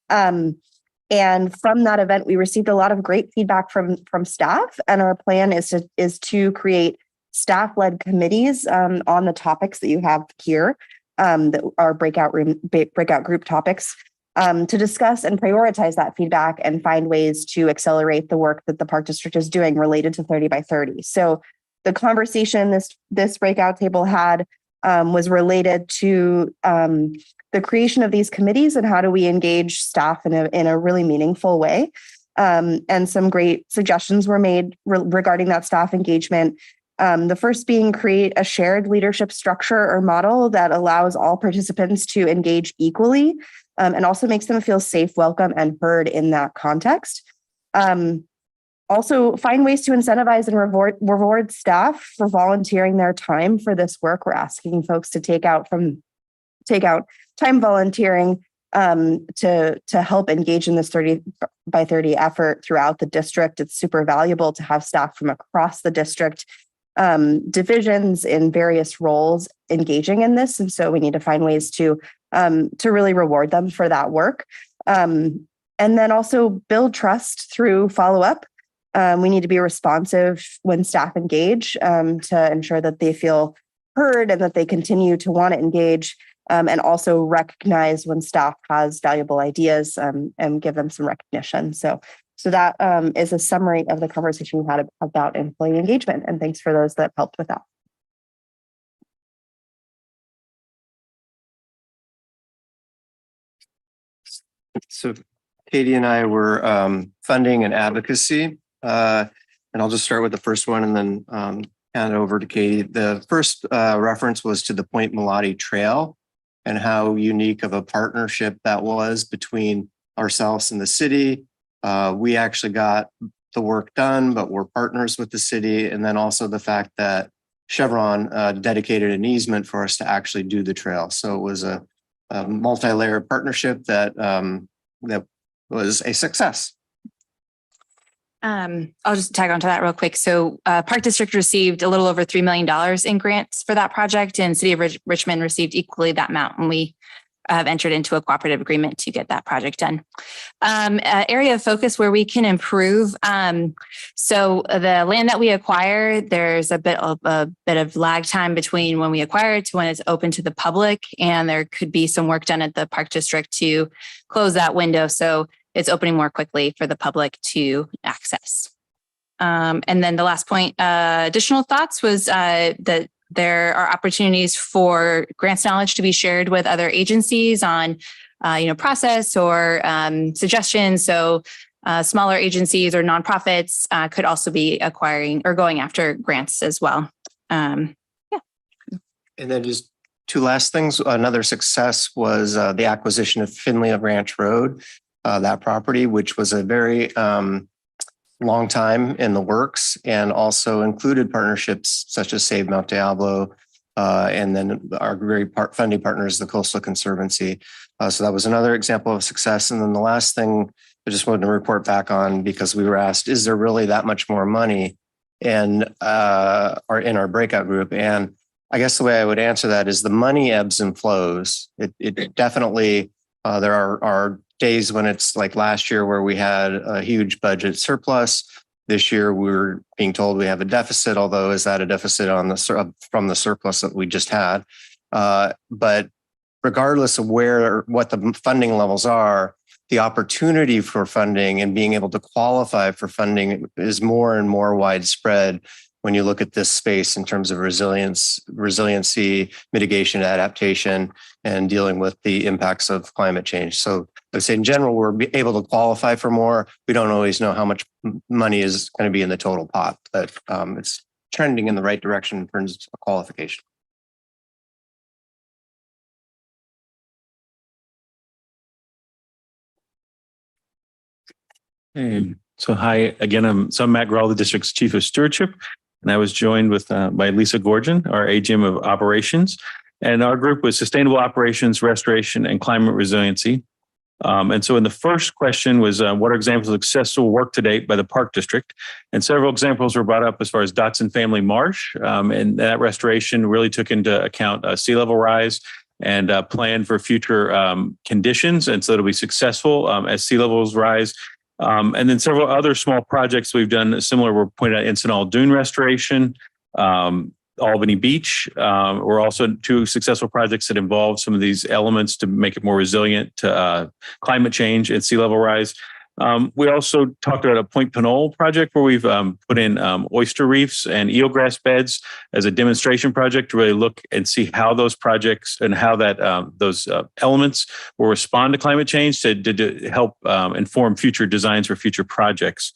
And from that event, we received a lot of great feedback from staff. And our plan is to create staff-led committees on the topics that you have here, that are breakout group topics, to discuss and prioritize that feedback and find ways to accelerate the work that the Park District is doing related to 30 by 30. So the conversation this breakout table had was related to the creation of these committees and how do we engage staff in a really meaningful way. And some great suggestions were made regarding that staff engagement. The first being create a shared leadership structure or model that allows all participants to engage equally, and also makes them feel safe, welcome, and heard in that context. Also, find ways to incentivize and reward staff for volunteering their time for this work. We're asking folks to take out time volunteering to help engage in this 30 by 30 effort throughout the district. It's super valuable to have staff from across the district, divisions in various roles engaging in this. And so we need to find ways to really reward them for that work. And then also build trust through follow-up. We need to be responsive when staff engage to ensure that they feel heard and that they continue to want to engage, and also recognize when staff has valuable ideas and give them some recognition. So that is a summary of the conversation we had about employee engagement. And thanks for those that helped with that. So Katie and I were funding and advocacy. And I'll just start with the first one and then hand it over to Katie. The first reference was to the Point Melati Trail and how unique of a partnership that was between ourselves and the city. We actually got the work done, but we're partners with the city. And then also the fact that Chevron dedicated an easement for us to actually do the trail. So it was a multi-layered partnership that was a success. I'll just tag onto that real quick. So Park District received a little over $3 million in grants for that project, and City of Richmond received equally that amount. And we have entered into a cooperative agreement to get that project done. Area of focus where we can improve. So the land that we acquire, there's a bit of lag time between when we acquire it to when it's open to the public, and there could be some work done at the Park District to close that window so it's opening more quickly for the public to access. And then the last point, additional thoughts was that there are opportunities for grants knowledge to be shared with other agencies on, process or suggestions. So smaller agencies or nonprofits could also be acquiring or going after grants as well. And then just two last things. Another success was the acquisition of Finley of Ranch Road, that property, which was a very long time in the works, and also included partnerships such as Save Mount Diablo, and then our very funding partners, the Coastal Conservancy. So that was another example of success. And then the last thing I just wanted to report back on, because we were asked, is there really that much more money in our breakout group? And I guess the way I would answer that is the money ebbs and flows. It definitely, there are days when it's like last year where we had a huge budget surplus. This year we're being told we have a deficit, although is that a deficit from the surplus that we just had? But regardless of what the funding levels are, the opportunity for funding and being able to qualify for funding is more and more widespread when you look at this space in terms of resiliency, mitigation, adaptation, and dealing with the impacts of climate change. So I would say in general, we're able to qualify for more. We don't always know how much money is going to be in the total pot, but it's trending in the right direction in terms of qualification. Hey, so hi again. I'm Matt Grawl, the district's chief of stewardship, and I was joined with by Lisa Gorgon, our AGM of operations, and our group was sustainable operations, restoration, and climate resiliency. And so in the first question was, what are examples of successful work to date by the Park District? And several examples were brought up as far as Dotson Family Marsh, and that restoration really took into account sea level rise and plan for future conditions. And so it'll be successful as sea levels rise. And then several other small projects we've done similar were pointed out: Encinal Dune restoration, Albany Beach. Were also two successful projects that involve some of these elements to make it more resilient to climate change and sea level rise. We also talked about a Point Pinole project where we've put in oyster reefs and eelgrass beds as a demonstration project to really look and see how those projects and how that those elements will respond to climate change to help inform future designs for future projects.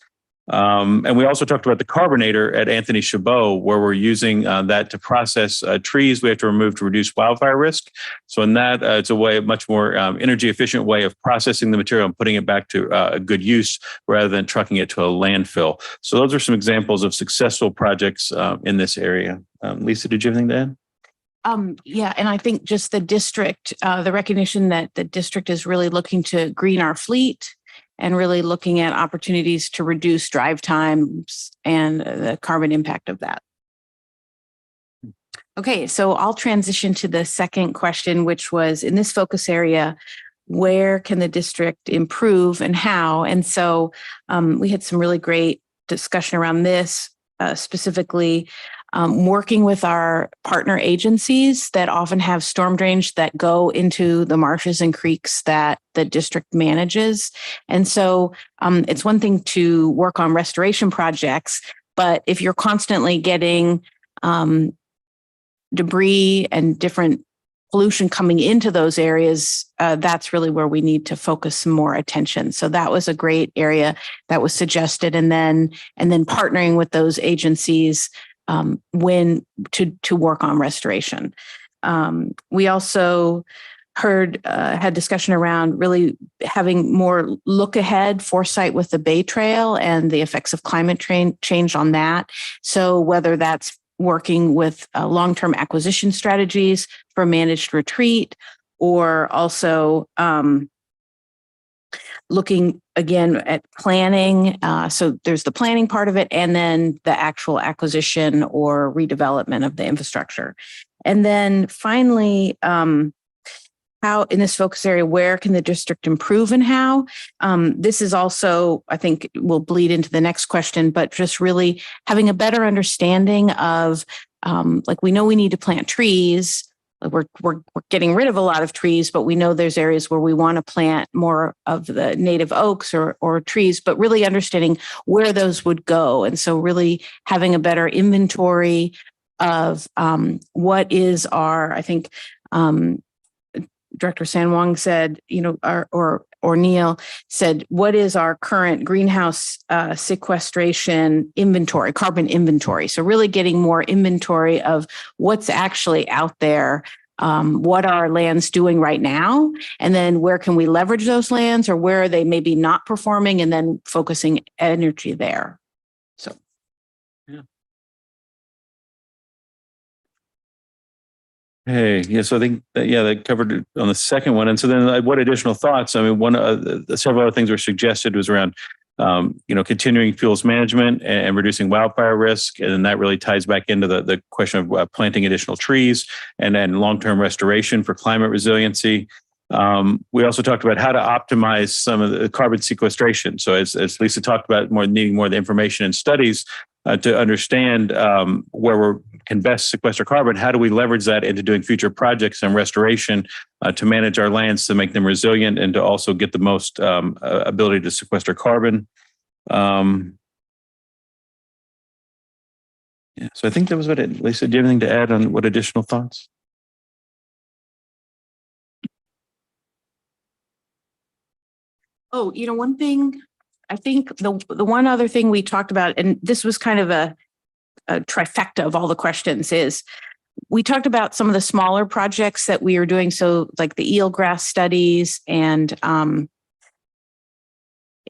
And we also talked about the carbonator at Anthony Chabot, where we're using that to process trees we have to remove to reduce wildfire risk. So in that, it's a much more energy efficient way of processing the material and putting it back to a good use rather than trucking it to a landfill. So those are some examples of successful projects in this area. Lisa, did you have anything to add? Yeah, and I think just the district, the recognition that the district is really looking to green our fleet and really looking at opportunities to reduce drive times and the carbon impact of that. Okay, so I'll transition to the second question, which was in this focus area, where can the district improve and how? And so we had some really great discussion around this, specifically working with our partner agencies that often have storm drains that go into the marshes and creeks that the district manages. And so it's one thing to work on restoration projects, but if you're constantly getting debris and different pollution coming into those areas, that's really where we need to focus some more attention. So that was a great area that was suggested. And then partnering with those agencies when to work on restoration. We also had discussion around really having more look ahead foresight with the Bay Trail and the effects of climate change on that. So whether that's working with long-term acquisition strategies for managed retreat, or also looking again at planning. So there's the planning part of it, and then the actual acquisition or redevelopment of the infrastructure. And then finally, how in this focus area, where can the district improve and how? This is also, I think, will bleed into the next question, but just really having a better understanding of, like, we know we need to plant trees. We're getting rid of a lot of trees, but we know there's areas where we want to plant more of the native oaks or trees, but really understanding where those would go. And so really having a better inventory of what is our, I think, Director San Wong said, or Neil said, what is our current greenhouse sequestration inventory, carbon inventory? So really getting more inventory of what's actually out there, what are lands doing right now, and then where can we leverage those lands, or where are they maybe not performing, and then focusing energy there. So. Hey, yeah, so I think that covered it on the second one. And so then what additional thoughts? I mean, several other things were suggested was around, continuing fuels management and reducing wildfire risk. And then that really ties back into the question of planting additional trees and then long-term restoration for climate resiliency. We also talked about how to optimize some of the carbon sequestration. So as Lisa talked about, needing more of the information and studies to understand where we can best sequester carbon. How do we leverage that into doing future projects and restoration to manage our lands, to make them resilient, and to also get the most ability to sequester carbon? So I think that was what it. Lisa, do you have anything to add on what additional thoughts? Oh, one thing, I think the one other thing we talked about, and this was kind of a trifecta of all the questions, is we talked about some of the smaller projects that we are doing. So like the eelgrass studies and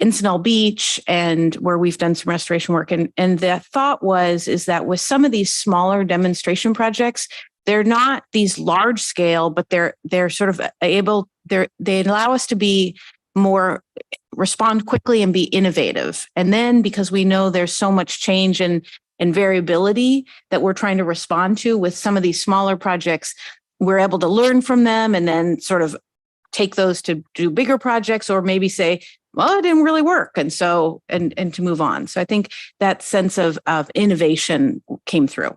Encinal Beach, and where we've done some restoration work. And the thought is that with some of these smaller demonstration projects, they're not these large scale, but they're sort of they allow us to be more, respond quickly and be innovative. And then because we know there's so much change and variability that we're trying to respond to with some of these smaller projects, we're able to learn from them and then sort of take those to do bigger projects, or maybe say, well, it didn't really work. And so, and to move on. So I think that sense of innovation came through.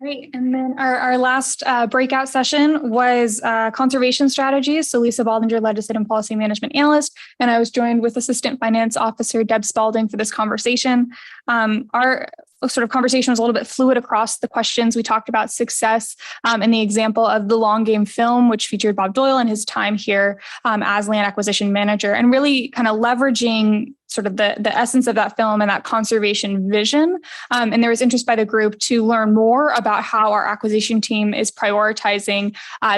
Great. And then our last breakout session was conservation strategies. So Lisa Baldinger, Legislative and Policy Management Analyst, and I was joined with Assistant Finance Officer Deb Spalding for this conversation. Our sort of conversation was a little bit fluid across the questions. We talked about success and the example of the long game film, which featured Bob Doyle and his time here as land acquisition manager, and really kind of leveraging sort of the essence of that film and that conservation vision. And there was interest by the group to learn more about how our acquisition team is prioritizing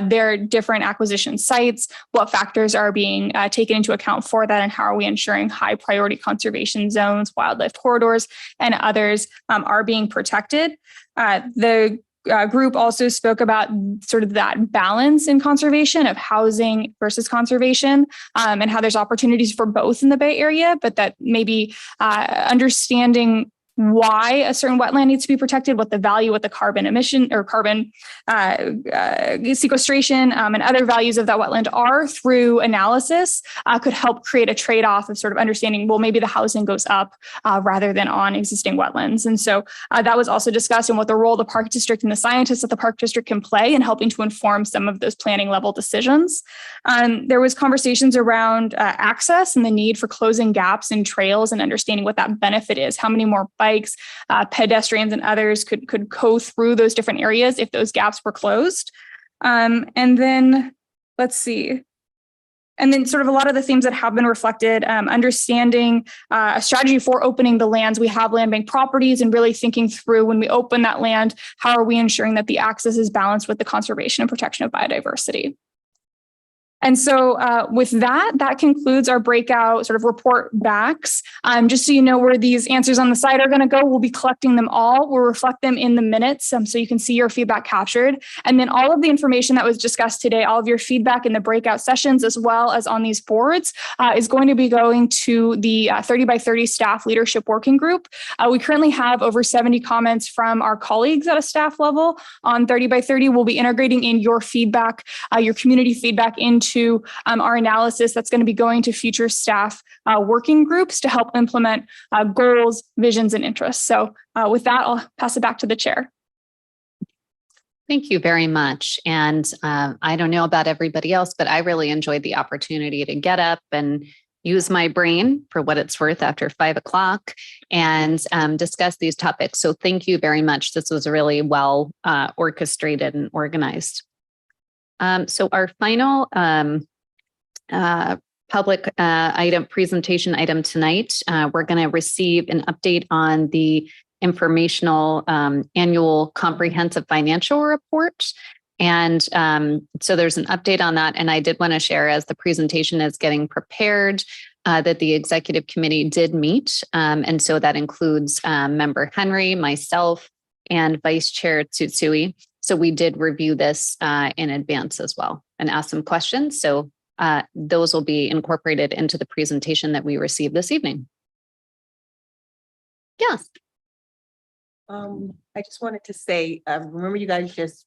their different acquisition sites, what factors are being taken into account for that, and how are we ensuring high priority conservation zones, wildlife corridors, and others are being protected. The group also spoke about sort of that balance in conservation of housing versus conservation, and how there's opportunities for both in the Bay Area, but that maybe understanding why a certain wetland needs to be protected, what the value, what the carbon emission or carbon sequestration and other values of that wetland are through analysis could help create a trade-off of sort of understanding, well, maybe the housing goes up rather than on existing wetlands. And so that was also discussed, and what the role of the park district and the scientists at the park district can play in helping to inform some of those planning level decisions. There was conversations around access and the need for closing gaps in trails and understanding what that benefit is, how many more bikes, pedestrians, and others could go through those different areas if those gaps were closed. And then let's see. And then sort of a lot of the themes that have been reflected, understanding a strategy for opening the lands. We have land bank properties, and really thinking through when we open that land, how are we ensuring that the access is balanced with the conservation and protection of biodiversity? And so with that, that concludes our breakout sort of report backs. Just so you know where these answers on the side are going to go, we'll be collecting them all. We'll reflect them in the minutes so you can see your feedback captured. And then all of the information that was discussed today, all of your feedback in the breakout sessions, as well as on these boards, is going to be going to the 30 by 30 staff leadership working group. We currently have over 70 comments from our colleagues at a staff level on 30 by 30. We'll be integrating in your feedback, your community feedback into our analysis that's going to be going to future staff working groups to help implement goals, visions, and interests. So with that, I'll pass it back to the chair. Thank you very much. And I don't know about everybody else, but I really enjoyed the opportunity to get up and use my brain for what it's worth after 5 o'clock and discuss these topics. So thank you very much. This was really well orchestrated and organized. So our final public presentation item tonight, we're going to receive an update on the informational annual comprehensive financial report. And so there's an update on that. And I did want to share, as the presentation is getting prepared, that the executive committee did meet. And so that includes member Henry, myself, and Vice Chair Tsutsui. So we did review this in advance as well and ask some questions. So those will be incorporated into the presentation that we received this evening. Yes. I just wanted to say, remember you guys just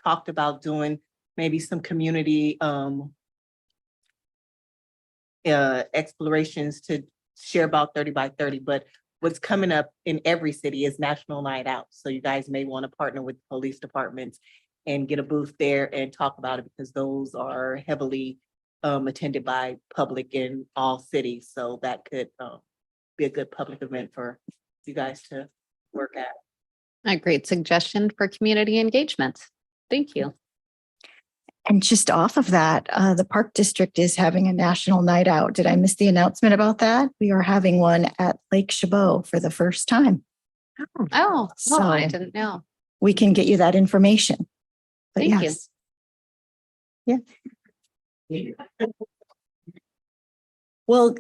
talked about doing maybe some community explorations to share about 30 by 30, but what's coming up in every city is National Night Out. So you guys may want to partner with police departments and get a booth there and talk about it, because those are heavily attended by public in all cities. So that could be a good public event for you guys to work at. A great suggestion for community engagement. Thank you. And just off of that, the Park District is having a national night out. Did I miss the announcement about that? We are having one at Lake Chabot for the first time. Oh, So I didn't know. we can get you that information. But Thank yes. Yeah. Well,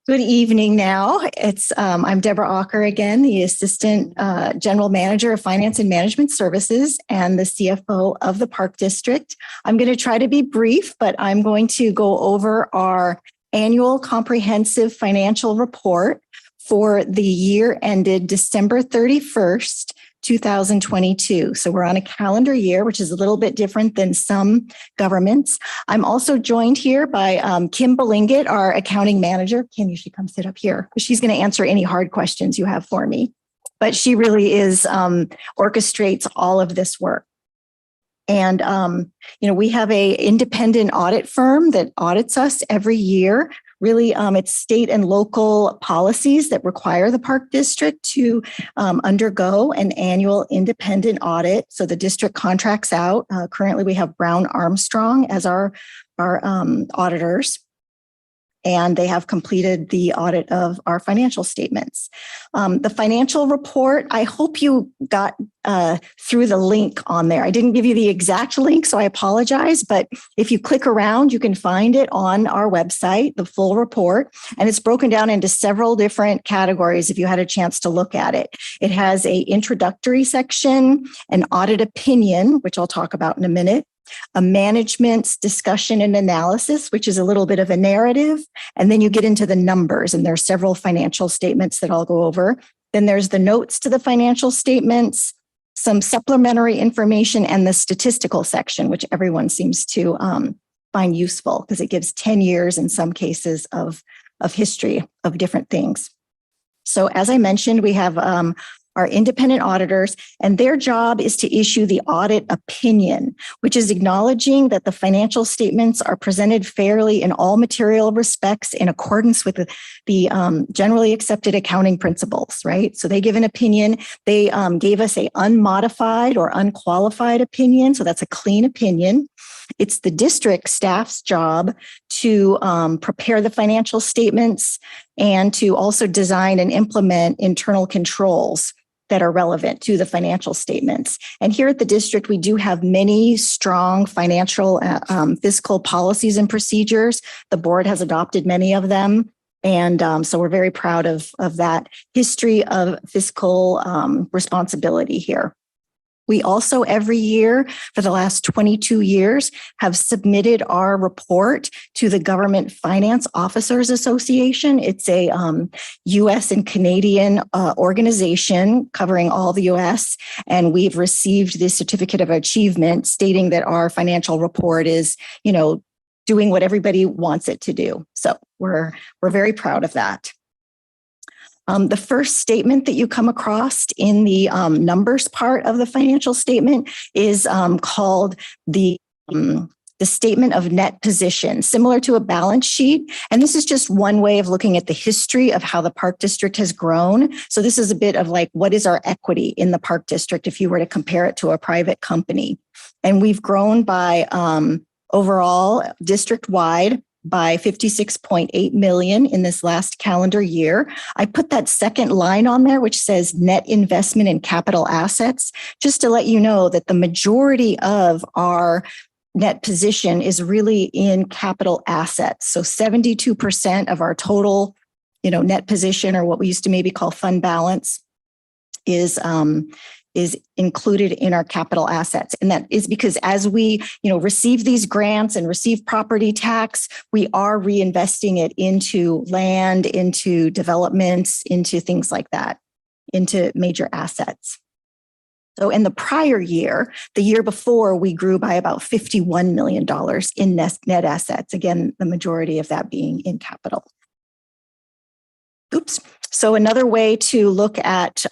good evening now. I'm Deborah Ocker again, the Assistant General Manager of Finance and Management Services and the CFO of the Park District. I'm going to try to be brief, but I'm going to go over our annual comprehensive financial report for the year ended December 31st, 2022. So we're on a calendar year, which is a little bit different than some governments. I'm also joined here by Kim Belingit, our accounting manager. Kim, you should come sit up here. She's going to answer any hard questions you have for me. But she really is orchestrates all of this work. And, we have a independent audit firm that audits us every year. Really, it's state and local policies that require the Park District to undergo an annual independent audit. So the district contracts out. Currently, we have Brown Armstrong as our auditors. And they have completed the audit of our financial statements. The financial report, I hope you got through the link on there. I didn't give you the exact link, so I apologize. But if you click around, you can find it on our website, the full report. And it's broken down into several different categories if you had a chance to look at it. It has an introductory section, an audit opinion, which I'll talk about in a minute, a management's discussion and analysis, which is a little bit of a narrative. And then you get into the numbers, and there are several financial statements that I'll go over. Then there's the notes to the financial statements, some supplementary information, and the statistical section, which everyone seems to find useful because it gives 10 years in some cases of history of different things. So as I mentioned, we have our independent auditors, and their job is to issue the audit opinion, which is acknowledging that the financial statements are presented fairly in all material respects in accordance with the generally accepted accounting principles, right? So they give an opinion. They gave us a unmodified or unqualified opinion. So that's a clean opinion. It's the district staff's job to prepare the financial statements and to also design and implement internal controls that are relevant to the financial statements. And here at the district, we do have many strong financial fiscal policies and procedures. The board has adopted many of them. And so we're very proud of that history of fiscal responsibility here. We also every year for the last 22 years have submitted our report to the Government Finance Officers Association. It's a US and Canadian organization covering all the US. And we've received this certificate of achievement stating that our financial report is, doing what everybody wants it to do. So we're very proud of that. The first statement that you come across in the numbers part of the financial statement is called the statement of net position, similar to a balance sheet. And this is just one way of looking at the history of how the Park District has grown. So this is a bit of like, what is our equity in the Park District if you were to compare it to a private company? And we've grown by overall district-wide by 56.8 million in this last calendar year. I put that second line on there, which says net investment in capital assets, just to let you know that the majority of our net position is really in capital assets. So 72% of our total, net position, or what we used to maybe call fund balance, is included in our capital assets. And that is because as we, receive these grants and receive property tax, we are reinvesting it into land, into developments, into things like that, into major assets. So in the prior year, the year before, we grew by about $51 million in net assets. Again, the majority of that being in capital. Oops. So another way to look at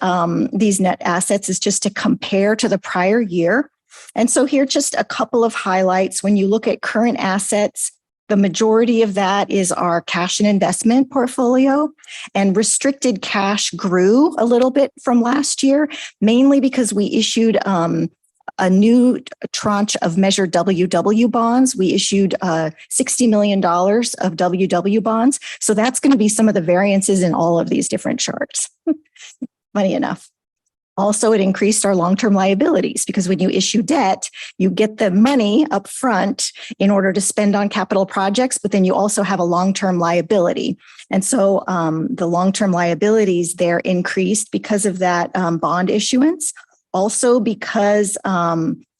these net assets is just to compare to the prior year. And so here, just a couple of highlights. When you look at current assets, the majority of that is our cash and investment portfolio, and restricted cash grew a little bit from last year, mainly because we issued a new tranche of measured WW bonds. We issued $60 million of WW bonds. So that's going to be some of the variances in all of these different charts. Funny enough. Also, it increased our long-term liabilities because when you issue debt, you get the money up front in order to spend on capital projects, but then you also have a long-term liability. And so the long-term liabilities there increased because of that bond issuance. Also because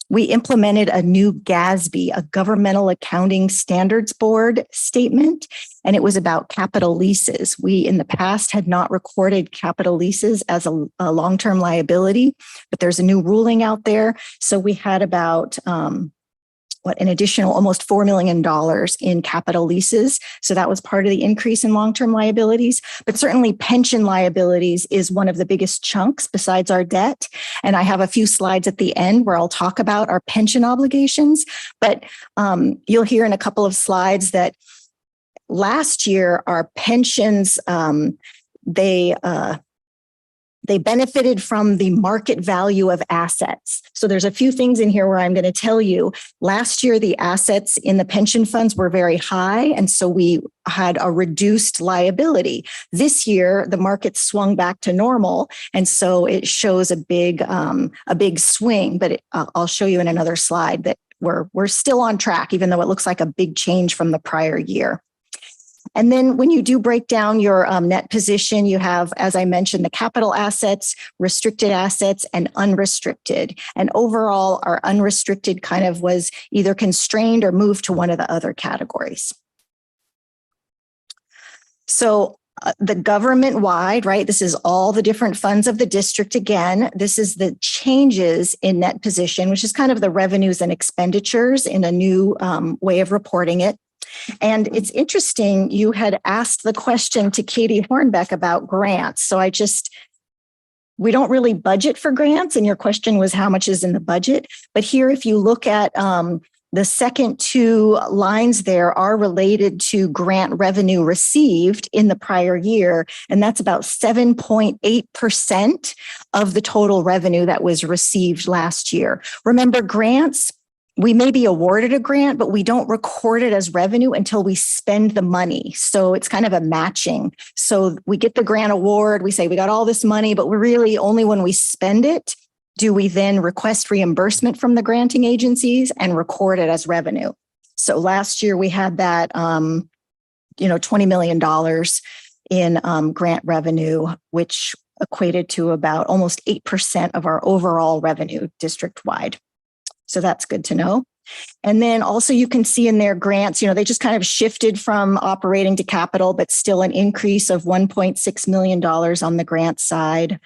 we implemented a new GASB, a Governmental Accounting Standards Board statement, and it was about capital leases. We, in the past, had not recorded capital leases as a long-term liability, but there's a new ruling out there. So we had about an additional almost $4 million in capital leases. So that was part of the increase in long-term liabilities. But certainly pension liabilities is one of the biggest chunks besides our debt. And I have a few slides at the end where I'll talk about our pension obligations. But you'll hear in a couple of slides that last year, our pensions, they benefited from the market value of assets. So there's a few things in here where I'm going to tell you. Last year, the assets in the pension funds were very high, and so we had a reduced liability. This year, the market swung back to normal, and so it shows a big swing. But I'll show you in another slide that we're still on track, even though it looks like a big change from the prior year. And then when you do break down your net position, you have, as I mentioned, the capital assets, restricted assets, and unrestricted. And overall, our unrestricted kind of was either constrained or moved to one of the other categories. So the government-wide, right? This is all the different funds of the district. Again, this is the changes in net position, which is kind of the revenues and expenditures in a new way of reporting it. And it's interesting, you had asked the question to Katie Hornbeck about grants. So we don't really budget for grants. And your question was how much is in the budget. But here, if you look at the second two lines there are related to grant revenue received in the prior year. And that's about 7.8% of the total revenue that was received last year. Remember, grants we may be awarded a grant, but we don't record it as revenue until we spend the money. So it's kind of a matching. So we get the grant award, we say we got all this money, but we're really only when we spend it do we then request reimbursement from the granting agencies and record it as revenue. So last year we had that, $20 million in grant revenue, which equated to about almost 8% of our overall revenue district-wide. So that's good to know. And then also you can see in their grants, they just kind of shifted from operating to capital, but still an increase of $1.6 million on the grant side.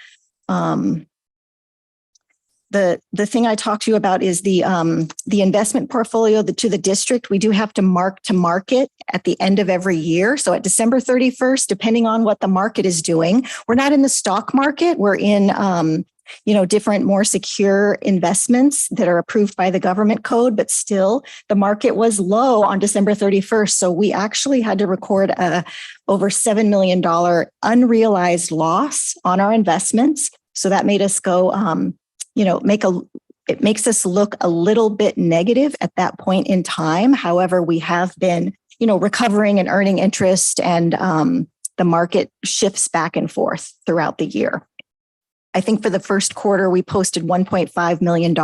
The thing I talked to you about is the investment portfolio to the district. We do have to mark to market at the end of every year. So at December 31st, depending on what the market is doing, we're not in the stock market. We're in different, more secure investments that are approved by the government code, but still the market was low on December 31st. So we actually had to record a over $7 million unrealized loss on our investments. So that made us go, it makes us look a little bit negative at that point in time. However, we have been, recovering and earning interest, and the market shifts back and forth throughout the year. I think for the first quarter, we posted $1.5 million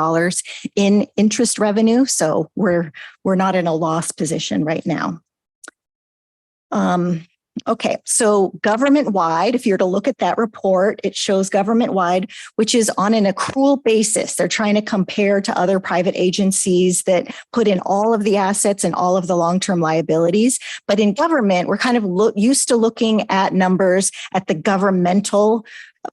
in interest revenue. So we're not in a loss position right now. Okay, so government-wide, if you're to look at that report, it shows government-wide, which is on an accrual basis. They're trying to compare to other private agencies that put in all of the assets and all of the long-term liabilities. But in government, we're kind of used to looking at numbers at the governmental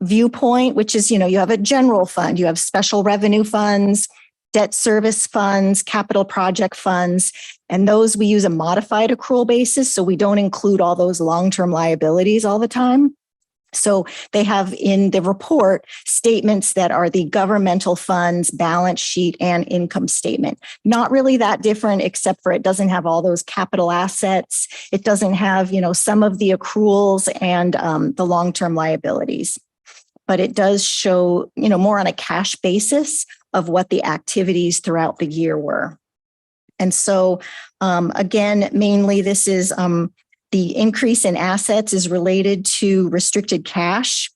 viewpoint, which is, you have a general fund, you have special revenue funds, debt service funds, capital project funds, and those we use a modified accrual basis. So we don't include all those long-term liabilities all the time. So they have in the report statements that are the governmental funds, balance sheet, and income statement. Not really that different, except for it doesn't have all those capital assets. It doesn't have, some of the accruals and the long-term liabilities. But it does show, more on a cash basis of what the activities throughout the year were. And so, again, mainly this is the increase in assets is related to restricted cash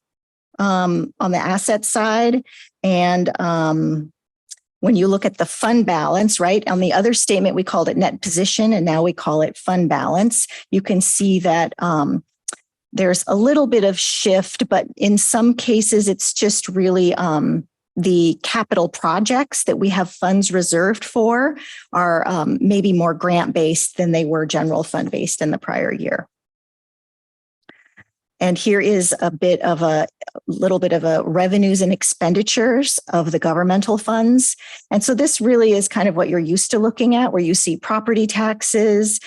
on the asset side. And when you look at the fund balance, right, on the other statement, we called it net position, and now we call it fund balance. You can see that there's a little bit of shift, but in some cases, it's just really the capital projects that we have funds reserved for are maybe more grant-based than they were general fund-based in the prior year. And here is a little bit of a revenues and expenditures of the governmental funds. And so this really is kind of what you're used to looking at, where you see property taxes.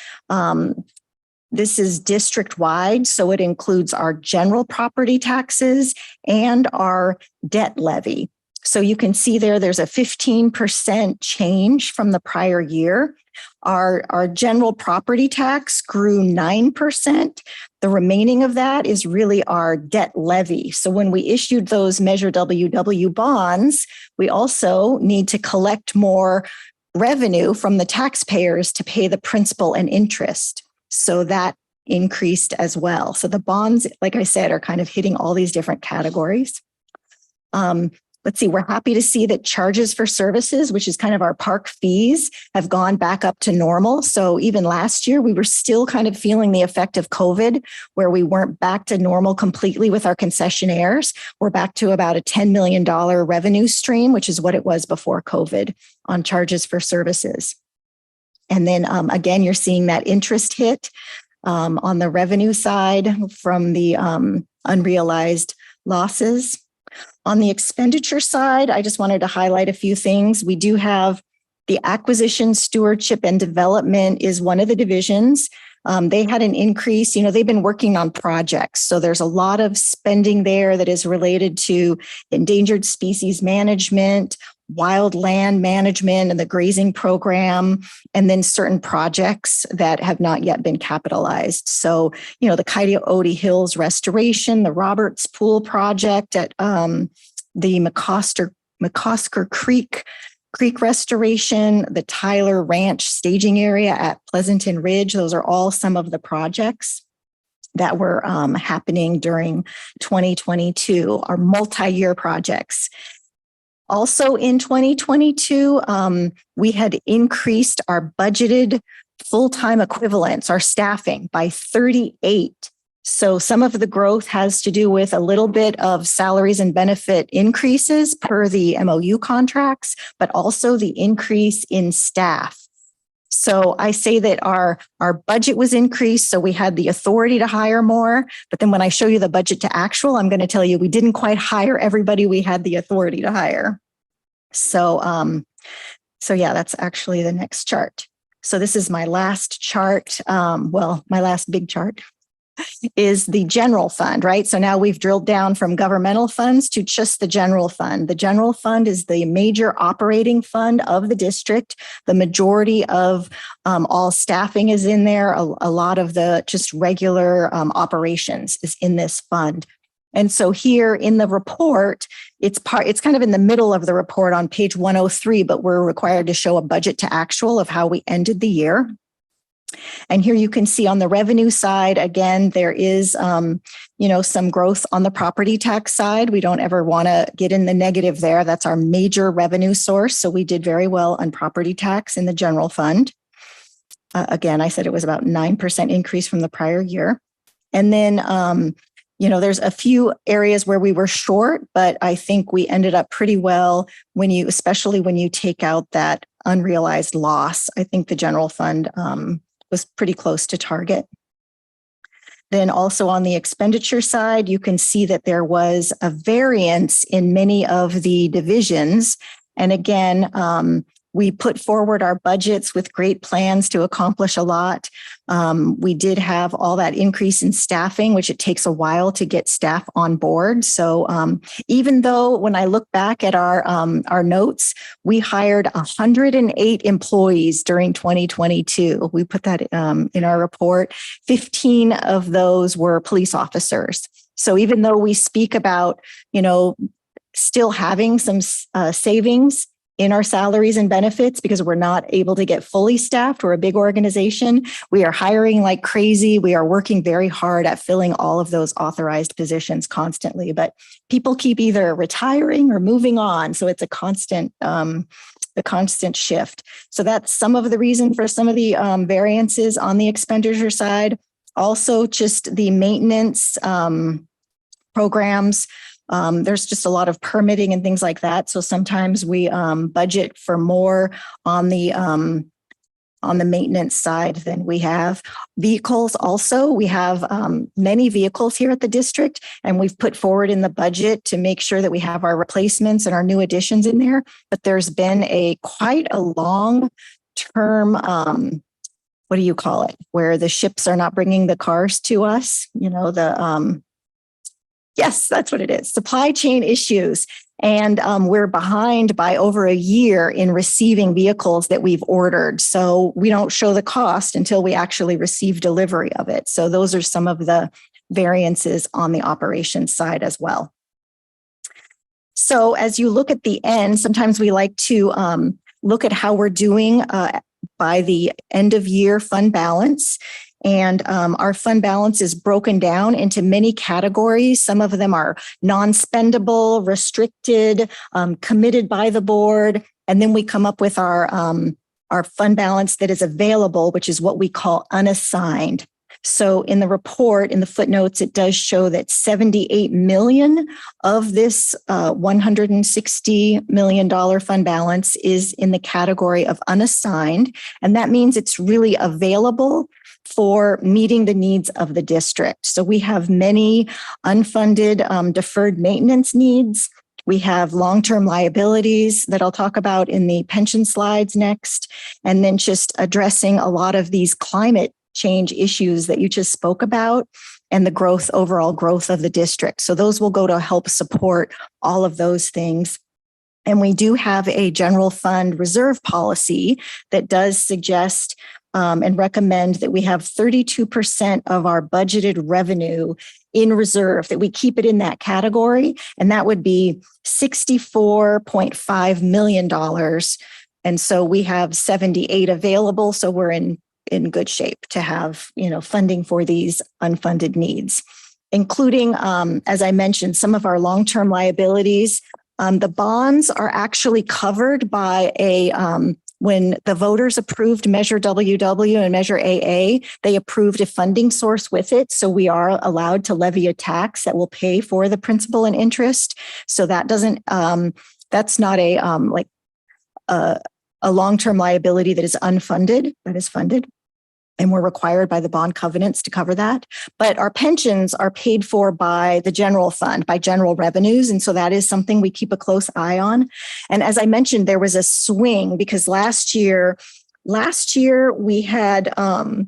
This is district-wide, so it includes our general property taxes and our debt levy. So you can see there's a 15% change from the prior year. Our general property tax grew 9%. The remaining of that is really our debt levy. So when we issued those Measure WW bonds, we also need to collect more revenue from the taxpayers to pay the principal and interest. So that increased as well. So the bonds, like I said, are kind of hitting all these different categories. Let's see, we're happy to see that charges for services, which is kind of our park fees, have gone back up to normal. So even last year, we were still kind of feeling the effect of COVID, where we weren't back to normal completely with our concessionaires. We're back to about a $10 million revenue stream, which is what it was before COVID on charges for services. And then again, you're seeing that interest hit on the revenue side from the unrealized losses. On the expenditure side, I just wanted to highlight a few things. We do have the acquisition, stewardship, and development is one of the divisions. They had an increase, they've been working on projects. So there's a lot of spending there that is related to endangered species management, wild land management and the grazing program, and then certain projects that have not yet been capitalized. So, the Coyote Hills restoration, the Roberts Pool project at the McCosker Creek Creek restoration, the Tyler Ranch staging area at Pleasanton Ridge. Those are all some of the projects that were happening during 2022, are multi-year projects. Also in 2022, we had increased our budgeted full-time equivalents, our staffing, by 38. So some of the growth has to do with a little bit of salaries and benefit increases per the MOU contracts, but also the increase in staff. So I say that our budget was increased, so we had the authority to hire more. But then when I show you the budget to actual, I'm going to tell you we didn't quite hire everybody we had the authority to hire. So yeah, that's actually the next chart. So this is my last chart. My last big chart is the general fund, right? So now we've drilled down from governmental funds to just the general fund. The general fund is the major operating fund of the district. The majority of all staffing is in there. A lot of the just regular operations is in this fund. And so here in the report, it's kind of in the middle of the report on page 103, but we're required to show a budget to actual of how we ended the year. And here you can see on the revenue side, again, there is, some growth on the property tax side. We don't ever want to get in the negative there. That's our major revenue source. So we did very well on property tax in the general fund. Again, I said it was about 9% increase from the prior year. And then, there's a few areas where we were short, but I think we ended up pretty well especially when you take out that unrealized loss. I think the general fund was pretty close to target. Then also on the expenditure side, you can see that there was a variance in many of the divisions. And again, we put forward our budgets with great plans to accomplish a lot. We did have all that increase in staffing, which it takes a while to get staff on board. So even though when I look back at our notes, we hired 108 employees during 2022. We put that in our report. 15 of those were police officers. So even though we speak about, still having some savings in our salaries and benefits because we're not able to get fully staffed. We're a big organization. We are hiring like crazy. We are working very hard at filling all of those authorized positions constantly, but people keep either retiring or moving on. So it's a constant shift. So that's some of the reason for some of the variances on the expenditure side. Also just the maintenance programs. There's just a lot of permitting and things like that. So sometimes we budget for more on the maintenance side than we have. Vehicles also, we have many vehicles here at the district, and we've put forward in the budget to make sure that we have our replacements and our new additions in there. But there's been quite a long term, what do you call it, where the ships are not bringing the cars to us, yes, that's what it is. Supply chain issues. And we're behind by over a year in receiving vehicles that we've ordered. So we don't show the cost until we actually receive delivery of it. So those are some of the variances on the operations side as well. So as you look at the end, sometimes we like to look at how we're doing by the end of year fund balance. And our fund balance is broken down into many categories. Some of them are non-spendable, restricted, committed by the board. And then we come up with our fund balance that is available, which is what we call unassigned. So in the report, in the footnotes, it does show that 78 million of this $160 million fund balance is in the category of unassigned. And that means it's really available for meeting the needs of the district. So we have many unfunded deferred maintenance needs. We have long-term liabilities that I'll talk about in the pension slides next, and then just addressing a lot of these climate change issues that you just spoke about and the overall growth of the district. So those will go to help support all of those things. And we do have a general fund reserve policy that does suggest and recommend that we have 32% of our budgeted revenue in reserve, that we keep it in that category. And that would be $64.5 million. And so we have 78 available. So we're in good shape to have, funding for these unfunded needs, including, as I mentioned, some of our long-term liabilities. The bonds are actually covered by when the voters approved Measure WW and Measure AA, they approved a funding source with it. So we are allowed to levy a tax that will pay for the principal and interest. So that doesn't, that's not a long-term liability that is unfunded, that is funded. And we're required by the bond covenants to cover that. But our pensions are paid for by the general fund, by general revenues. And so that is something we keep a close eye on. And as I mentioned, there was a swing because last year we had a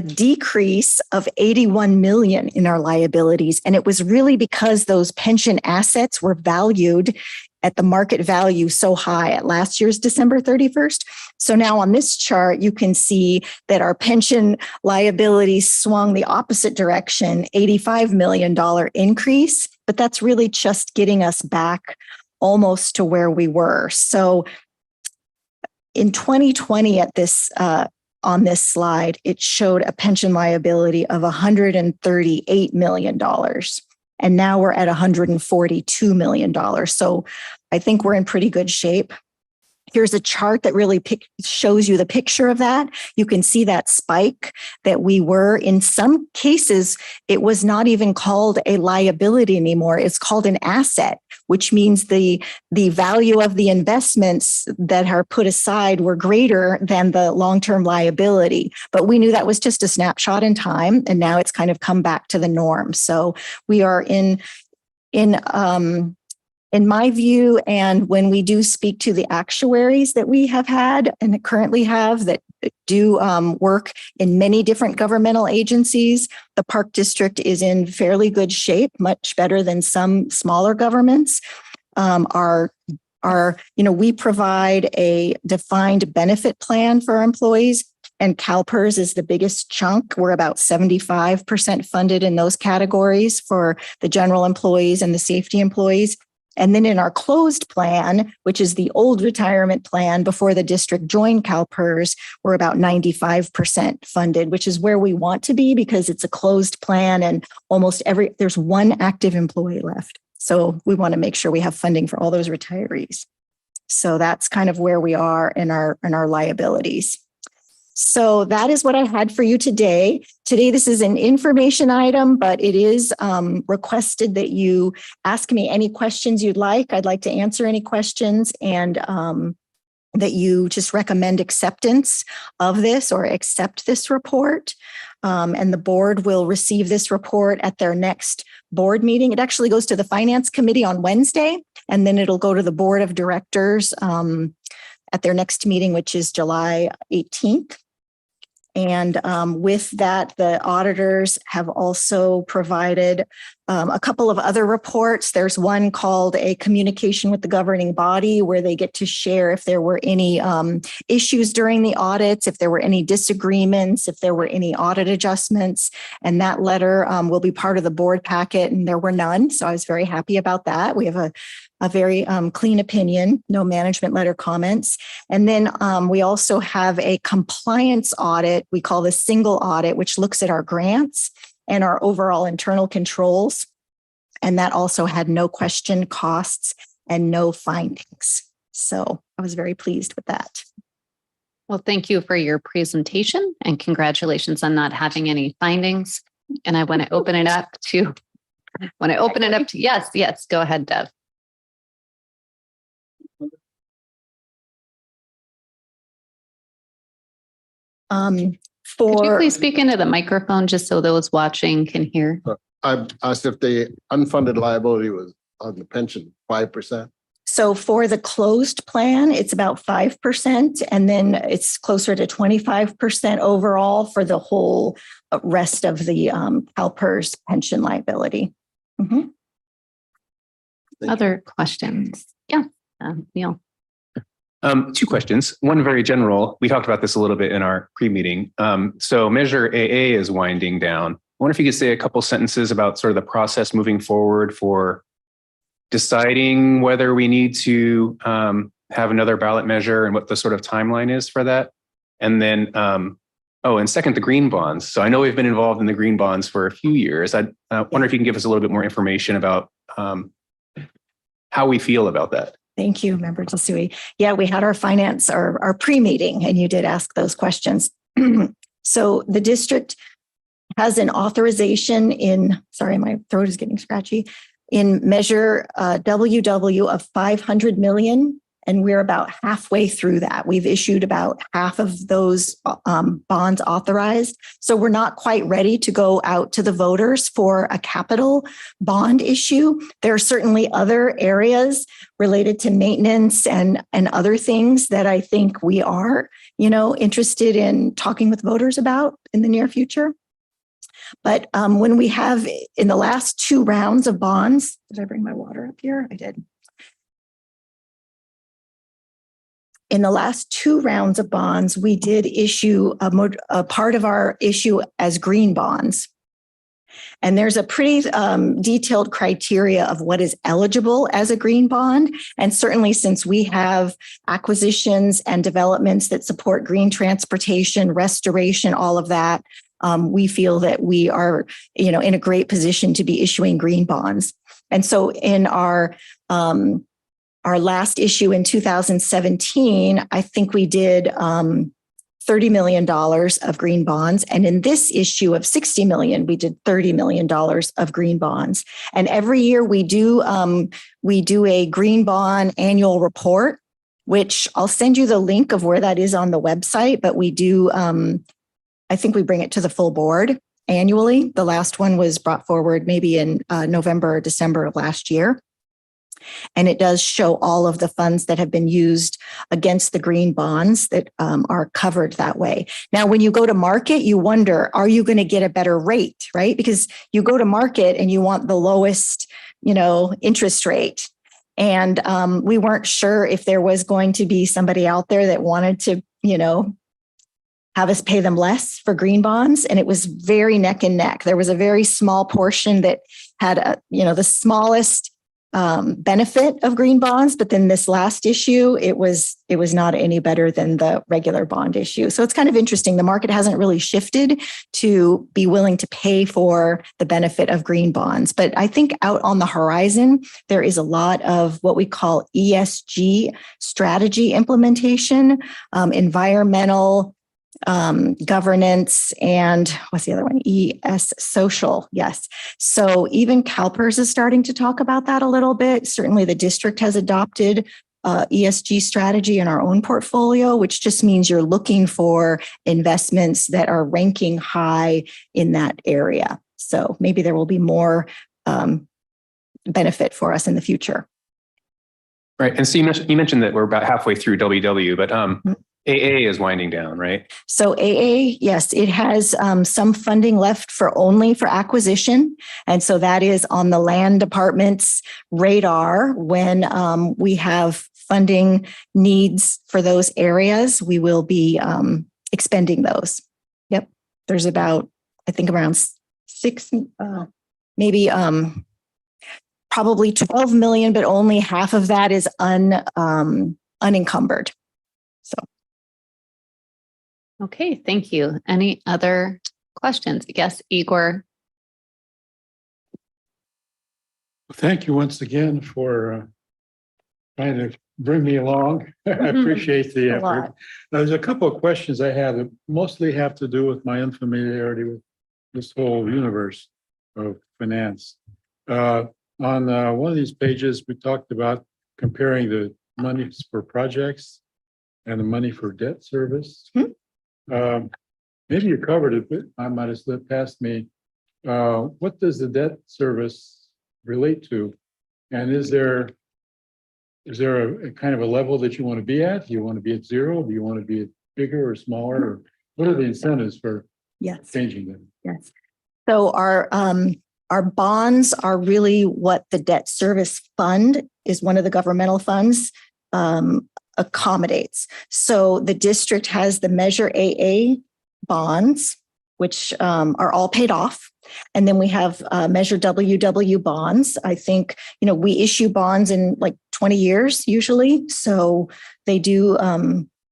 decrease of 81 million in our liabilities. And it was really because those pension assets were valued at the market value so high at last year's December 31st. So now on this chart, you can see that our pension liabilities swung the opposite direction, $85 million increase, but that's really just getting us back almost to where we were. So in 2020 at this, on this slide, it showed a pension liability of $138 million. And now we're at $142 million. So I think we're in pretty good shape. Here's a chart that really shows you the picture of that. You can see that spike that we were. In some cases, it was not even called a liability anymore. It's called an asset, which means the value of the investments that are put aside were greater than the long-term liability. But we knew that was just a snapshot in time, and now it's kind of come back to the norm. So we are in my view, and when we do speak to the actuaries that we have had and currently have that do work in many different governmental agencies, the Park District is in fairly good shape, much better than some smaller governments. We provide a defined benefit plan for our employees, and CalPERS is the biggest chunk. We're about 75% funded in those categories for the general employees and the safety employees. And then in our closed plan, which is the old retirement plan before the district joined CalPERS, we're about 95% funded, which is where we want to be because it's a closed plan and there's one active employee left. So we want to make sure we have funding for all those retirees. So that's kind of where we are in our liabilities. So that is what I had for you today. Today, this is an information item, but it is requested that you ask me any questions you'd like. I'd like to answer any questions and that you just recommend acceptance of this or accept this report. And the board will receive this report at their next board meeting. It actually goes to the Finance Committee on Wednesday, and then it'll go to the Board of Directors at their next meeting, which is July 18th. And with that, the auditors have also provided a couple of other reports. There's one called a communication with the governing body, where they get to share if there were any issues during the audits, if there were any disagreements, if there were any audit adjustments. And that letter will be part of the board packet, and there were none. So I was very happy about that. We have a very clean opinion, no management letter comments. And then we also have a compliance audit. We call this single audit, which looks at our grants and our overall internal controls. And that also had no question costs and no findings. So I was very pleased with that. Well, thank you for your presentation and congratulations on not having any findings. And I want to open it up to, yes, go ahead, Deb. Could you please speak into the microphone just so those watching can hear? I asked if the unfunded liability was on the pension 5%. So for the closed plan, it's about 5%, and then it's closer to 25% overall for the whole rest of the CalPERS pension liability. Mm-hmm. Other questions? Yeah, Neil. Two questions. One very general. We talked about this a little bit in our pre-meeting. So Measure AA is winding down. wonder if you could say a couple sentences about sort of the process moving forward for deciding whether we need to have another ballot measure and what the sort of timeline is for that. And then, and second, the green bonds. So I know we've been involved in the green bonds for a few years. I wonder if you can give us a little bit more information about how we feel about that. Thank you, Member Desui. Yeah, we had our finance, our pre-meeting, and you did ask those questions. So the district has an authorization in, sorry, my throat is getting scratchy, in measure WW of 500 million. And we're about halfway through that. We've issued about half of those bonds authorized. So we're not quite ready to go out to the voters for a capital bond issue. There are certainly other areas related to maintenance and other things that I think we are, interested in talking with voters about in the near future. But when we have in the last 2 rounds of bonds, did I bring my water up here? I did. In the last 2 rounds of bonds, we did issue a part of our issue as green bonds. And there's a pretty detailed criteria of what is eligible as a green bond. And certainly since we have acquisitions and developments that support green transportation, restoration, all of that, we feel that we are, in a great position to be issuing green bonds. And so in our last issue in 2017, I think we did $30 million of green bonds. And in this issue of $60 million, we did $30 million of green bonds. And every year we do a green bond annual report, which I'll send you the link of where that is on the website. But we do, I think we bring it to the full board annually. The last one was brought forward maybe in November or December of last year. And it does show all of the funds that have been used against the green bonds that are covered that way. Now, when you go to market, you wonder, are you going to get a better rate, right? Because you go to market and you want the lowest, interest rate. And we weren't sure if there was going to be somebody out there that wanted to, have us pay them less for green bonds. And it was very neck and neck. There was a very small portion that had, the smallest benefit of green bonds, but then this last issue, it was not any better than the regular bond issue. So it's kind of interesting. The market hasn't really shifted to be willing to pay for the benefit of green bonds. But I think out on the horizon, there is a lot of what we call ESG strategy implementation, environmental, governance, and what's the other one? social. Yes. So even CalPERS is starting to talk about that a little bit. Certainly the district has adopted ESG strategy in our own portfolio, which just means you're looking for investments that are ranking high in that area. So maybe there will be more benefit for us in the future. Right. And so you mentioned that we're about halfway through WW, but AA is winding down, right? So AA, yes, it has some funding left only for acquisition. And so that is on the land department's radar. When we have funding needs for those areas, we will be expending those. Yep. There's about, I think around 6, maybe probably 12 million, but only half of that is unencumbered. So. Okay, thank you. Any other questions? Yes, Igor. Thank you once again for trying to bring me along. I appreciate the effort. There's a couple of questions I have that mostly have to do with my unfamiliarity with this whole universe of finance. On one of these pages, we talked about comparing the monies for projects and the money for debt service. Maybe you covered it, but I might have slipped past me. What does the debt service relate to? And is there a kind of a level that you want to be at? Do you want to be at 0? Do you want to be bigger or smaller? Or what are the incentives for changing them? Yes. So our bonds are really what the debt service fund is, one of the governmental funds, accommodates. So the district has the Measure AA bonds, which are all paid off. And then we have Measure WW bonds. I think, we issue bonds in like 20 years usually. So they do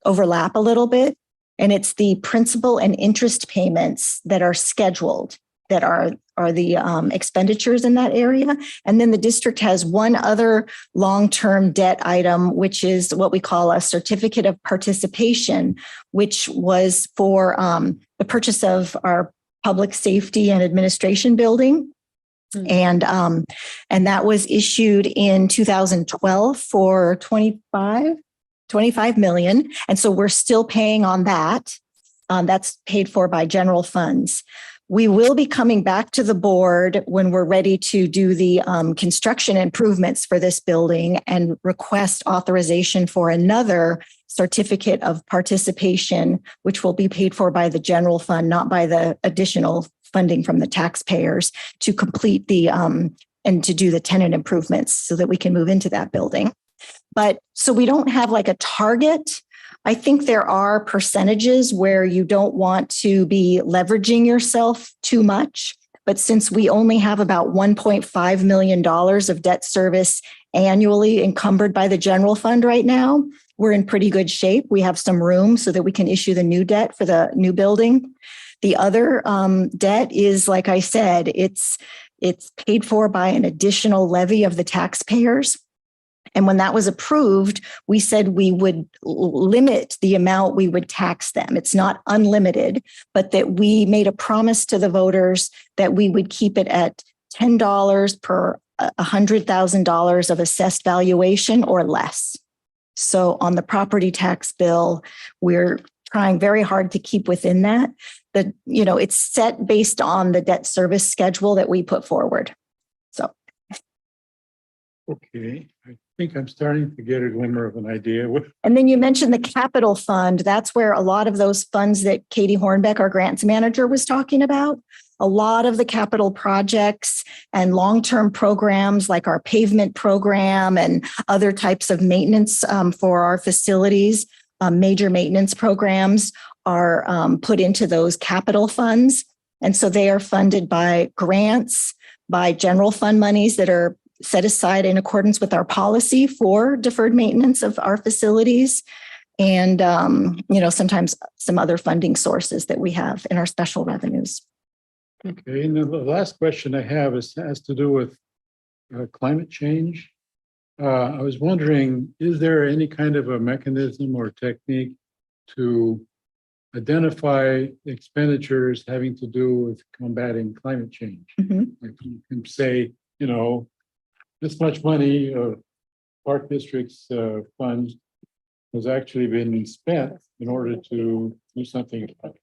overlap a little bit. And it's the principal and interest payments that are scheduled that are the expenditures in that area. And then the district has one other long-term debt item, which is what we call a certificate of participation, which was for the purchase of our public safety and administration building. And that was issued in 2012 for 25 million. And so we're still paying on that. That's paid for by general funds. We will be coming back to the board when we're ready to do the construction improvements for this building and request authorization for another certificate of participation, which will be paid for by the general fund, not by the additional funding from the taxpayers, to complete the and to do the tenant improvements so that we can move into that building. But so we don't have like a target. I think there are percentages where you don't want to be leveraging yourself too much. But since we only have about $1.5 million of debt service annually encumbered by the general fund right now, we're in pretty good shape. We have some room so that we can issue the new debt for the new building. The other debt is, like I said, it's paid for by an additional levy of the taxpayers. And when that was approved, we said we would limit the amount we would tax them. It's not unlimited, but that we made a promise to the voters that we would keep it at $10 per $100,000 of assessed valuation or less. So on the property tax bill, we're trying very hard to keep within that. It's set based on the debt service schedule that we put forward. So. Okay. I think I'm starting to get a glimmer of an idea. And then you mentioned the capital fund. That's where a lot of those funds that Katie Hornbeck, our grants manager, was talking about. A lot of the capital projects and long-term programs like our pavement program and other types of maintenance for our facilities, major maintenance programs are put into those capital funds. And so they are funded by grants, by general fund monies that are set aside in accordance with our policy for deferred maintenance of our facilities. And, sometimes some other funding sources that we have in our special revenues. Okay, and the last question I have has to do with climate change. I was wondering, is there any kind of a mechanism or technique to identify expenditures having to do with combating climate change? Like you can say, this much money of Park District's funds has actually been spent in order to do something about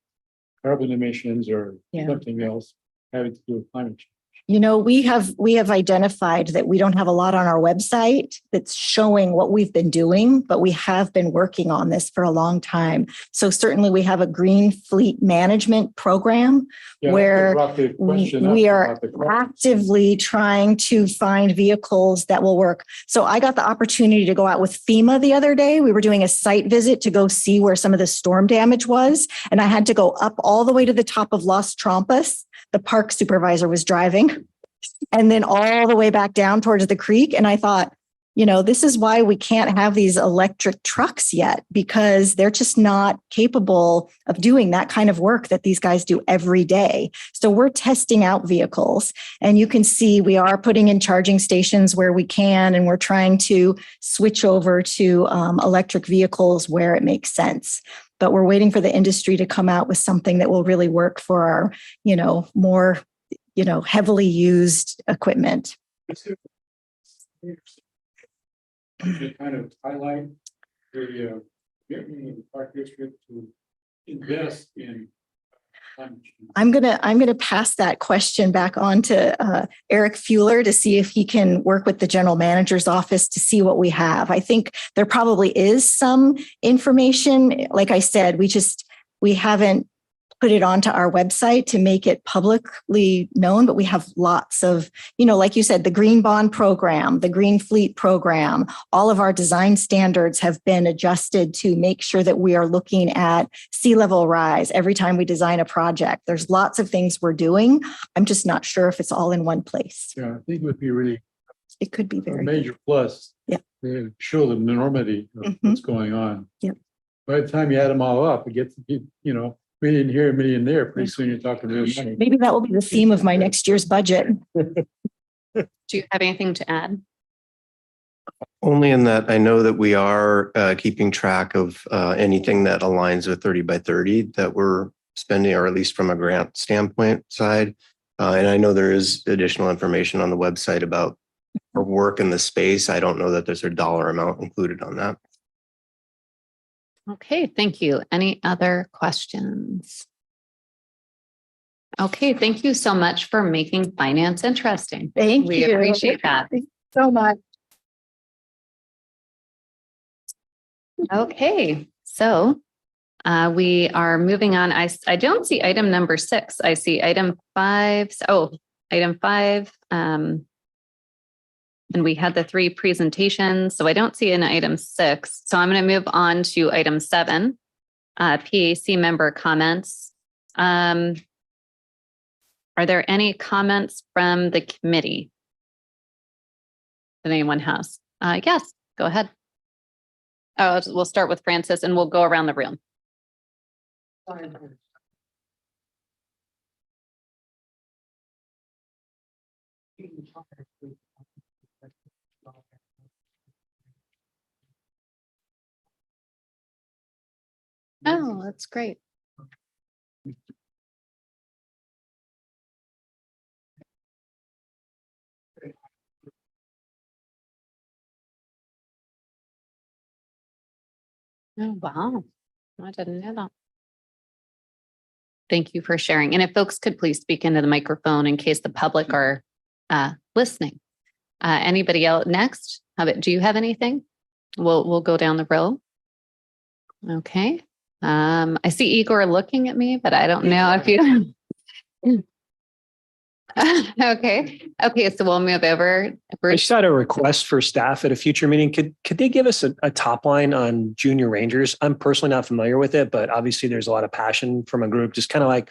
carbon emissions or something else having to do with climate change. We have identified that we don't have a lot on our website that's showing what we've been doing, but we have been working on this for a long time. So certainly we have a green fleet management program where we are actively trying to find vehicles that will work. So I got the opportunity to go out with FEMA the other day. We were doing a site visit to go see where some of the storm damage was. And I had to go up all the way to the top of Las Trampas. The park supervisor was driving, and then all the way back down towards the creek. And I thought, this is why we can't have these electric trucks yet, because they're just not capable of doing that kind of work that these guys do every day. So we're testing out vehicles, and you can see we are putting in charging stations where we can, and we're trying to switch over to electric vehicles where it makes sense. But we're waiting for the industry to come out with something that will really work for our, more, heavily used equipment. To kind of highlight the commitment of the Park District to invest in climate change. I'm gonna pass that question back on to Eric Fuller to see if he can work with the general manager's office to see what we have. I think there probably is some information. Like I said, we haven't put it onto our website to make it publicly known, but we have lots of, like you said, the Green Bond Program, the Green Fleet Program, all of our design standards have been adjusted to make sure that we are looking at sea level rise every time we design a project. There's lots of things we're doing. I'm just not sure if it's all in one place. Yeah, I think it would be really It could be a very major good. plus. Yeah. To show the enormity of what's going on. Yep. By the time you add them all up, it gets, million here, a million there. Pretty soon you're talking real money. Maybe that will be the theme of my next year's budget. Do you have anything to add? Only in that I know that we are keeping track of anything that aligns with 30 by 30 that we're spending, or at least from a grant standpoint side. And I know there is additional information on the website about our work in the space. I don't know that there's a dollar amount included on that. Okay, thank you. Any other questions? Okay, thank you so much for making finance interesting. Thank We you. appreciate that. Thank you so much. Okay, so we are moving on. I don't see item number 6. I see item 5. Oh, item 5. And we had the 3 presentations, so I don't see an item 6. So I'm going to move on to item 7, PAC member comments. Are there any comments from the committee that anyone has? Yes, go ahead. Oh, we'll start with Francis and we'll go around the room. Oh, that's great. Oh, wow. I didn't know that. Thank you for sharing. And if folks could please speak into the microphone in case the public are listening. Anybody else next? Do you have anything? We'll go down the row. Okay. I see Igor looking at me, but I don't know if you. Okay. So we'll move over. I Bruce? just had a request for staff at a future meeting. Could they give us a top line on junior rangers? I'm personally not familiar with it, but obviously there's a lot of passion from a group, just kind of like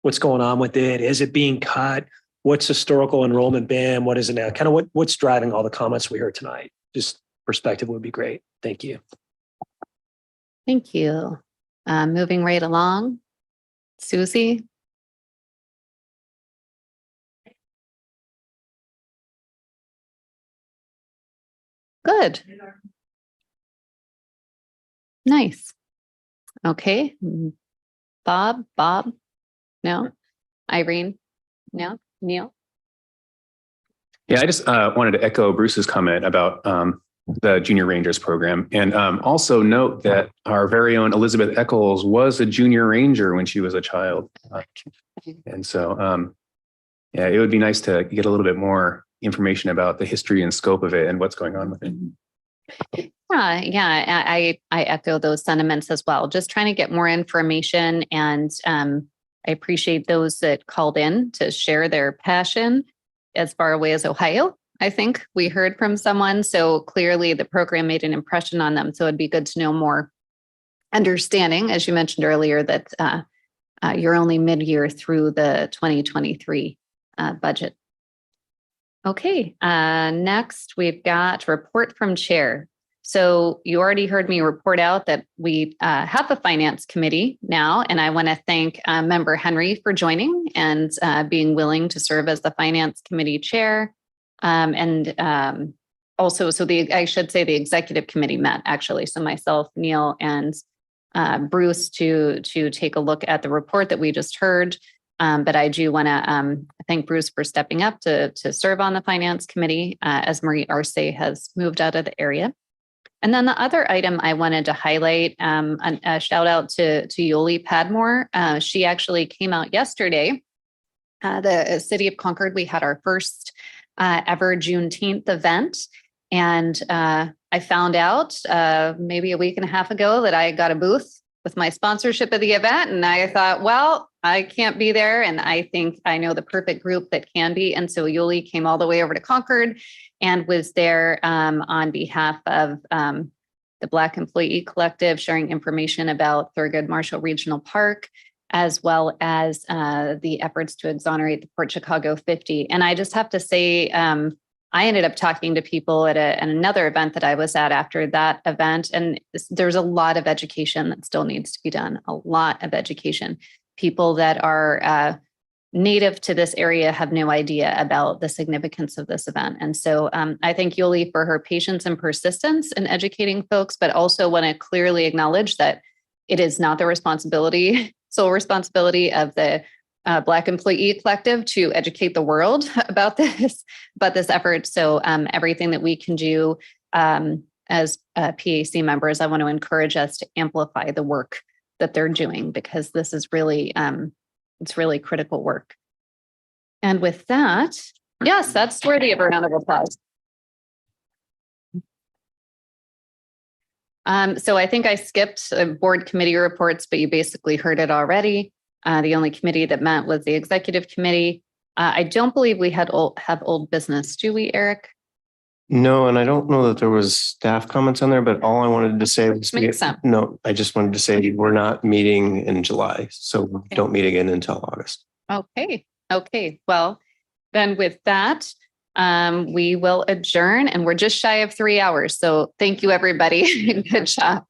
what's going on with it. Is it being cut? What's historical enrollment been? What is it now? Kind of what's driving all the comments we heard tonight? Just perspective would be great. Thank you. Thank you. Moving right along. Susie? Good. Nice. Okay. Bob? No. Irene? No. Neil? Yeah, I just wanted to echo Bruce's comment about the Junior Rangers program, and also note that our very own Elizabeth Eccles was a Junior Ranger when she was a child, and so yeah, it would be nice to get a little bit more information about the history and scope of it and what's going on with it. Yeah, I echo those sentiments as well. Just trying to get more information, and I appreciate those that called in to share their passion as far away as Ohio. I think we heard from someone, so clearly the program made an impression on them. So it'd be good to know more understanding, as you mentioned earlier, that you're only mid-year through the 2023 budget. Okay, next we've got report from chair. So you already heard me report out that we have a finance committee now, and I want to thank member Henry for joining and being willing to serve as the finance committee chair. Also, I should say the executive committee met actually. So myself, Neil, and Bruce to take a look at the report that we just heard. But I do want to thank Bruce for stepping up to serve on the finance committee as Marie Arce has moved out of the area. And then the other item I wanted to highlight, a shout out to Yoli Padmore. She actually came out yesterday. The city of Concord, we had our first ever Juneteenth event. And I found out maybe a week and a half ago that I got a booth with my sponsorship of the event. And I thought, well, I can't be there. And I think I know the perfect group that can be. And so Yuli came all the way over to Concord and was there on behalf of the Black Employee Collective, sharing information about Thurgood Marshall Regional Park, as well as the efforts to exonerate the Port Chicago 50. And I just have to say, I ended up talking to people at another event that I was at after that event. And there's a lot of education that still needs to be done, a lot of education. People that are native to this area have no idea about the significance of this event. And so I thank Yuli for her patience and persistence in educating folks, but also want to clearly acknowledge that it is not the sole responsibility of the Black Employee Collective to educate the world about this effort. So everything that we can do as PAC members, I want to encourage us to amplify the work that they're doing, because this is really, it's really critical work. And with that, yes, that's worthy of a round of applause. So I think I skipped board committee reports, but you basically heard it already. The only committee that met was the executive committee. I don't believe we have old business, do we, Eric? No, and I don't know that there was staff comments on there, but all I wanted to say was, no, I just wanted to say we're not meeting in July, so we don't meet again until August. Okay. Well, then with that, we will adjourn, and we're just shy of 3 hours. So thank you, everybody. Good job.